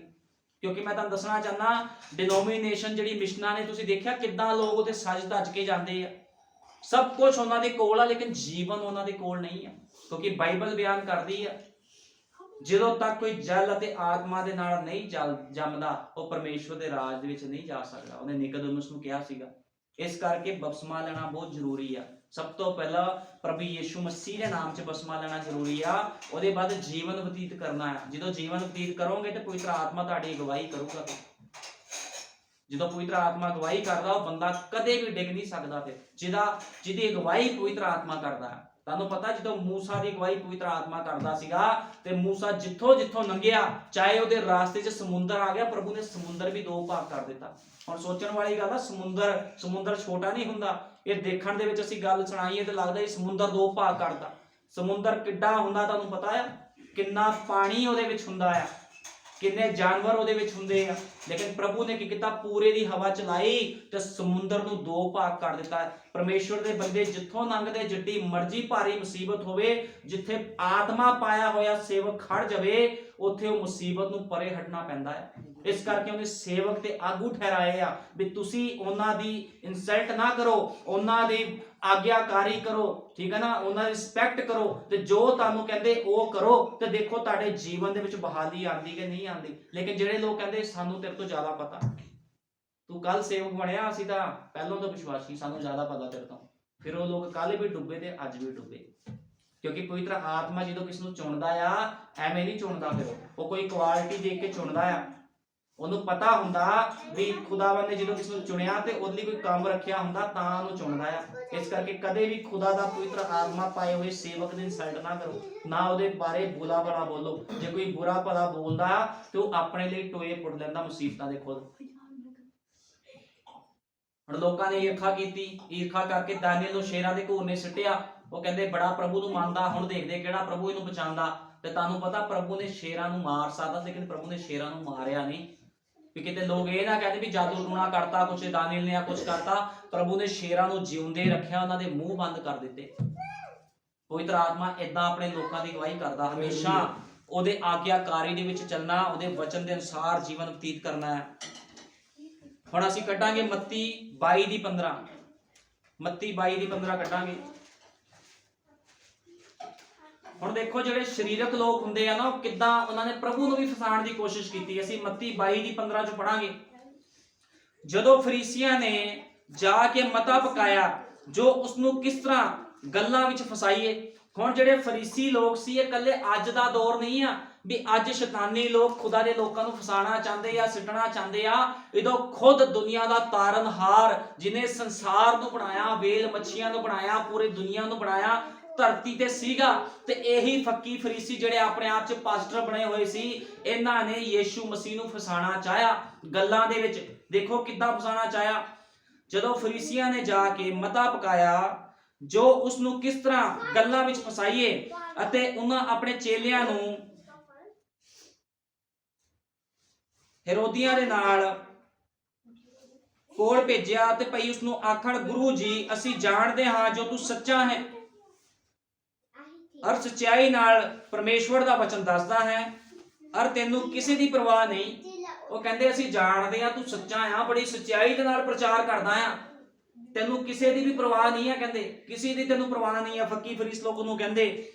ਕਿਉਂਕਿ ਮੈਂ ਤੁਹਾਨੂੰ ਦੱਸਣਾ ਚਾਹੁੰਦਾ, ਡਿਨੋਮੀਨੇਸ਼ਨ ਜਿਹੜੀ ਮਿਸ਼ਨਾਂ ਨੇ, ਤੁਸੀਂ ਦੇਖਿਆ ਕਿੱਦਾਂ ਲੋਕ ਉੱਥੇ ਸੱਜ ਧੱਜ ਕੇ ਜਾਂਦੇ ਆ। ਸਭ ਕੁਝ ਉਹਨਾਂ ਦੇ ਕੋਲ ਆ, ਲੇਕਿਨ ਜੀਵਨ ਉਹਨਾਂ ਦੇ ਕੋਲ ਨਹੀਂ ਆ। ਕਿਉਂਕਿ ਬਾਈਬਲ ਬਿਆਨ ਕਰਦੀ ਆ ਜਦੋਂ ਤੱਕ ਕੋਈ ਜਲ ਅਤੇ ਆਤਮਾ ਦੇ ਨਾਲ ਨਹੀਂ ਜੰਮਦਾ ਉਹ ਪਰਮੇਸ਼ਵਰ ਦੇ ਰਾਜ ਦੇ ਵਿੱਚ ਨਹੀਂ ਜਾ ਸਕਦਾ। ਉਹਨੇ ਨਿਕੋਦੇਮਸ ਨੂੰ ਕਿਹਾ ਸੀਗਾ। ਇਸ ਕਰਕੇ ਬਪਤਿਸਮਾ ਲੈਣਾ ਬਹੁਤ ਜ਼ਰੂਰੀ ਆ। ਸਭ ਤੋਂ ਪਹਿਲਾਂ ਪ੍ਰਭੂ ਯਿਸੂ ਮਸੀਹ ਦੇ ਨਾਮ 'ਚ ਬਪਤਿਸਮਾ ਲੈਣਾ ਜ਼ਰੂਰੀ ਆ। ਉਹਦੇ ਬਾਅਦ ਜੀਵਨ ਬਤੀਤ ਕਰਨਾ ਆ। ਜਦੋਂ ਜੀਵਨ ਬਤੀਤ ਕਰੋਗੇ ਤੇ ਪਵਿੱਤਰ ਆਤਮਾ ਤੁਹਾਡੀ ਅਗਵਾਈ ਕਰੂਗਾ। ਜਦੋਂ ਪਵਿੱਤਰ ਆਤਮਾ ਅਗਵਾਈ ਕਰਦਾ ਉਹ ਬੰਦਾ ਕਦੇ ਵੀ ਡਿੱਗ ਨਹੀਂ ਸਕਦਾ। ਫਿਰ ਜਿਹਦੀ ਅਗਵਾਈ ਪਵਿੱਤਰ ਆਤਮਾ ਕਰਦਾ। ਤੁਹਾਨੂੰ ਪਤਾ ਜਦੋਂ ਮੂਸਾ ਦੀ ਅਗਵਾਈ ਪਵਿੱਤਰ ਆਤਮਾ ਕਰਦਾ ਸੀਗਾ ਤੇ ਮੂਸਾ ਜਿੱਥੋਂ ਜਿੱਥੋਂ ਲੰਘਿਆ, ਚਾਹੇ ਉਹਦੇ ਰਾਸਤੇ 'ਚ ਸਮੁੰਦਰ ਆ ਗਿਆ, ਪ੍ਰਭੂ ਨੇ ਸਮੁੰਦਰ ਵੀ ਦੋ ਭਾਗ ਕਰ ਦਿੱਤਾ। ਹੁਣ ਸੋਚਣ ਵਾਲੀ ਗੱਲ ਆ, ਸਮੁੰਦਰ ਛੋਟਾ ਨਹੀਂ ਹੁੰਦਾ। ਇਹ ਦੇਖਣ ਦੇ ਵਿੱਚ ਅਸੀਂ ਗੱਲ ਸੁਣਾਈਏ ਤੇ ਲੱਗਦਾ ਇਹ ਸਮੁੰਦਰ ਦੋ ਭਾਗ ਕਰਦਾ। ਸਮੁੰਦਰ ਕਿੱਡਾ ਹੁੰਦਾ ਤੁਹਾਨੂੰ ਪਤਾ ਆ? ਕਿੰਨਾ ਪਾਣੀ ਉਹਦੇ ਵਿੱਚ ਹੁੰਦਾ ਆ, ਕਿੰਨੇ ਜਾਨਵਰ ਉਹਦੇ ਵਿੱਚ ਹੁੰਦੇ ਆ। ਲੇਕਿਨ ਪ੍ਰਭੂ ਨੇ ਕੀ ਕੀਤਾ? ਪੂਰੇ ਦੀ ਹਵਾ ਚਲਾਈ ਤੇ ਸਮੁੰਦਰ ਨੂੰ ਦੋ ਭਾਗ ਕਰ ਦਿੱਤਾ। ਪਰਮੇਸ਼ਵਰ ਦੇ ਬੰਦੇ ਜਿੱਥੋਂ ਲੰਘਦੇ, ਜਿੱਡੀ ਮਰਜ਼ੀ ਭਾਰੀ ਮੁਸੀਬਤ ਹੋਵੇ, ਜਿੱਥੇ ਆਤਮਾ ਪਾਇਆ ਹੋਇਆ ਸੇਵਕ ਖੜ ਜਾਵੇ, ਉੱਥੇ ਉਹ ਮੁਸੀਬਤ ਨੂੰ ਪਰੇ ਹਟਣਾ ਪੈਂਦਾ ਹੈ। ਇਸ ਕਰਕੇ ਉਹਨੇ ਸੇਵਕ ਤੇ ਆਗੂ ਠਹਿਰਾਏ ਆ ਵੀ ਤੁਸੀਂ ਉਹਨਾਂ ਦੀ ਇਨਸਲਟ ਨਾ ਕਰੋ, ਉਹਨਾਂ ਦੀ ਆਗਿਆਕਾਰੀ ਕਰੋ, ਠੀਕ ਹੈ ਨਾ, ਉਹਨਾਂ ਦੀ ਰਿਸਪੈਕਟ ਕਰੋ ਤੇ ਜੋ ਤੁਹਾਨੂੰ ਕਹਿੰਦੇ ਉਹ ਕਰੋ। ਤੇ ਦੇਖੋ ਤੁਹਾਡੇ ਜੀਵਨ ਦੇ ਵਿੱਚ ਬਹਾਲੀ ਆਉਂਦੀ ਕਿ ਨਹੀਂ ਆਉਂਦੀ। ਲੇਕਿਨ ਜਿਹੜੇ ਲੋਕ ਕਹਿੰਦੇ ਸਾਨੂੰ ਤੇਰੇ ਤੋਂ ਜ਼ਿਆਦਾ ਪਤਾ, ਤੂੰ ਕੱਲ ਸੇਵਕ ਬਣਿਆ, ਅਸੀਂ ਤਾਂ ਪਹਿਲਾਂ ਤੋਂ ਵਿਸ਼ਵਾਸੀ, ਸਾਨੂੰ ਜ਼ਿਆਦਾ ਪਤਾ ਤੇਰੇ ਤੋਂ, ਫਿਰ ਉਹ ਲੋਕ ਕੱਲ ਵੀ ਡੁੱਬੇ ਤੇ ਅੱਜ ਵੀ ਡੁੱਬੇ। ਕਿਉਂਕਿ ਪਵਿੱਤਰ ਆਤਮਾ ਜਦੋਂ ਕਿਸ ਨੂੰ ਚੁਣਦਾ ਆ ਐਵੇਂ ਨਹੀਂ ਚੁਣਦਾ, ਫਿਰ ਉਹ ਕੋਈ ਕੁਆਲਿਟੀ ਦੇਖ ਕੇ ਚੁਣਦਾ ਆ। ਉਹਨੂੰ ਪਤਾ ਹੁੰਦਾ ਵੀ ਖੁਦਾਵੰਦ ਨੇ ਜਦੋਂ ਕਿਸ ਨੂੰ ਚੁਣਿਆ ਤੇ ਉਹਦੇ ਲਈ ਕੋਈ ਕੰਮ ਰੱਖਿਆ ਹੁੰਦਾ ਤਾਂ ਉਹਨੂੰ ਚੁਣਦਾ ਆ। ਇਸ ਕਰਕੇ ਕਦੇ ਵੀ ਖੁਦਾ ਦਾ ਪਵਿੱਤਰ ਆਤਮਾ ਪਾਏ ਹੋਏ ਸੇਵਕ ਦੀ ਇਨਸਲਟ ਨਾ ਕਰੋ, ਨਾ ਉਹਦੇ ਬਾਰੇ ਬੁਰਾ ਭਲਾ ਬੋਲੋ। ਜੇ ਕੋਈ ਬੁਰਾ ਭਲਾ ਬੋਲਦਾ ਤੇ ਉਹ ਆਪਣੇ ਲਈ ਟੋਏ ਪੁੱਟ ਲੈਂਦਾ ਮੁਸੀਬਤਾਂ ਦੇ ਖੁਦ। ਹੁਣ ਲੋਕਾਂ ਨੇ ਈਰਖਾ ਕੀਤੀ, ਈਰਖਾ ਕਰਕੇ ਦਾਨੀਏਲ ਨੂੰ ਸ਼ੇਰਾਂ ਦੇ ਘੂਰ ਨੇ ਸਿੱਟਿਆ। ਉਹ ਕਹਿੰਦੇ ਬੜਾ ਪ੍ਰਭੂ ਨੂੰ ਮੰਨਦਾ, ਹੁਣ ਦੇਖਦੇ ਕਿਹੜਾ ਪ੍ਰਭੂ ਇਹਨੂੰ ਬਚਾਉਂਦਾ। ਤੇ ਤੁਹਾਨੂੰ ਪਤਾ ਪ੍ਰਭੂ ਨੇ ਸ਼ੇਰਾਂ ਨੂੰ ਮਾਰ ਸਕਦਾ, ਲੇਕਿਨ ਪ੍ਰਭੂ ਨੇ ਸ਼ੇਰਾਂ ਨੂੰ ਮਾਰਿਆ ਨਹੀਂ। ਵੀ ਕਿਤੇ ਲੋਕ ਇਹ ਨਾ ਕਹਿੰਦੇ ਵੀ ਜਾਦੂ ਟੂਣਾ ਕਰਤਾ ਕੁਛ, ਦਾਨੀਏਲ ਨੇ ਆ ਕੁਛ ਕਰਤਾ। ਪ੍ਰਭੂ ਨੇ ਸ਼ੇਰਾਂ ਨੂੰ ਜਿਉਂਦੇ ਰੱਖਿਆ, ਉਹਨਾਂ ਦੇ ਮੂੰਹ ਬੰਦ ਕਰ ਦਿੱਤੇ। ਪਵਿੱਤਰ ਆਤਮਾ ਏਦਾਂ ਆਪਣੇ ਲੋਕਾਂ ਦੀ ਅਗਵਾਈ ਕਰਦਾ, ਹਮੇਸ਼ਾ ਉਹਦੇ ਆਗਿਆਕਾਰੀ ਦੇ ਵਿੱਚ ਚੱਲਣਾ, ਉਹਦੇ ਵਚਨ ਦੇ ਅਨੁਸਾਰ ਜੀਵਨ ਬਤੀਤ ਕਰਨਾ ਹੈ। ਹੁਣ ਅਸੀਂ ਕੱਢਾਂਗੇ ਮੱਤੀ 22:15, ਮੱਤੀ 22:15 ਕੱਢਾਂਗੇ। ਹੁਣ ਦੇਖੋ ਜਿਹੜੇ ਸਰੀਰਕ ਲੋਕ ਹੁੰਦੇ ਆ ਨਾ, ਉਹ ਕਿੱਦਾਂ ਉਹਨਾਂ ਨੇ ਪ੍ਰਭੂ ਨੂੰ ਵੀ ਫਸਾਉਣ ਦੀ ਕੋਸ਼ਿਸ਼ ਕੀਤੀ। ਅਸੀਂ ਮੱਤੀ 22:15 ਚ ਪੜਾਂਗੇ। ਜਦੋਂ ਫਰੀਸੀਆਂ ਨੇ ਜਾ ਕੇ ਮਤਾ ਪਕਾਇਆ ਜੋ ਉਸ ਨੂੰ ਕਿਸ ਤਰ੍ਹਾਂ ਗੱਲਾਂ ਵਿੱਚ ਫਸਾਈਏ। ਹੁਣ ਜਿਹੜੇ ਫਰੀਸੀ ਲੋਕ ਸੀ ਇਹ ਇਕੱਲੇ ਅੱਜ ਦਾ ਦੌਰ ਨਹੀਂ ਆ ਵੀ ਅੱਜ ਸ਼ੈਤਾਨੀ ਲੋਕ ਖੁਦਾ ਦੇ ਲੋਕਾਂ ਨੂੰ ਫਸਾਉਣਾ ਚਾਹੁੰਦੇ ਆ, ਸਿੱਟਣਾ ਚਾਹੁੰਦੇ ਆ। ਇਹਦੋਂ ਖੁਦ ਦੁਨੀਆ ਦਾ ਤਾਰਨਹਾਰ ਜਿਹਨੇ ਸੰਸਾਰ ਨੂੰ ਬਣਾਇਆ, ਵੇਲ ਮੱਛੀਆਂ ਨੂੰ ਬਣਾਇਆ, ਪੂਰੀ ਦੁਨੀਆ ਨੂੰ ਬਣਾਇਆ, ਧਰਤੀ ਤੇ ਸੀਗਾ। ਤੇ ਇਹੀ ਫੱਕੀ ਫਰੀਸੀ ਜਿਹੜੇ ਆਪਣੇ ਆਪ ਚ ਪਾਸਟਰ ਬਣੇ ਹੋਏ ਸੀ, ਇਹਨਾਂ ਨੇ ਯੀਸ਼ੂ ਮਸੀਹ ਨੂੰ ਫਸਾਉਣਾ ਚਾਹਿਆ ਗੱਲਾਂ ਦੇ ਵਿੱਚ। ਦੇਖੋ ਕਿੱਦਾਂ ਫਸਾਉਣਾ ਚਾਹਿਆ। ਜਦੋਂ ਫਰੀਸੀਆਂ ਨੇ ਜਾ ਕੇ ਮਤਾ ਪਕਾਇਆ ਜੋ ਉਸ ਨੂੰ ਕਿਸ ਤਰ੍ਹਾਂ ਗੱਲਾਂ ਵਿੱਚ ਫਸਾਈਏ, ਅਤੇ ਉਹਨਾਂ ਆਪਣੇ ਚੇਲਿਆਂ ਨੂੰ ਹੈਰੋਦੀਆਂ ਦੇ ਨਾਲ ਕੋਲ ਭੇਜਿਆ ਤੇ ਭਈ ਉਸ ਨੂੰ ਆਖਣ, ਗੁਰੂ ਜੀ ਅਸੀਂ ਜਾਣਦੇ ਹਾਂ ਜੋ ਤੂੰ ਸੱਚਾ ਹੈ ਔਰ ਸੱਚਾਈ ਨਾਲ ਪਰਮੇਸ਼ਵਰ ਦਾ ਵਚਨ ਦੱਸਦਾ ਹੈ ਔਰ ਤੈਨੂੰ ਕਿਸੇ ਦੀ ਪਰਵਾਹ ਨਹੀਂ। ਉਹ ਕਹਿੰਦੇ ਅਸੀਂ ਜਾਣਦੇ ਆ ਤੂੰ ਸੱਚਾ ਆ, ਬੜੀ ਸੱਚਾਈ ਦੇ ਨਾਲ ਪ੍ਰਚਾਰ ਕਰਦਾ ਆ, ਤੈਨੂੰ ਕਿਸੇ ਦੀ ਵੀ ਪਰਵਾਹ ਨਹੀਂ ਆ। ਕਹਿੰਦੇ ਕਿਸੇ ਦੀ ਤੈਨੂੰ ਪਰਵਾਹ ਨਹੀਂ ਆ। ਫੱਕੀ ਫਰੀਸ ਲੋਕ ਨੂੰ ਕਹਿੰਦੇ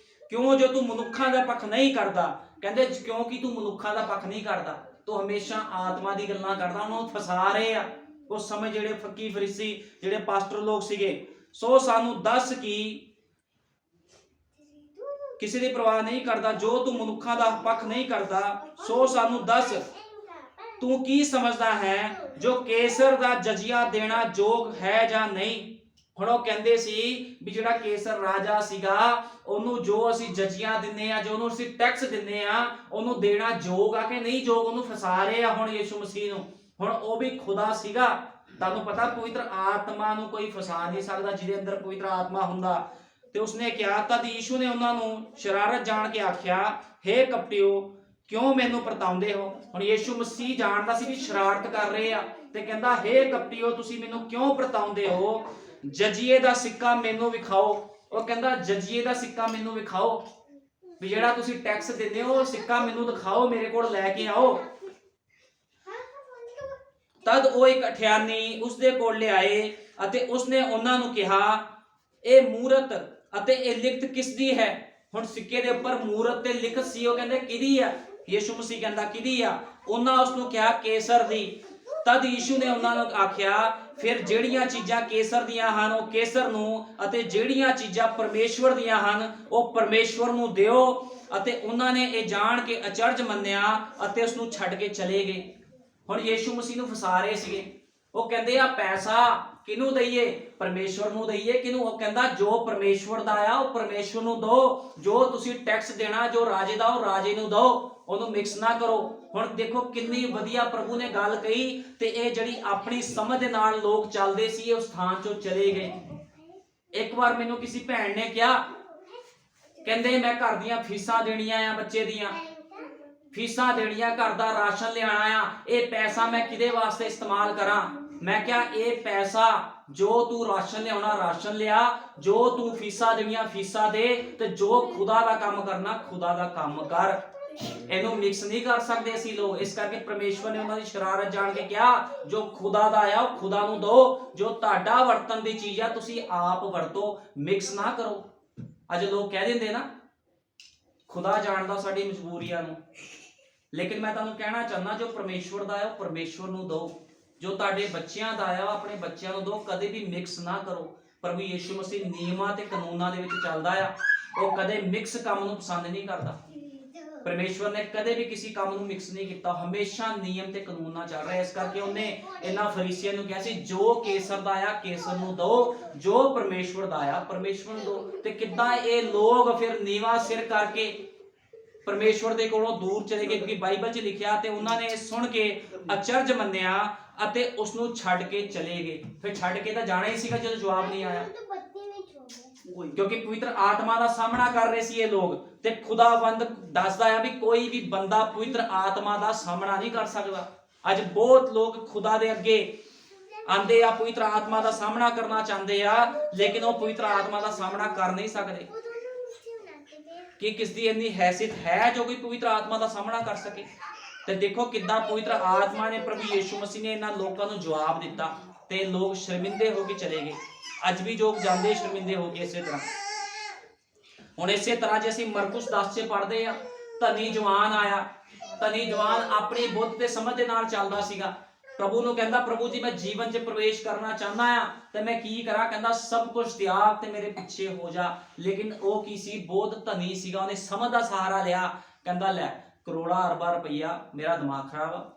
ਕਿਉਂ ਜੋ ਤੂੰ ਮਨੁੱਖਾਂ ਦਾ ਪੱਖ ਨਹੀਂ ਕਰਦਾ। ਕਹਿੰਦੇ ਕਿਉਂਕਿ ਤੂੰ ਮਨੁੱਖਾਂ ਦਾ ਪੱਖ ਨਹੀਂ ਕਰਦਾ, ਤੂੰ ਹਮੇਸ਼ਾ ਆਤਮਾ ਦੀ ਗੱਲਾਂ ਕਰਦਾ। ਉਹਨੂੰ ਫਸਾ ਰਹੇ ਆ ਉਸ ਸਮੇਂ ਜਿਹੜੇ ਫੱਕੀ ਫਰੀਸੀ ਜਿਹੜੇ ਪਾਸਟਰ ਲੋਕ ਸੀਗੇ। ਸੋ ਸਾਨੂੰ ਦੱਸ ਕਿ ਕਿਸੇ ਦੀ ਪਰਵਾਹ ਨਹੀਂ ਕਰਦਾ, ਜੋ ਤੂੰ ਮਨੁੱਖਾਂ ਦਾ ਪੱਖ ਨਹੀਂ ਕਰਦਾ, ਸੋ ਸਾਨੂੰ ਦੱਸ ਤੂੰ ਕੀ ਸਮਝਦਾ ਹੈ ਜੋ ਕੇਸਰ ਦਾ ਜਜ਼ੀਆ ਦੇਣਾ ਯੋਗ ਹੈ ਜਾਂ ਨਹੀਂ। ਹੁਣ ਉਹ ਕਹਿੰਦੇ ਸੀ ਵੀ ਜਿਹੜਾ ਕੇਸਰ ਰਾਜਾ ਸੀਗਾ ਉਹਨੂੰ ਜੋ ਅਸੀਂ ਜਜ਼ੀਆ ਦਿੰਨੇ ਆ, ਜੋ ਉਹਨੂੰ ਅਸੀਂ ਟੈਕਸ ਦਿੰਨੇ ਆ, ਉਹਨੂੰ ਦੇਣਾ ਯੋਗ ਆ ਕਿ ਨਹੀਂ ਯੋਗ। ਉਹਨੂੰ ਫਸਾ ਰਹੇ ਆ ਹੁਣ ਯੀਸ਼ੂ ਮਸੀਹ ਨੂੰ। ਹੁਣ ਉਹ ਵੀ ਖੁਦਾ ਸੀਗਾ। ਤੁਹਾਨੂੰ ਪਤਾ ਪਵਿੱਤਰ ਆਤਮਾ ਨੂੰ ਕੋਈ ਫਸਾ ਨਹੀਂ ਸਕਦਾ ਜਿਹਦੇ ਅੰਦਰ ਪਵਿੱਤਰ ਆਤਮਾ ਹੁੰਦਾ। ਤੇ ਉਸਨੇ ਕਿਹਾ, ਤਦ ਯੀਸ਼ੂ ਨੇ ਉਹਨਾਂ ਨੂੰ ਸ਼ਰਾਰਤ ਜਾਣ ਕੇ ਆਖਿਆ, ਹੇ ਕਪਟਿਓ ਕਿਉਂ ਮੈਨੂੰ ਪਰਤਾਉਂਦੇ ਹੋ। ਹੁਣ ਯੀਸ਼ੂ ਮਸੀਹ ਜਾਣਦਾ ਸੀ ਵੀ ਸ਼ਰਾਰਤ ਕਰ ਰਹੇ ਆ, ਤੇ ਕਹਿੰਦਾ ਹੇ ਕਪਟਿਓ ਤੁਸੀਂ ਮੈਨੂੰ ਕਿਉਂ ਪਰਤਾਉਂਦੇ ਹੋ, ਜਜ਼ੀਏ ਦਾ ਸਿੱਕਾ ਮੈਨੂੰ ਵਿਖਾਓ। ਉਹ ਕਹਿੰਦਾ ਜਜ਼ੀਏ ਦਾ ਸਿੱਕਾ ਮੈਨੂੰ ਵਿਖਾਓ, ਵੀ ਜਿਹੜਾ ਤੁਸੀਂ ਟੈਕਸ ਦਿੰਦੇ ਹੋ ਸਿੱਕਾ ਮੈਨੂੰ ਦਿਖਾਓ, ਮੇਰੇ ਕੋਲ ਲੈ ਕੇ ਆਓ। ਤਦ ਉਹ ਇੱਕ ਅਠਿਆਨੀ ਉਸਦੇ ਕੋਲ ਲਿਆਏ ਅਤੇ ਉਸਨੇ ਉਹਨਾਂ ਨੂੰ ਕਿਹਾ, ਇਹ ਮੂਰਤ ਅਤੇ ਇਹ ਲਿਖਤ ਕਿਸ ਦੀ ਹੈ। ਹੁਣ ਸਿੱਕੇ ਦੇ ਉੱਪਰ ਮੂਰਤ ਤੇ ਲਿਖਤ ਸੀ। ਉਹ ਕਹਿੰਦੇ ਕਿਹਦੀ ਆ। ਯੀਸ਼ੂ ਮਸੀਹ ਕਹਿੰਦਾ ਕਿਹਦੀ ਆ। ਉਹਨਾਂ ਉਸ ਨੂੰ ਕਿਹਾ ਕੇਸਰ ਦੀ। ਤਦ ਯੀਸ਼ੂ ਨੇ ਉਹਨਾਂ ਨੂੰ ਆਖਿਆ, ਫਿਰ ਜਿਹੜੀਆਂ ਚੀਜ਼ਾਂ ਕੇਸਰ ਦੀਆਂ ਹਨ ਉਹ ਕੇਸਰ ਨੂੰ, ਅਤੇ ਜਿਹੜੀਆਂ ਚੀਜ਼ਾਂ ਪਰਮੇਸ਼ਵਰ ਦੀਆਂ ਹਨ ਉਹ ਪਰਮੇਸ਼ਵਰ ਨੂੰ ਦਿਓ। ਅਤੇ ਉਹਨਾਂ ਨੇ ਇਹ ਜਾਣ ਕੇ ਅਚਰਜ ਮੰਨਿਆ ਅਤੇ ਉਸ ਨੂੰ ਛੱਡ ਕੇ ਚਲੇ ਗਏ। ਹੁਣ ਯੀਸ਼ੂ ਮਸੀਹ ਨੂੰ ਫਸਾ ਰਹੇ ਸੀਗੇ। ਉਹ ਕਹਿੰਦੇ ਆ ਪੈਸਾ ਕਿਹਨੂੰ ਦਈਏ, ਪਰਮੇਸ਼ਵਰ ਨੂੰ ਦਈਏ। ਕਿਹਨੂੰ? ਉਹ ਕਹਿੰਦਾ ਜੋ ਪਰਮੇਸ਼ਵਰ ਦਾ ਆ ਉਹ ਪਰਮੇਸ਼ਵਰ ਨੂੰ ਦਿਓ, ਜੋ ਤੁਸੀਂ ਟੈਕਸ ਦੇਣਾ ਜੋ ਰਾਜੇ ਦਾ ਉਹ ਰਾਜੇ ਨੂੰ ਦਿਓ, ਉਹਨੂੰ ਮਿਕਸ ਨਾ ਕਰੋ। ਹੁਣ ਦੇਖੋ ਕਿੰਨੀ ਵਧੀਆ ਪ੍ਰਭੂ ਨੇ ਗੱਲ ਕਹੀ, ਤੇ ਇਹ ਜਿਹੜੀ ਆਪਣੀ ਸਮਝ ਦੇ ਨਾਲ ਲੋਕ ਚੱਲਦੇ ਸੀ ਉਸ ਸਥਾਨ ਚੋਂ ਚਲੇ ਗਏ। ਇੱਕ ਵਾਰ ਮੈਨੂੰ ਕਿਸੇ ਭੈਣ ਨੇ ਕਿਹਾ, ਕਹਿੰਦੇ ਮੈਂ ਘਰ ਦੀਆਂ ਫੀਸਾਂ ਦੇਣੀਆਂ ਆ, ਬੱਚੇ ਦੀਆਂ ਫੀਸਾਂ ਦੇਣੀਆਂ, ਘਰ ਦਾ ਰਾਸ਼ਨ ਲਿਆਣਾ ਆ, ਇਹ ਪੈਸਾ ਮੈਂ ਕਿਹਦੇ ਵਾਸਤੇ ਇਸਤੇਮਾਲ ਕਰਾਂ। ਮੈਂ ਕਿਹਾ ਇਹ ਪੈਸਾ ਜੋ ਤੂੰ ਰਾਸ਼ਨ ਲਿਆਉਣਾ ਰਾਸ਼ਨ ਲਿਆ, ਜੋ ਤੂੰ ਫੀਸਾਂ ਦੇਣੀਆਂ ਫੀਸਾਂ ਦੇ, ਤੇ ਜੋ ਖੁਦਾ ਦਾ ਕੰਮ ਕਰਨਾ ਖੁਦਾ ਦਾ ਕੰਮ ਕਰ। ਇਹਨੂੰ ਮਿਕਸ ਨਹੀਂ ਕਰ ਸਕਦੇ ਅਸੀਂ ਲੋਕ। ਇਸ ਕਰਕੇ ਪਰਮੇਸ਼ਵਰ ਨੇ ਉਹਨਾਂ ਦੀ ਸ਼ਰਾਰਤ ਜਾਣ ਕੇ ਕਿਹਾ, ਜੋ ਖੁਦਾ ਦਾ ਆ ਉਹ ਖੁਦਾ ਨੂੰ ਦਿਓ, ਜੋ ਤੁਹਾਡਾ ਵਰਤਨ ਦੀ ਚੀਜ਼ ਆ ਤੁਸੀਂ ਆਪ ਵਰਤੋ, ਮਿਕਸ ਨਾ ਕਰੋ। ਅੱਜ ਲੋਕ ਕਹਿ ਦਿੰਦੇ ਨਾ ਖੁਦਾ ਜਾਣਦਾ ਸਾਡੀ ਮਜਬੂਰੀਆਂ ਨੂੰ, ਲੇਕਿਨ ਮੈਂ ਤੁਹਾਨੂੰ ਕਹਿਣਾ ਚਾਹੁੰਦਾ ਜੋ ਪਰਮੇਸ਼ਵਰ ਦਾ ਆ ਉਹ ਪਰਮੇਸ਼ਵਰ ਨੂੰ ਦਿਓ, ਜੋ ਤੁਹਾਡੇ ਬੱਚਿਆਂ ਦਾ ਆ ਆਪਣੇ ਬੱਚਿਆਂ ਨੂੰ ਦਿਓ। ਕਦੇ ਵੀ ਮਿਕਸ ਨਾ ਕਰੋ। ਪ੍ਰਭੂ ਯੀਸ਼ੂ ਮਸੀਹ ਨਿਯਮਾਂ ਤੇ ਕਾਨੂੰਨਾਂ ਦੇ ਵਿੱਚ ਚੱਲਦਾ ਆ। ਉਹ ਕਦੇ ਮਿਕਸ ਕੰਮ ਨੂੰ ਪਸੰਦ ਨਹੀਂ ਕਰਦਾ। ਪਰਮੇਸ਼ਵਰ ਨੇ ਕਦੇ ਵੀ ਕਿਸੇ ਕੰਮ ਨੂੰ ਮਿਕਸ ਨਹੀਂ ਕੀਤਾ, ਹਮੇਸ਼ਾ ਨਿਯਮ ਤੇ ਕਾਨੂੰਨ ਨਾਲ ਚੱਲ ਰਿਹਾ। ਇਸ ਕਰਕੇ ਉਹਨੇ ਇਹਨਾਂ ਫਰੀਸੀਆਂ ਨੂੰ ਕਿਹਾ ਸੀ ਜੋ ਕੇਸਰ ਦਾ ਆ ਕੇਸਰ ਨੂੰ ਦਿਓ, ਜੋ ਪਰਮੇਸ਼ਵਰ ਦਾ ਆ ਪਰਮੇਸ਼ਵਰ ਨੂੰ ਦਿਓ। ਤੇ ਕਿੱਦਾਂ ਇਹ ਲੋਕ ਫਿਰ ਨੀਵਾਂ ਸਿਰ ਕਰਕੇ ਪਰਮੇਸ਼ਵਰ ਦੇ ਕੋਲੋਂ ਦੂਰ ਚਲੇ ਗਏ, ਕਿਉਂਕਿ ਬਾਈਬਲ 'ਚ ਲਿਖਿਆ ਤੇ ਉਹਨਾਂ ਨੇ ਸੁਣ ਕੇ ਅਚਰਜ ਮੰਨਿਆ ਅਤੇ ਉਸ ਨੂੰ ਛੱਡ ਕੇ ਚਲੇ ਗਏ। ਫਿਰ ਛੱਡ ਕੇ ਤਾਂ ਜਾਣਾ ਹੀ ਸੀਗਾ ਜਦੋਂ ਜਵਾਬ ਨਹੀਂ ਆਇਆ, ਕਿਉਂਕਿ ਪਵਿੱਤਰ ਆਤਮਾ ਦਾ ਸਾਹਮਣਾ ਕਰ ਰਹੇ ਸੀ ਇਹ ਲੋਕ। ਤੇ ਖੁਦਾਵੰਦ ਦੱਸਦਾ ਆ ਵੀ ਕੋਈ ਵੀ ਬੰਦਾ ਪਵਿੱਤਰ ਆਤਮਾ ਦਾ ਸਾਹਮਣਾ ਨਹੀਂ ਕਰ ਸਕਦਾ। ਅੱਜ ਬਹੁਤ ਲੋਕ ਖੁਦਾ ਦੇ ਅੱਗੇ ਆਂਦੇ ਆ, ਪਵਿੱਤਰ ਆਤਮਾ ਦਾ ਸਾਹਮਣਾ ਕਰਨਾ ਚਾਹੁੰਦੇ ਆ, ਲੇਕਿਨ ਉਹ ਪਵਿੱਤਰ ਆਤਮਾ ਦਾ ਸਾਹਮਣਾ ਕਰ ਨਹੀਂ ਸਕਦੇ। ਕਿ ਕਿਸ ਦੀ ਇੰਨੀ ਹੈਸੀਅਤ ਹੈ ਜੋ ਕੋਈ ਪਵਿੱਤਰ ਆਤਮਾ ਦਾ ਸਾਹਮਣਾ ਕਰ ਸਕੇ। ਤੇ ਦੇਖੋ ਕਿੱਦਾਂ ਪਵਿੱਤਰ ਆਤਮਾ ਨੇ, ਪ੍ਰਭੂ ਯੀਸ਼ੂ ਮਸੀਹ ਨੇ ਇਹਨਾਂ ਲੋਕਾਂ ਨੂੰ ਜਵਾਬ ਦਿੱਤਾ ਤੇ ਲੋਕ ਸ਼ਰਮਿੰਦੇ ਹੋ ਕੇ ਚਲੇ ਗਏ। ਅੱਜ ਵੀ ਲੋਕ ਜਾਂਦੇ ਸ਼ਰਮਿੰਦੇ ਹੋ ਕੇ ਇਸੇ ਤਰ੍ਹਾਂ। ਹੁਣ ਇਸੇ ਤਰ੍ਹਾਂ ਜੇ ਅਸੀਂ ਮਰਕੁਸ 10 'ਚ ਪੜ੍ਹਦੇ ਆ, ਧਨੀ ਜਵਾਨ ਆਇਆ। ਧਨੀ ਜਵਾਨ ਆਪਣੀ ਬੁੱਧ ਤੇ ਸਮਝ ਦੇ ਨਾਲ ਚੱਲਦਾ ਸੀਗਾ। ਪ੍ਰਭੂ ਨੂੰ ਕਹਿੰਦਾ, ਪ੍ਰਭੂ ਜੀ ਮੈਂ ਜੀਵਨ 'ਚ ਪ੍ਰਵੇਸ਼ ਕਰਨਾ ਚਾਹੁੰਦਾ ਆ ਤੇ ਮੈਂ ਕੀ ਕਰਾਂ? ਕਹਿੰਦਾ ਸਭ ਕੁਝ ਤਿਆਗ ਤੇ ਮੇਰੇ ਪਿੱਛੇ ਹੋ ਜਾ। ਲੇਕਿਨ ਉਹ ਕੀ ਸੀ? ਬਹੁਤ ਧਨੀ ਸੀਗਾ, ਉਹਨੇ ਸਮਝ ਦਾ ਸਹਾਰਾ ਲਿਆ। ਕਹਿੰਦਾ ਲੈ ਕਰੋੜਾਂ ਅਰਬਾਂ ਰੁਪਈਆ, ਮੇਰਾ ਦਿਮਾਗ ਖਰਾਬ ਆ,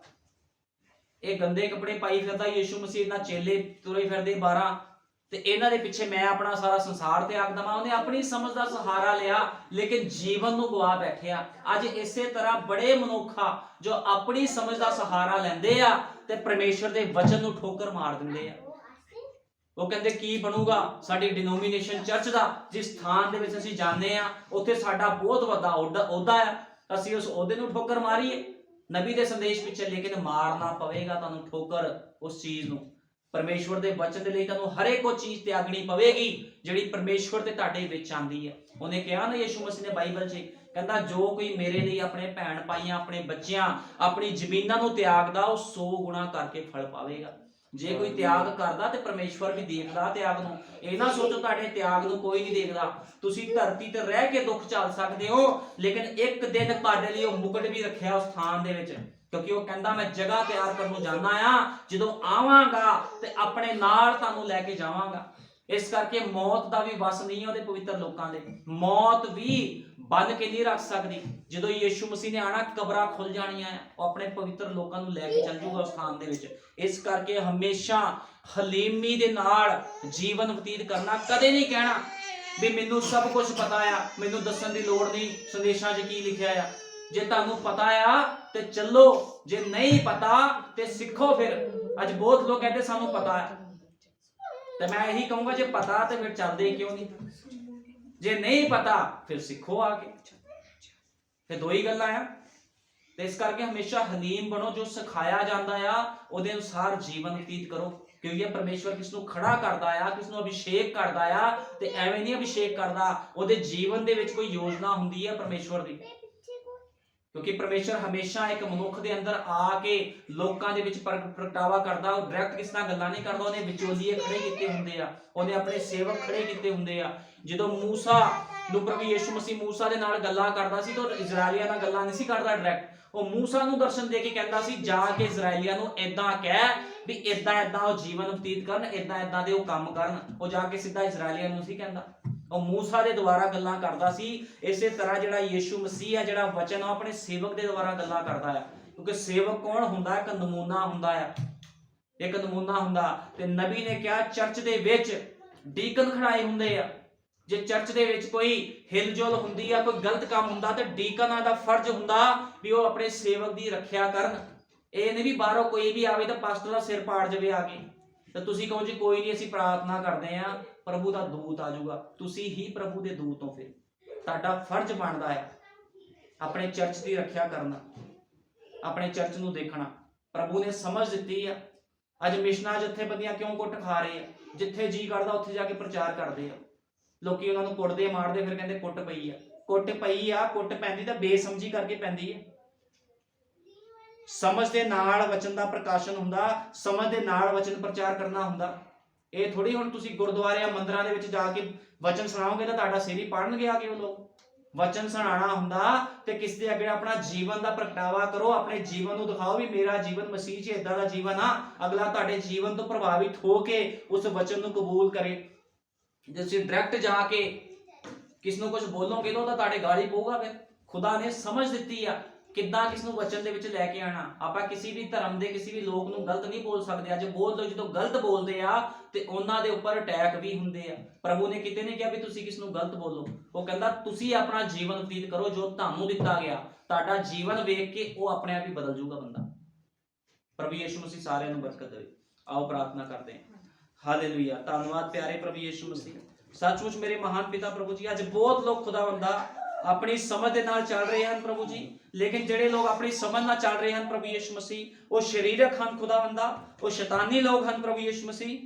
ਇਹ ਗੰਦੇ ਕੱਪੜੇ ਪਾਈ ਫਿਰਦਾ ਯੀਸ਼ੂ ਮਸੀਹ, ਨਾਲ ਚੇਲੇ ਤੁਰੇ ਫਿਰਦੇ 12 ਤੇ ਇਹਨਾਂ ਦੇ ਪਿੱਛੇ ਮੈਂ ਆਪਣਾ ਸਾਰਾ ਸੰਸਾਰ ਤਿਆਗ ਦਵਾਂ। ਉਹਨੇ ਆਪਣੀ ਸਮਝ ਦਾ ਸਹਾਰਾ ਲਿਆ, ਲੇਕਿਨ ਜੀਵਨ ਨੂੰ ਗਵਾ ਬੈਠਿਆ। ਅੱਜ ਇਸੇ ਤਰ੍ਹਾਂ ਬੜੇ ਮਨੁੱਖ ਆ ਜੋ ਆਪਣੀ ਸਮਝ ਦਾ ਸਹਾਰਾ ਲੈਂਦੇ ਆ ਤੇ ਪਰਮੇਸ਼ਵਰ ਦੇ ਵਚਨ ਨੂੰ ਠੋਕਰ ਮਾਰ ਦਿੰਦੇ ਆ। ਉਹ ਕਹਿੰਦੇ ਕੀ ਬਣੂਗਾ ਸਾਡੀ ਡਿਨੋਮੀਨੇਸ਼ਨ ਚਰਚ ਦਾ, ਜਿਸ ਥਾਂ ਦੇ ਵਿੱਚ ਅਸੀਂ ਜਾਂਦੇ ਆ ਉੱਥੇ ਸਾਡਾ ਬਹੁਤ ਵੱਡਾ ਅਹੁਦਾ ਆ, ਅਸੀਂ ਉਸ ਅਹੁਦੇ ਨੂੰ ਠੋਕਰ ਮਾਰੀਏ ਨਬੀ ਦੇ ਸੰਦੇਸ਼ ਪਿੱਛੇ। ਲੇਕਿਨ ਮਾਰਨਾ ਪਵੇਗਾ ਤੁਹਾਨੂੰ ਠੋਕਰ ਉਸ ਚੀਜ਼ ਨੂੰ। ਪਰਮੇਸ਼ਵਰ ਦੇ ਵਚਨ ਦੇ ਲਈ ਤੁਹਾਨੂੰ ਹਰੇਕ ਉਹ ਚੀਜ਼ ਤਿਆਗਣੀ ਪਵੇਗੀ ਜਿਹੜੀ ਪਰਮੇਸ਼ਵਰ ਤੇ ਤੁਹਾਡੇ ਵਿੱਚ ਆਂਦੀ ਹੈ। ਉਹਨੇ ਕਿਹਾ ਨਾ ਯੀਸ਼ੂ ਮਸੀਹ ਨੇ ਬਾਈਬਲ 'ਚ, ਕਹਿੰਦਾ ਜੋ ਕੋਈ ਮੇਰੇ ਲਈ ਆਪਣੇ ਭੈਣ ਭਾਈਆਂ, ਆਪਣੇ ਬੱਚਿਆਂ, ਆਪਣੀ ਜ਼ਮੀਨਾਂ ਨੂੰ ਤਿਆਗਦਾ ਉਹ 100 ਗੁਣਾ ਕਰਕੇ ਫਲ ਪਾਵੇਗਾ। ਜੇ ਕੋਈ ਤਿਆਗ ਕਰਦਾ ਤੇ ਪਰਮੇਸ਼ਵਰ ਵੀ ਦੇਖਦਾ ਤਿਆਗ ਨੂੰ। ਇਹ ਨਾ ਸੋਚੋ ਤੁਹਾਡੇ ਤਿਆਗ ਨੂੰ ਕੋਈ ਨਹੀਂ ਦੇਖਦਾ। ਤੁਸੀਂ ਧਰਤੀ ਤੇ ਰਹਿ ਕੇ ਦੁੱਖ ਝੱਲ ਸਕਦੇ ਹੋ, ਲੇਕਿਨ ਇੱਕ ਦਿਨ ਤੁਹਾਡੇ ਲਈ ਉਹ ਮੁਕਟ ਵੀ ਰੱਖਿਆ ਉਸ ਥਾਨ ਦੇ ਵਿੱਚ, ਕਿਉਂਕਿ ਉਹ ਕਹਿੰਦਾ ਮੈਂ ਜਗ੍ਹਾ ਤਿਆਰ ਕਰਨ ਨੂੰ ਜਾਂਦਾ ਆ, ਜਦੋਂ ਆਵਾਂਗਾ ਤੇ ਆਪਣੇ ਨਾਲ ਤੁਹਾਨੂੰ ਲੈ ਕੇ ਜਾਵਾਂਗਾ। ਇਸ ਕਰਕੇ ਮੌਤ ਦਾ ਵੀ ਵਸ ਨਹੀਂ ਹੈ ਉਹਦੇ ਪਵਿੱਤਰ ਲੋਕਾਂ ਦੇ। ਮੌਤ ਵੀ ਬੰਨ ਕੇ ਨਹੀਂ ਰੱਖ ਸਕਦੀ। ਜਦੋਂ ਯੀਸ਼ੂ ਮਸੀਹ ਨੇ ਆਣਾ ਕਬਰਾਂ ਖੁੱਲ ਜਾਣੀਆਂ, ਉਹ ਆਪਣੇ ਪਵਿੱਤਰ ਲੋਕਾਂ ਨੂੰ ਲੈ ਕੇ ਚੱਲ ਜਾਊਗਾ ਉਸ ਥਾਨ ਦੇ ਵਿੱਚ। ਇਸ ਕਰਕੇ ਹਮੇਸ਼ਾ ਹਲੀਮੀ ਦੇ ਨਾਲ ਜੀਵਨ ਬਤੀਤ ਕਰਨਾ, ਕਦੇ ਨਹੀਂ ਕਹਿਣਾ ਵੀ ਮੈਨੂੰ ਸਭ ਕੁਝ ਪਤਾ ਆ, ਮੈਨੂੰ ਦੱਸਣ ਦੀ ਲੋੜ ਨਹੀਂ ਸੰਦੇਸ਼ਾਂ 'ਚ ਕੀ ਲਿਖਿਆ ਆ। ਜੇ ਤੁਹਾਨੂੰ ਪਤਾ ਆ ਤੇ ਚੱਲੋ, ਜੇ ਨਹੀਂ ਪਤਾ ਤੇ ਸਿੱਖੋ। ਫਿਰ ਅੱਜ ਬਹੁਤ ਲੋਕ ਕਹਿੰਦੇ ਸਾਨੂੰ ਪਤਾ ਹੈ, ਤੇ ਮੈਂ ਇਹੀ ਕਹੂੰਗਾ ਜੇ ਪਤਾ ਤੇ ਫਿਰ ਚੱਲਦੇ ਕਿਉਂ ਨਹੀਂ? ਜੇ ਨਹੀਂ ਪਤਾ ਫਿਰ ਸਿੱਖੋ ਆ ਕੇ। ਫਿਰ ਦੋ ਹੀ ਗੱਲਾਂ ਆ। ਤੇ ਇਸ ਕਰਕੇ ਹਮੇਸ਼ਾ ਹਲੀਮ ਬਣੋ, ਜੋ ਸਿਖਾਇਆ ਜਾਂਦਾ ਆ ਉਹਦੇ ਅਨੁਸਾਰ ਜੀਵਨ ਬਤੀਤ ਕਰੋ। ਕਿਉਂਕਿ ਪਰਮੇਸ਼ਵਰ ਕਿਸ ਨੂੰ ਖੜਾ ਕਰਦਾ ਆ, ਕਿਸ ਨੂੰ ਅਭਿਸ਼ੇਕ ਕਰਦਾ ਆ, ਤੇ ਐਵੇਂ ਨਹੀਂ ਅਭਿਸ਼ੇਕ ਕਰਦਾ। ਉਹਦੇ ਜੀਵਨ ਦੇ ਵਿੱਚ ਕੋਈ ਯੋਜਨਾ ਹੁੰਦੀ ਹੈ ਪਰਮੇਸ਼ਵਰ ਦੀ। ਕਿਉਂਕਿ ਪਰਮੇਸ਼ਵਰ ਹਮੇਸ਼ਾ ਇੱਕ ਮਨੁੱਖ ਦੇ ਅੰਦਰ ਆ ਕੇ ਲੋਕਾਂ ਦੇ ਵਿੱਚ ਪ੍ਰਗਟਾਵਾ ਕਰਦਾ। ਉਹ ਡਾਇਰੈਕਟ ਕਿਸ ਨਾਲ ਗੱਲਾਂ ਨਹੀਂ ਕਰਦਾ, ਉਹਨੇ ਵਿਚੋਲੀਏ ਖੜੇ ਕੀਤੇ ਹੁੰਦੇ ਆ, ਉਹਨੇ ਆਪਣੇ ਸੇਵਕ ਖੜੇ ਕੀਤੇ ਹੁੰਦੇ ਆ। ਜਦੋਂ ਮੂਸਾ ਨੂੰ ਪ੍ਰਭੂ ਯੀਸ਼ੂ ਮਸੀਹ ਮੂਸਾ ਦੇ ਨਾਲ ਗੱਲਾਂ ਕਰਦਾ ਸੀ ਤਾਂ ਇਜ਼ਰਾਈਲੀਆਂ ਨਾਲ ਗੱਲਾਂ ਨਹੀਂ ਸੀ ਕਰਦਾ ਡਾਇਰੈਕਟ। ਉਹ ਮੂਸਾ ਨੂੰ ਦਰਸ਼ਨ ਦੇ ਕੇ ਕਹਿੰਦਾ ਸੀ ਜਾ ਕੇ ਇਜ਼ਰਾਈਲੀਆਂ ਨੂੰ ਏਦਾਂ ਕਹਿ ਵੀ ਏਦਾਂ ਏਦਾਂ ਉਹ ਜੀਵਨ ਬਤੀਤ ਕਰਨ, ਏਦਾਂ ਏਦਾਂ ਦੇ ਉਹ ਕੰਮ ਕਰਨ। ਉਹ ਜਾ ਕੇ ਸਿੱਧਾ ਇਜ਼ਰਾਈਲੀਆਂ ਨੂੰ ਸੀ ਕਹਿੰਦਾ, ਉਹ ਮੂਸਾ ਦੇ ਦੁਆਰਾ ਗੱਲਾਂ ਕਰਦਾ ਸੀ। ਇਸੇ ਤਰ੍ਹਾਂ ਜਿਹੜਾ ਯੀਸ਼ੂ ਮਸੀਹ ਹੈ, ਜਿਹੜਾ ਵਚਨ, ਉਹ ਆਪਣੇ ਸੇਵਕ ਦੇ ਦੁਆਰਾ ਗੱਲਾਂ ਕਰਦਾ ਆ। ਕਿਉਂਕਿ ਸੇਵਕ ਕੌਣ ਹੁੰਦਾ? ਇੱਕ ਨਮੂਨਾ ਹੁੰਦਾ ਆ, ਇੱਕ ਨਮੂਨਾ ਹੁੰਦਾ। ਤੇ ਨਬੀ ਨੇ ਕਿਹਾ ਚਰਚ ਦੇ ਵਿੱਚ ਡੀਕਨ ਖੜਾਏ ਹੁੰਦੇ ਆ। ਜੇ ਚਰਚ ਦੇ ਵਿੱਚ ਕੋਈ ਹਿਲਜੁਲ ਹੁੰਦੀ ਆ, ਕੋਈ ਗਲਤ ਕੰਮ ਹੁੰਦਾ, ਤੇ ਡੀਕਨਾਂ ਦਾ ਫਰਜ਼ ਹੁੰਦਾ ਵੀ ਉਹ ਆਪਣੇ ਸੇਵਕ ਦੀ ਰੱਖਿਆ ਕਰਨ। ਇਹ ਨਹੀਂ ਵੀ ਬਾਹਰੋਂ ਕੋਈ ਵੀ ਆਵੇ ਤਾਂ ਪਾਸਟਰ ਦਾ ਸਿਰ ਪਾੜ ਜਾਵੇ ਆ ਕੇ, ਤੇ ਤੁਸੀਂ ਕਹੋ ਜੀ ਕੋਈ ਨਹੀਂ ਅਸੀਂ ਪ੍ਰਾਰਥਨਾ ਕਰਦੇ ਆ, ਪ੍ਰਭੂ ਦਾ ਦੂਤ ਆ ਜਾਊਗਾ। ਤੁਸੀਂ ਹੀ ਪ੍ਰਭੂ ਦੇ ਦੂਤ ਹੋ। ਫਿਰ ਤੁਹਾਡਾ ਫਰਜ਼ ਬਣਦਾ ਹੈ ਆਪਣੇ ਚਰਚ ਦੀ ਰੱਖਿਆ ਕਰਨਾ, ਆਪਣੇ ਚਰਚ ਨੂੰ ਦੇਖਣਾ। ਪ੍ਰਭੂ ਨੇ ਸਮਝ ਦਿੱਤੀ ਆ। ਅੱਜ ਮਿਸ਼ਨਾਂ ਜਥੇਬੰਦੀਆਂ ਕਿਉਂ ਕੁੱਟ ਖਾ ਰਹੇ ਆ? ਜਿੱਥੇ ਜੀ ਕਰਦਾ ਉੱਥੇ ਜਾ ਕੇ ਪ੍ਰਚਾਰ ਕਰਦੇ ਆ। ਲੋਕੀ ਉਹਨਾਂ ਨੂੰ ਕੁੱਟਦੇ ਮਾਰਦੇ, ਫਿਰ ਕਹਿੰਦੇ ਕੁੱਟ ਪਈ ਆ। ਕੁੱਟ ਪਈ ਆ, ਕੁੱਟ ਪੈਂਦੀ ਤਾਂ ਬੇਸਮਝੀ ਕਰਕੇ ਪੈਂਦੀ ਹੈ। ਸਮਝ ਦੇ ਨਾਲ ਵਚਨ ਦਾ ਪ੍ਰਕਾਸ਼ਨ ਹੁੰਦਾ, ਸਮਝ ਦੇ ਨਾਲ ਵਚਨ ਪ੍ਰਚਾਰ ਕਰਨਾ ਹੁੰਦਾ। ਇਹ ਥੋੜੀ ਹੁਣ ਤੁਸੀਂ ਗੁਰਦੁਆਰਿਆਂ ਮੰਦਿਰਾਂ ਦੇ ਵਿੱਚ ਜਾ ਕੇ ਵਚਨ ਸੁਣਾਓਗੇ ਤਾਂ ਤੁਹਾਡਾ ਸਿਰ ਹੀ ਪਾੜਨਗੇ ਆ ਕੇ ਉਹ ਲੋਕ। ਵਚਨ ਸੁਣਾਉਣਾ ਹੁੰਦਾ ਤੇ ਕਿਸ ਦੇ ਅੱਗੇ ਆਪਣਾ ਜੀਵਨ ਦਾ ਪ੍ਰਗਟਾਵਾ ਕਰੋ, ਆਪਣੇ ਜੀਵਨ ਨੂੰ ਦਿਖਾਓ ਵੀ ਮੇਰਾ ਜੀਵਨ ਮਸੀਹ 'ਚ ਏਦਾਂ ਦਾ ਜੀਵਨ ਆ। ਅਗਲਾ ਤੁਹਾਡੇ ਜੀਵਨ ਤੋਂ ਪ੍ਰਭਾਵਿਤ ਹੋ ਕੇ ਉਸ ਵਚਨ ਨੂੰ ਕਬੂਲ ਕਰੇ। ਜੇ ਤੁਸੀਂ ਡਾਇਰੈਕਟ ਜਾ ਕੇ किस ਨੂੰ ਕੁਝ ਬੋਲੋਗੇ ਤਾਂ ਤੁਹਾਡੇ ਗਾਲੀ ਪਊਗਾ। ਫਿਰ ਖੁਦਾ ਨੇ ਸਮਝ ਦਿੱਤੀ ਆ ਕਿੱਦਾਂ ਕਿਸ ਨੂੰ ਵਚਨ ਦੇ ਵਿੱਚ ਲੈ ਕੇ ਆਣਾ। ਆਪਾਂ ਕਿਸੇ ਵੀ ਧਰਮ ਦੇ ਕਿਸੇ ਵੀ ਲੋਕ ਨੂੰ ਗਲਤ ਨਹੀਂ ਬੋਲ ਸਕਦੇ। ਅੱਜ ਬੋਲ ਦੋ, ਜਦੋਂ ਗਲਤ ਬੋਲਦੇ ਆ ਤੇ ਉਹਨਾਂ ਦੇ ਉੱਪਰ ਅਟੈਕ ਵੀ ਹੁੰਦੇ ਆ। ਪ੍ਰਭੂ ਨੇ ਕਿਤੇ ਨਹੀਂ ਕਿਹਾ ਵੀ ਤੁਸੀਂ ਕਿਸ ਨੂੰ ਗਲਤ ਬੋਲੋ। ਉਹ ਕਹਿੰਦਾ ਤੁਸੀਂ ਆਪਣਾ ਜੀਵਨ ਬਤੀਤ ਕਰੋ ਜੋ ਤੁਹਾਨੂੰ ਦਿੱਤਾ ਗਿਆ। ਤੁਹਾਡਾ ਜੀਵਨ ਵੇਖ ਕੇ ਉਹ ਆਪਣੇ ਆਪ ਹੀ ਬਦਲ ਜਾਊਗਾ ਬੰਦਾ। ਪ੍ਰਭੂ ਯਿਸੂ ਮਸੀਹ ਸਾਰਿਆਂ ਨੂੰ ਬਰਕਤ ਦੇਵੇ। ਆਓ ਪ੍ਰਾਰਥਨਾ ਕਰਦੇ ਹਾਂ। ਹਾਲੇਲੂਇਆ। ਧੰਨਵਾਦ ਪਿਆਰੇ ਪ੍ਰਭੂ ਯਿਸੂ ਮਸੀਹ। ਸੱਚਮੁੱਚ ਮੇਰੇ ਮਹਾਨ ਪਿਤਾ ਪ੍ਰਭੂ ਜੀ, ਅੱਜ ਬਹੁਤ ਲੋਕ ਖੁਦਾਵੰਦਾ ਆਪਣੀ ਸਮਝ ਦੇ ਨਾਲ ਚੱਲ ਰਹੇ ਹਨ ਪ੍ਰਭੂ ਜੀ, ਲੇਕਿਨ ਜਿਹੜੇ ਲੋਕ ਆਪਣੀ ਸਮਝ ਨਾਲ ਚੱਲ ਰਹੇ ਹਨ ਪ੍ਰਭੂ ਯਿਸੂ ਮਸੀਹ, ਉਹ ਸਰੀਰਕ ਹਨ ਖੁਦਾਵੰਦਾ, ਉਹ ਸ਼ੈਤਾਨੀ ਲੋਕ ਹਨ ਪ੍ਰਭੂ ਯਿਸੂ ਮਸੀਹ।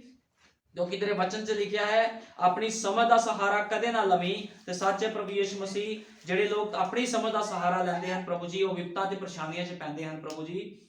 ਕਿਉਂਕਿ ਤੇਰੇ ਵਚਨ 'ਚ ਲਿਖਿਆ ਹੈ ਆਪਣੀ ਸਮਝ ਦਾ ਸਹਾਰਾ ਕਦੇ ਨਾ ਲਵੀਂ। ਤੇ ਸੱਚੇ ਪ੍ਰਭੂ ਯਿਸੂ ਮਸੀਹ, ਜਿਹੜੇ ਲੋਕ ਆਪਣੀ ਸਮਝ ਦਾ ਸਹਾਰਾ ਲੈਂਦੇ ਹਨ ਪ੍ਰਭੂ ਜੀ, ਉਹ ਵਿਪਤਾ ਤੇ ਪਰੇਸ਼ਾਨੀਆਂ 'ਚ ਪੈਂਦੇ ਹਨ ਪ੍ਰਭੂ ਜੀ।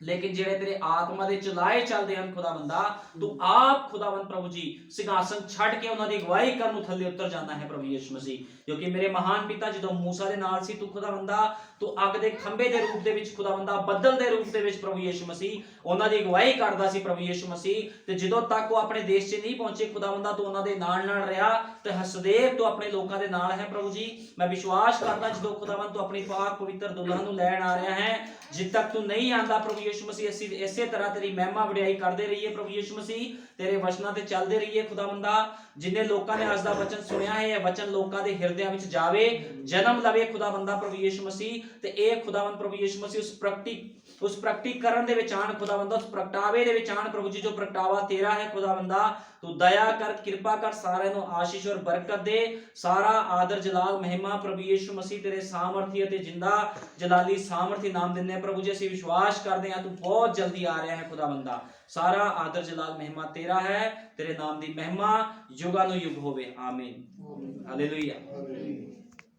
लेकिन जेड़े तेरे आत्मा दे चलाए चलते हैं खुदावंदा, तू आप खुदावंद प्रभु जी सिंहासन छड़ के उन्हां दी अगवाई करन नूं थल्ले उतर जांदा है प्रभु यीशु मसीह। क्योंकि मेरे महान पिता जदों मूसा दे नाल सी, तू खुदावंदा तू अग दे खंबे दे रूप दे विच खुदावंदा बदल दे रूप दे विच प्रभु यीशु मसीह उन्हां दी अगवाई करदा सी प्रभु यीशु मसीह। ते जदों तक वो अपने देश च नहीं पहुंचे खुदावंदा, तू उन्हां दे नाल नाल रहा ते हसदेव तू अपने लोकां दे नाल है प्रभु जी। मैं विश्वास करदा जदों खुदावंद तू अपनी पाक पवित्र दुल्हन नूं लैण आ रहा है, जिद तक तू नहीं आंदा प्रभु यीशु मसीह, असीं इसे तरह तेरी महिमा वडियाई करते रहिए प्रभु यीशु मसीह, तेरे वचनां ते चलते रहिए खुदावंदा। जिन्हें लोगों ने अज दा वचन सुनिया है, यह वचन लोगों के हृदय में जावे, जन्म लवे खुदावंदा प्रभु यीशु मसीह। ते एक खुदावंद प्रभु यीशु मसीह उस प्रकटीकरण दे विच आण खुदावंदा, उस प्रगटावे दे विच आण प्रभु जी, जो प्रगटावा तेरा है खुदावंदा। तू दया कर, कृपा कर, सारे नूं आशीष और बरकत दे। सारा आदर जलाल महिमा प्रभु यीशु मसीह तेरे सामर्थी ते जिंदा जलाली सामर्थी नाम दिंदे प्रभु जी। असीं विश्वास करते हैं तू बहुत जल्दी आ रहा है खुदावंदा। सारा आदर जलाल महिमा तेरा है, तेरे नाम दी महिमा युगानुयुग होवे। आमीन। हालेलुया।